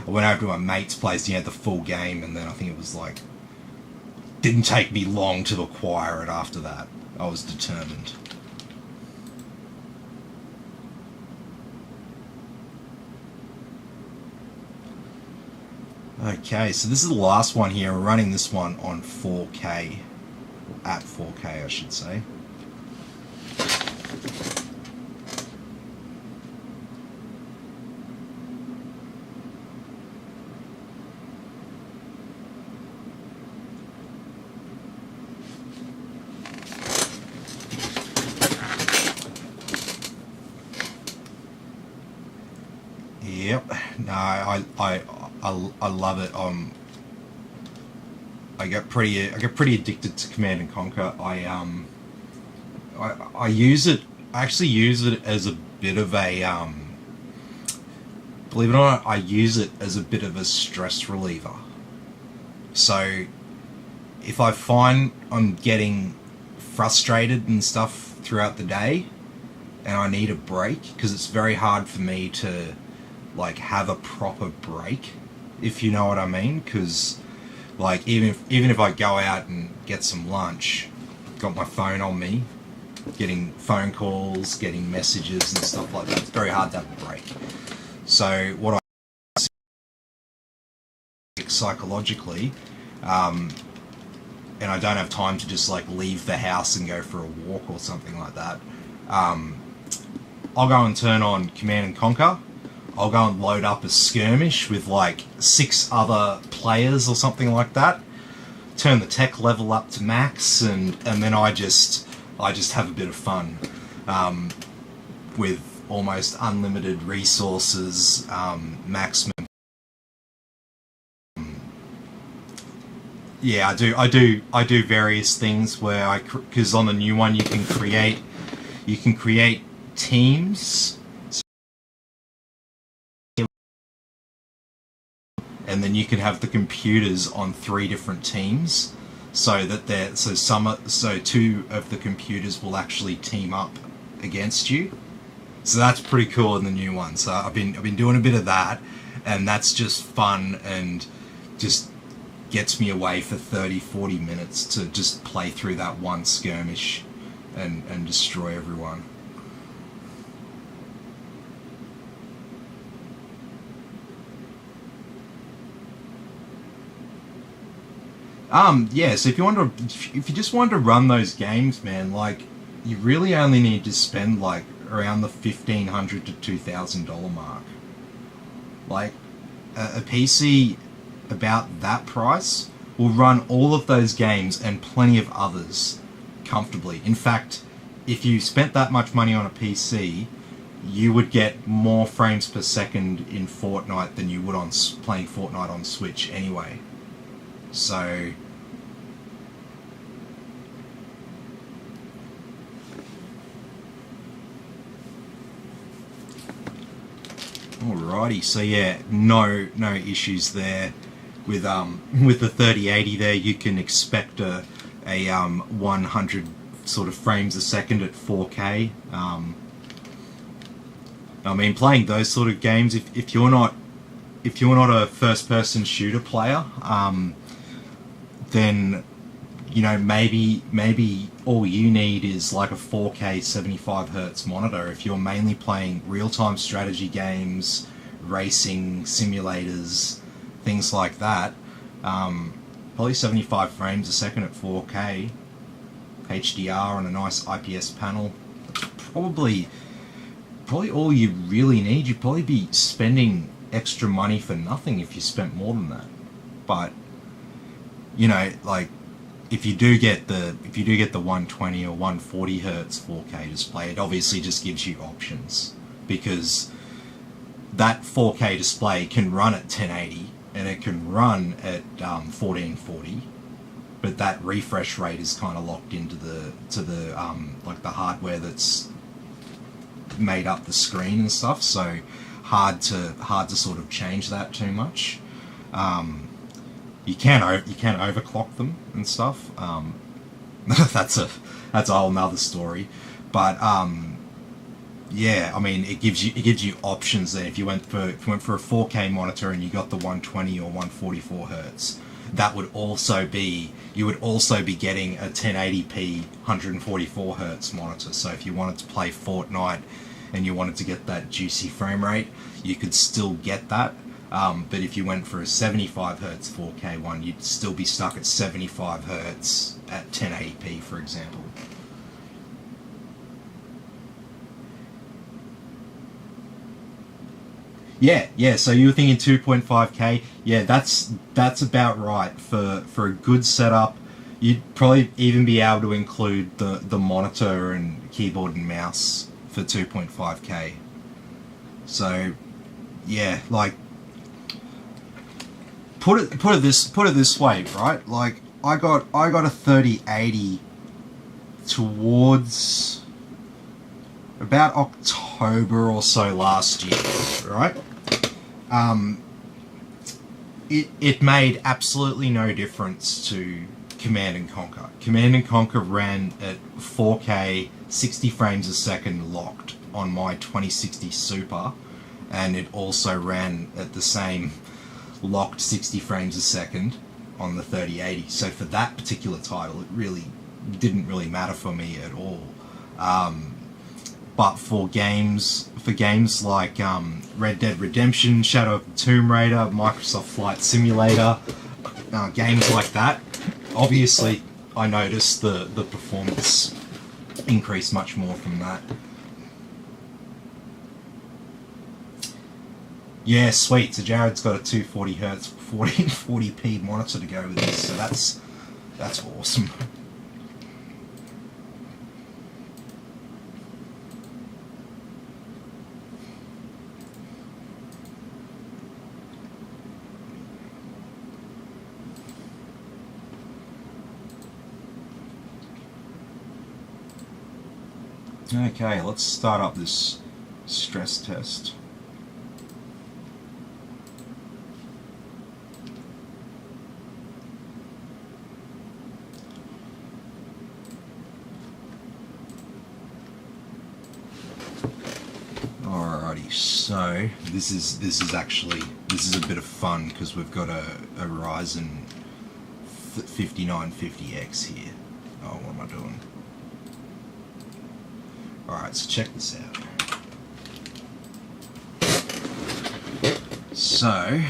I went over to my mate's place. He had the full game, and then I think it was like didn't take me long to acquire it. After that, I was determined. Okay, so this is the last one here. We're running this one on 4K, at 4K I should say. Yep, no, I love it. I get pretty addicted to Command and Conquer. I use it. I actually use it as a bit of a believe it or not, I use it as a bit of a stress reliever. So if I find I'm getting frustrated and stuff throughout the day, and I need a break, because it's very hard for me to like have a proper break, if you know what I mean, because like even if I go out and get some lunch, got my phone on me, getting phone calls, getting messages and stuff like that, it's very hard to have a break. So what I psychologically, and I don't have time to just like leave the house and go for a walk or something like that, I'll go and turn on Command and Conquer. I'll go and load up a skirmish with like 6 other players or something like that. Turn the tech level up to max, and then I just have a bit of fun with almost unlimited resources, maximum. Yeah, I do various things where because on the new one you can create teams. And then you can have the computers on 3 different teams, so that so 2 of the computers will actually team up against you. So that's pretty cool in the new one. So I've been doing a bit of that, and that's just fun and just gets me away for 30-40 minutes to just play through that one skirmish and destroy everyone. Yeah, so if you just want to run those games, man, like, you really only need to spend like around the $1,500 to $2,000 mark. Like, a PC about that price will run all of those games and plenty of others comfortably. In fact, if you spent that much money on a PC, you would get more frames per second in Fortnite than you would on playing Fortnite on Switch anyway. So alrighty, so yeah, no issues there with the 3080 there. You can expect a 100 sort of frames a second at 4K. I mean, playing those sort of games, if you're not a first person shooter player, then you know, maybe all you need is like a 4K 75Hz monitor if you're mainly playing real-time strategy games, racing simulators, things like that. Probably 75 frames a second at 4K, HDR on a nice IPS panel. Probably all you really need. You'd probably be spending extra money for nothing if you spent more than that. But you know, like if you do get the 120 or 140 hertz 4K display, it obviously just gives you options, because that 4K display can run at 1080 and it can run at 1440, but that refresh rate is kind of locked into the like the hardware that's made up the screen and stuff, so hard to sort of change that too much. You can overclock them and stuff. That's a whole nother story. But yeah, I mean, it gives you options there. If you went for a 4K monitor and you got the 120 or 144 hertz, that would also be, you would also be getting a 1080p 144 hertz monitor. So if you wanted to play Fortnite and you wanted to get that juicy frame rate, you could still get that. But if you went for a 75 hertz 4K one, you'd still be stuck at 75 hertz at 1080p, for example. Yeah. So you were thinking 2.5K. Yeah, that's about right for a good setup. You'd probably even be able to include the monitor and keyboard and mouse for 2.5K. So yeah, like put it this way, right? Like I got a 3080 towards about October or so last year, right? It made absolutely no difference to Command & Conquer. Command & Conquer ran at 4K 60 frames a second locked on my 2060 Super, and it also ran at the same locked 60 frames a second on the 3080. So for that particular title, it really didn't really matter for me at all. But for games like Red Dead Redemption, Shadow of the Tomb Raider, Microsoft Flight Simulator, games like that, obviously I noticed the performance increase much more from that. Yeah, sweet. So Jared's got a 240 hertz 1440p monitor to go with this, so that's awesome. Okay, let's start up this stress test. Alrighty, so this is a bit of fun because we've got a Ryzen 5950X here. Oh, what am I doing? Alright, so check this out. So,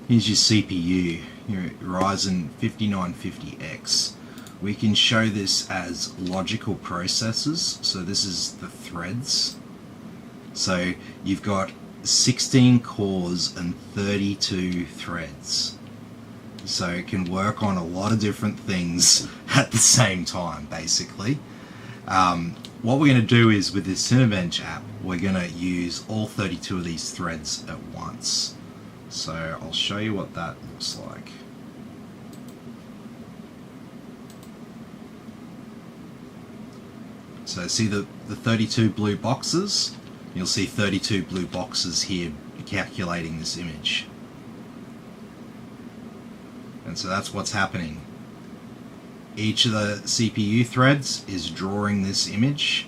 here's your CPU, your Ryzen 5950X. We can show this as logical processors. So this is the threads. So you've got 16 cores and 32 threads. So it can work on a lot of different things at the same time, basically. What we're going to do is, with this Cinebench app, we're going to use all 32 of these threads at once. So I'll show you what that looks like. So see the 32 blue boxes? You'll see 32 blue boxes here calculating this image. And so that's what's happening. Each of the CPU threads is drawing this image.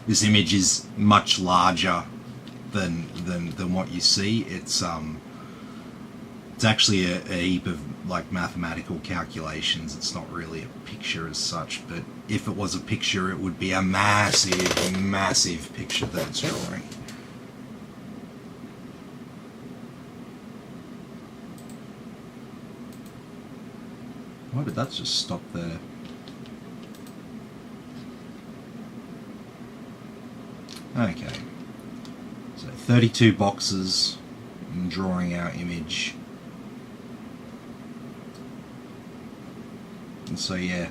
This image is much larger than what you see. It's It's actually a heap of like mathematical calculations. It's not really a picture as such, but if it was a picture, it would be a massive, massive picture that it's drawing. Why did that just stop there? Okay, so 32 boxes, drawing our image. And so yeah,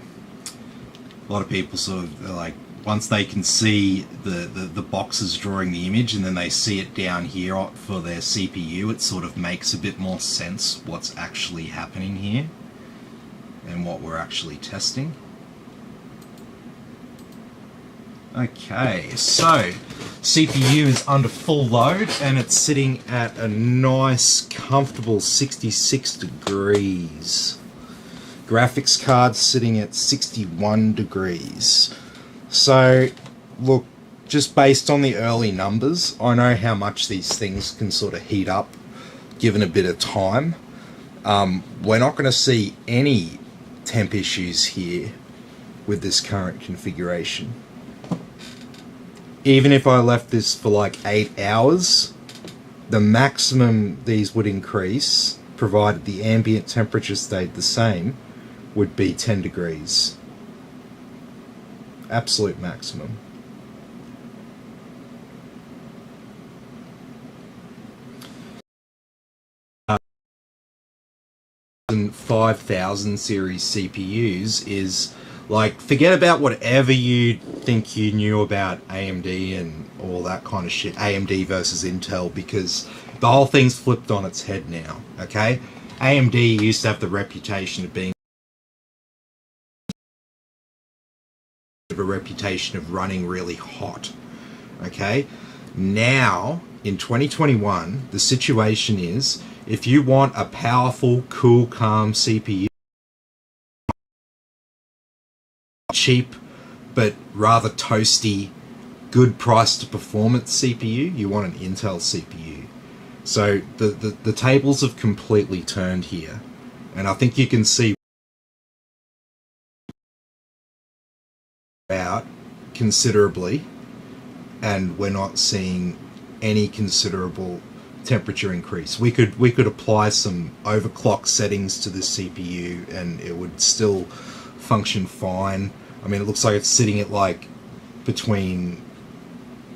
a lot of people sort of like, once they can see the boxes drawing the image and then they see it down here for their CPU, it sort of makes a bit more sense what's actually happening here and what we're actually testing. Okay, so CPU is under full load and it's sitting at a nice comfortable 66 degrees. Graphics card sitting at 61 degrees. So look, just based on the early numbers, I know how much these things can sort of heat up given a bit of time. We're not going to see any temp issues here with this current configuration. Even if I left this for like 8 hours, the maximum these would increase, provided the ambient temperature stayed the same, would be 10 degrees. Absolute maximum. And 5000 series CPUs is like, forget about whatever you think you knew about AMD and all that kind of shit, AMD versus Intel, because the whole thing's flipped on its head now, okay? AMD used to have the reputation of being a reputation of running really hot, okay? Now, in 2021, the situation is, if you want a powerful, cool, calm CPU, cheap but rather toasty, good price to performance CPU, you want an Intel CPU. So the tables have completely turned here, and I think you can see out considerably, and we're not seeing any considerable temperature increase. We could apply some overclock settings to this CPU and it would still function fine. I mean, it looks like it's sitting at like between,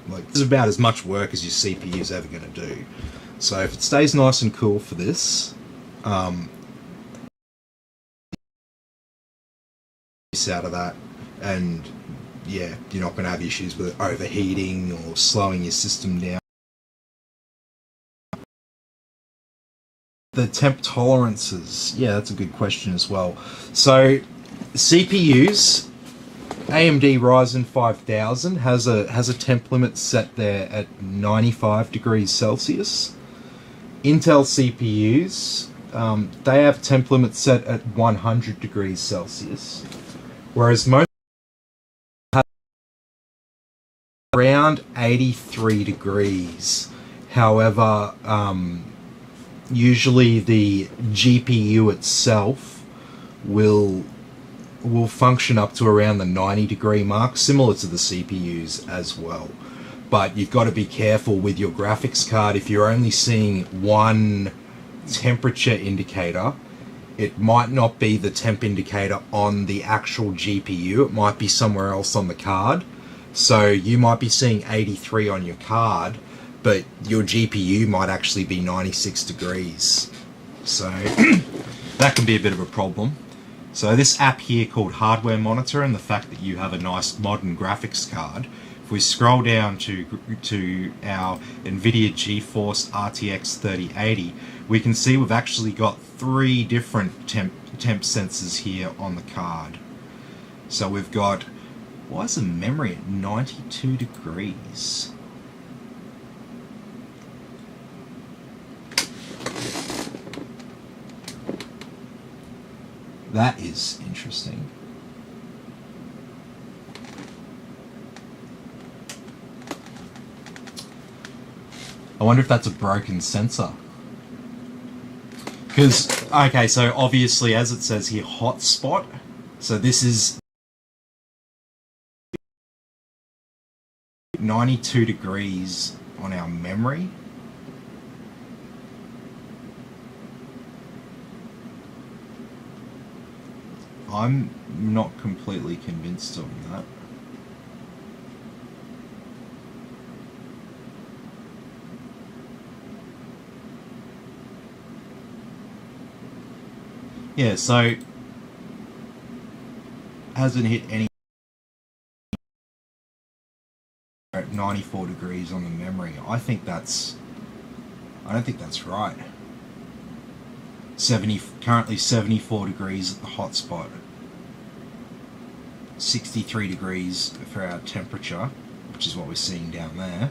like, this is about as much work as your CPU is ever going to do. So if it stays nice and cool for this, out of that, and yeah, you're not going to have issues with it overheating or slowing your system down. The temp tolerances, yeah, that's a good question as well. So CPUs, AMD Ryzen 5000 has a temp limit set there at 95 degrees Celsius. Intel CPUs, they have temp limits set at 100 degrees Celsius, whereas most have around 83 degrees. However, usually the GPU itself will function up to around the 90 degree mark, similar to the CPUs as well. But you've got to be careful with your graphics card. If you're only seeing one temperature indicator, it might not be the temp indicator on the actual GPU, it might be somewhere else on the card. So you might be seeing 83 on your card, but your GPU might actually be 96 degrees. So that can be a bit of a problem. So this app here called Hardware Monitor, and the fact that you have a nice modern graphics card, if we scroll down to our NVIDIA GeForce RTX 3080, we can see we've actually got 3 different temp sensors here on the card. So we've got, why is the memory at 92 degrees? That is interesting. I wonder if that's a broken sensor. Because, okay, so obviously, as it says here, hotspot. So this is 92 degrees on our memory. I'm not completely convinced on that. Yeah, so hasn't hit any at 94 degrees on the memory. I don't think that's right. Currently 74 degrees at the hotspot. 63 degrees for our temperature, which is what we're seeing down there.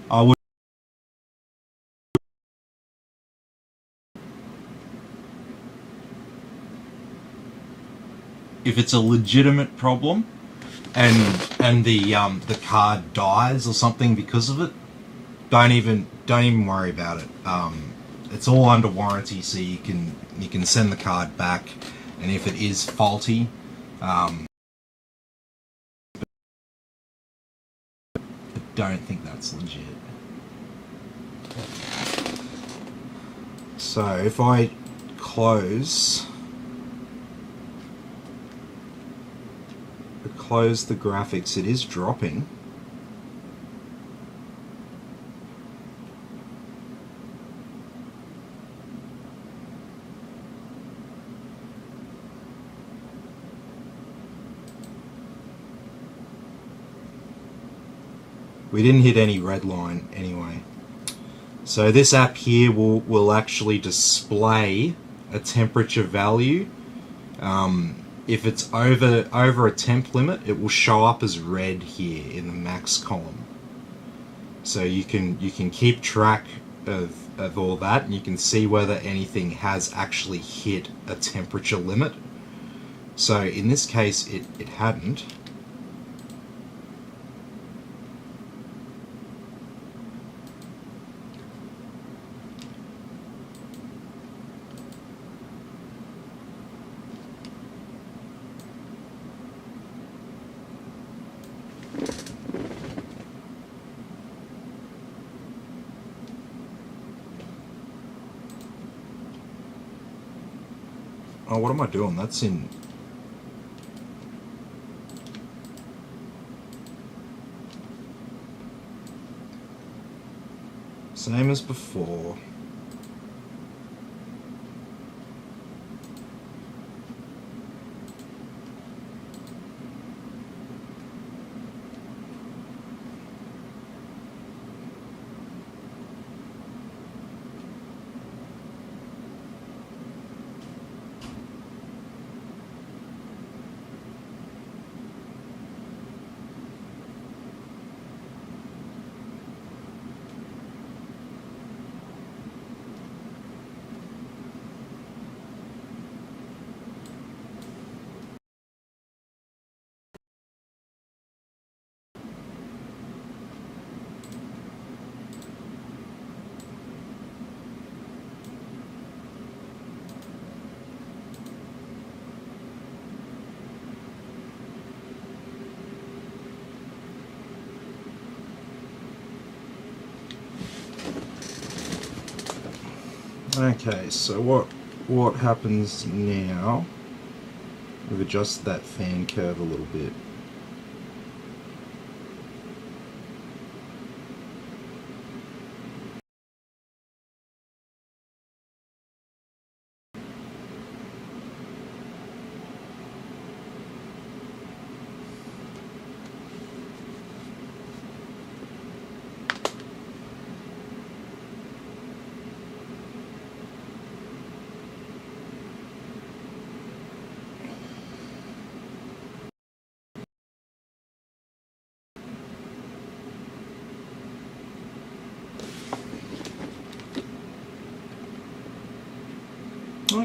I would if it's a legitimate problem and the card dies or something because of it, don't even worry about it. It's all under warranty, so you can send the card back, and if it is faulty, I don't think that's legit. So if I close the graphics, it is dropping. We didn't hit any red line anyway. So this app here will actually display a temperature value. If it's over a temp limit, it will show up as red here in the max column. So you can keep track of all that, and you can see whether anything has actually hit a temperature limit. So in this case, it hadn't. Oh, what am I doing? That's in... Same as before. Okay, so what happens now? We've adjusted that fan curve a little bit.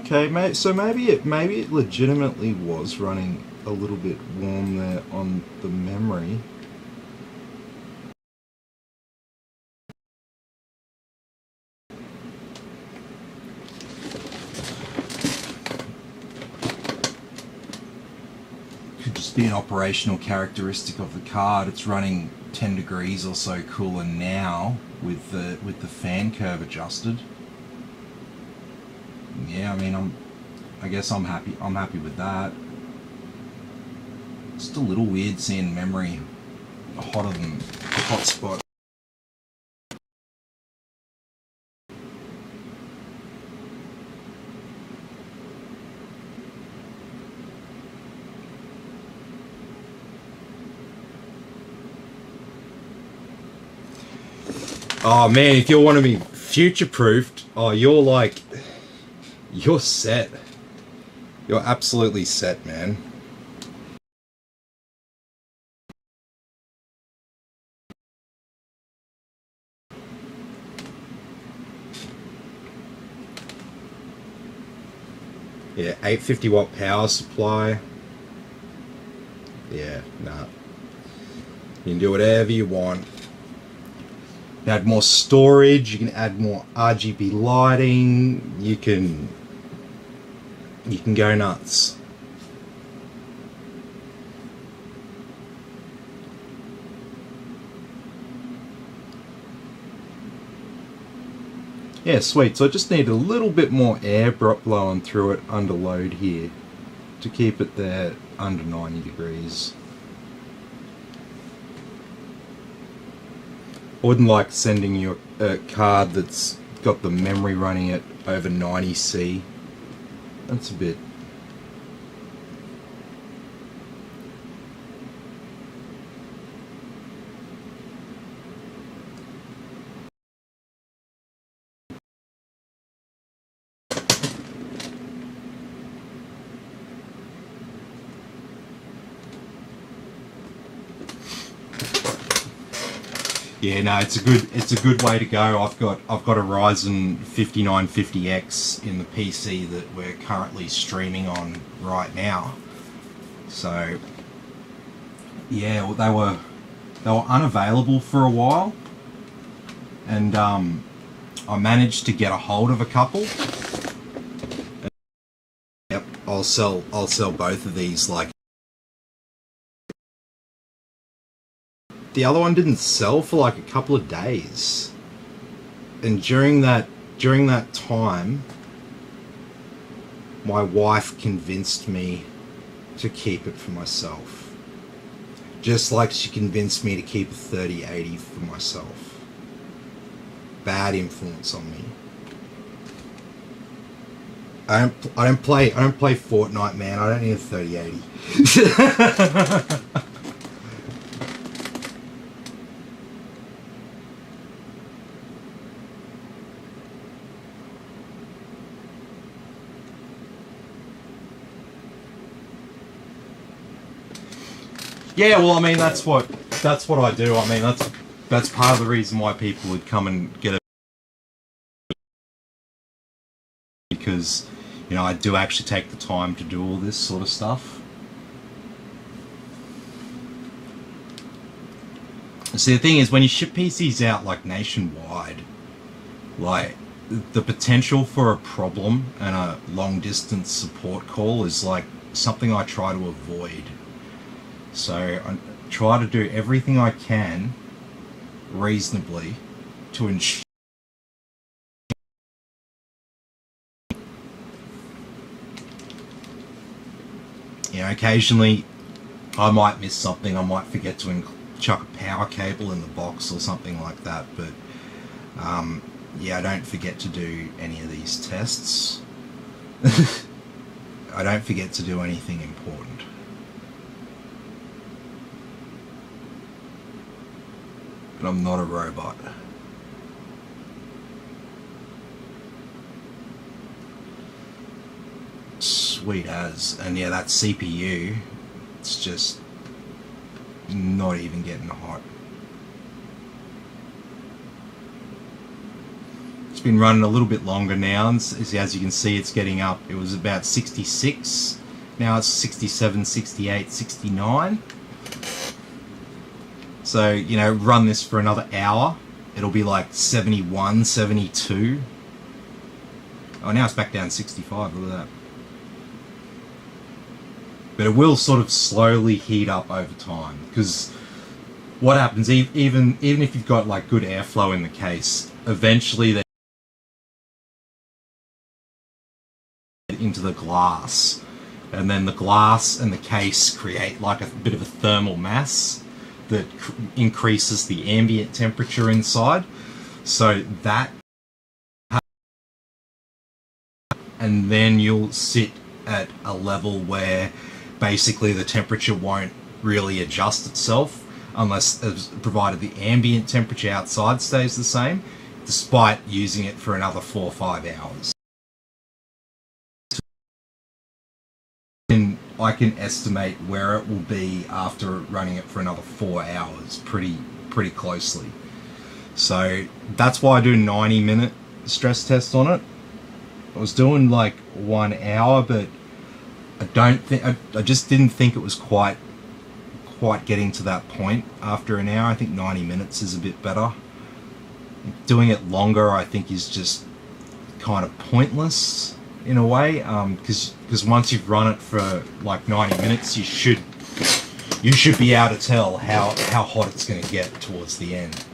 Okay, so maybe it legitimately was running a little bit warm there on the memory. Could just be an operational characteristic of the card. It's running 10 degrees or so cooler now with the fan curve adjusted. Yeah, I mean, I guess I'm happy with that. Just a little weird seeing memory hotter than hotspot. Oh man, if you want to be future-proofed, you're set. You're absolutely set, man. Yeah, 850 watt power supply. Yeah, nah. You can do whatever you want. You can add more storage, you can add more RGB lighting, you can go nuts. Yeah, sweet. So I just need a little bit more air blowing through it under load here to keep it there under 90 degrees. I wouldn't like sending you a card that's got the memory running at over 90C. That's a bit... Yeah, no, it's a good way to go. I've got a Ryzen 5950X in the PC that we're currently streaming on right now. So yeah, well, they were unavailable for a while, and I managed to get a hold of a couple. Yep, I'll sell both of these. Like, the other one didn't sell for like a couple of days, and during that time, my wife convinced me to keep it for myself, just like she convinced me to keep a 3080 for myself. Bad influence on me. I don't play Fortnite, man. I don't need a 3080. Yeah, well, I mean, that's what I do. I mean, that's part of the reason why people would come and get a, because, you know, I do actually take the time to do all this sort of stuff. See, the thing is, when you ship PCs out like nationwide, like, the potential for a problem and a long distance support call is like something I try to avoid. So I try to do everything I can reasonably to ensure, you know, occasionally I might miss something. I might forget to chuck a power cable in the box or something like that, but yeah, I don't forget to do any of these tests. I don't forget to do anything important. But I'm not a robot. Sweet as. And yeah, that CPU, it's just not even getting hot. It's been running a little bit longer now, and as you can see, it's getting up. It was about 66, now it's 67, 68, 69. So, you know, run this for another hour, it'll be like 71, 72. Oh, now it's back down 65, look at that. But it will sort of slowly heat up over time, because what happens, even if you've got like good airflow in the case, eventually they get into the glass, and then the glass and the case create like a bit of a thermal mass that increases the ambient temperature inside. So that, and then you'll sit at a level where basically the temperature won't really adjust itself unless, provided the ambient temperature outside stays the same, despite using it for another 4 or 5 hours. And I can estimate where it will be after running it for another 4 hours pretty closely. So that's why I do 90-minute stress test on it. I was doing like 1 hour, but I just didn't think it was quite getting to that point after an hour. I think 90 minutes is a bit better. Doing it longer, I think, is just kind of pointless in a way, because once you've run it for like 90 minutes, you should be able to tell how hot it's going to get towards the end.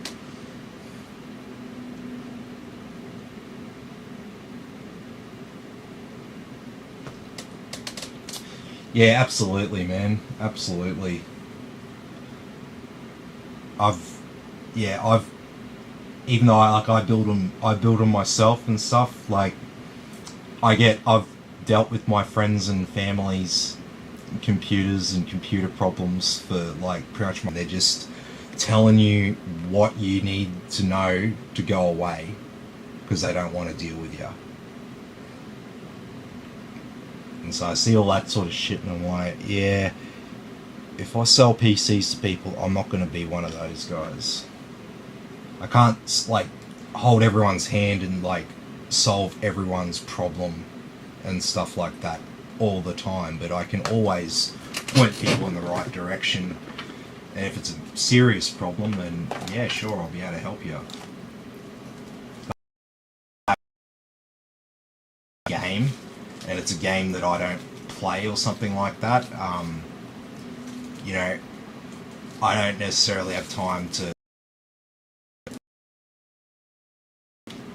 Yeah, absolutely, man. Absolutely. Even though I build them myself and stuff. Like, I've dealt with my friends and family's computers and computer problems for like pretty much. They're just telling you what you need to know to go away because they don't want to deal with you. And so I see all that sort of shit and I'm like, yeah, if I sell PCs to people, I'm not going to be one of those guys. I can't like hold everyone's hand and like solve everyone's problem and stuff like that all the time, but I can always point people in the right direction. And if it's a serious problem, then yeah, sure, I'll be able to help you. Game, and it's a game that I don't play or something like that, you know, I don't necessarily have time to,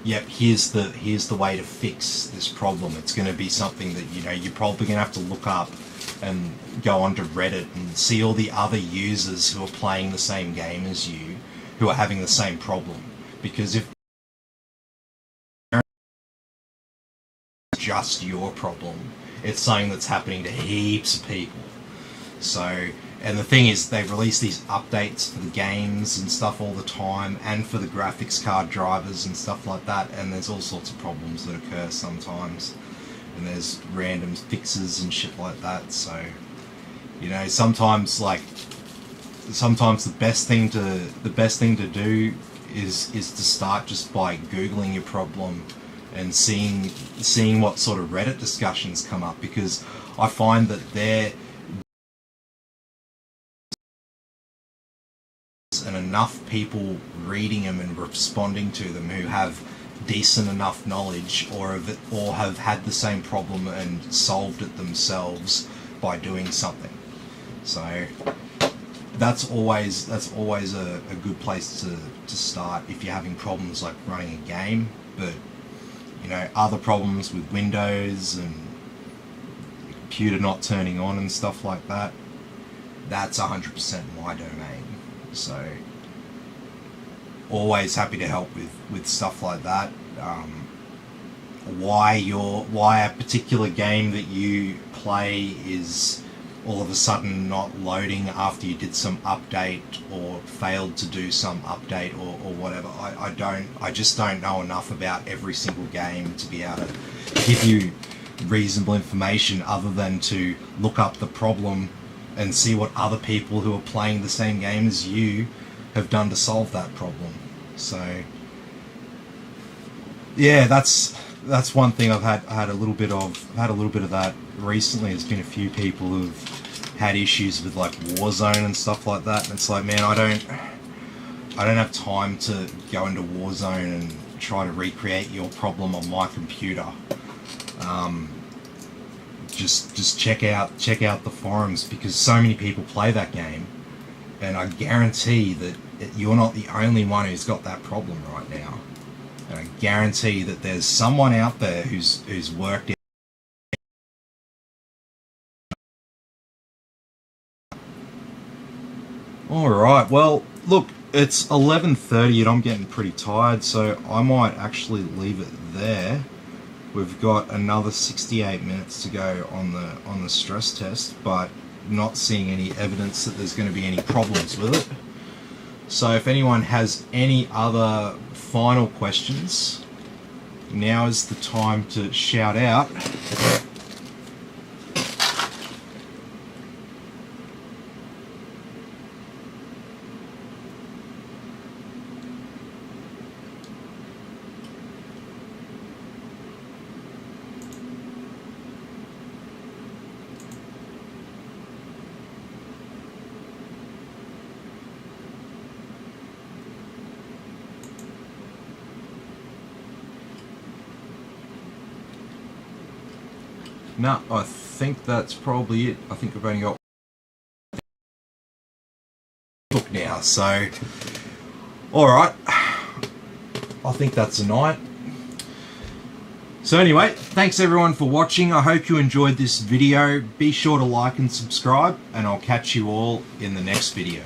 yep, here's the way to fix this problem. It's going to be something that, you know, you're probably going to have to look up and go onto Reddit and see all the other users who are playing the same game as you, who are having the same problem. Because if just your problem, it's something that's happening to heaps of people. So, and the thing is, they release these updates for the games and stuff all the time, and for the graphics card drivers and stuff like that, and there's all sorts of problems that occur sometimes, and there's random fixes and shit like that. So, you know, sometimes the best thing to do is to start just by Googling your problem and seeing what sort of Reddit discussions come up, because I find that there and enough people reading them and responding to them who have decent enough knowledge or have had the same problem and solved it themselves by doing something. So that's always a good place to start if you're having problems like running a game. But you know, other problems with Windows and the computer not turning on and stuff like that, that's 100% my domain. So always happy to help with stuff like that. Why a particular game that you play is all of a sudden not loading after you did some update or failed to do some update or whatever. I just don't know enough about every single game to be able to give you reasonable information other than to look up the problem and see what other people who are playing the same game as you have done to solve that problem. So Yeah, that's one thing I've had a little bit of that recently. There's been a few people who've had issues with like Warzone and stuff like that, and it's like, man, I don't have time to go into Warzone and try to recreate your problem on my computer. Just check out the forums, because so many people play that game, and I guarantee that you're not the only one who's got that problem right now. And I guarantee that there's someone out there who's worked it. Alright, well, look, it's 11:30 and I'm getting pretty tired, so I might actually leave it there. We've got another 68 minutes to go on the stress test, but not seeing any evidence that there's going to be any problems with it. So if anyone has any other final questions, now is the time to shout out. No, I think that's probably it. I think I've only got book now, so alright. I think that's a night. So anyway, thanks everyone for watching. I hope you enjoyed this video. Be sure to like and subscribe, and I'll catch you all in the next video.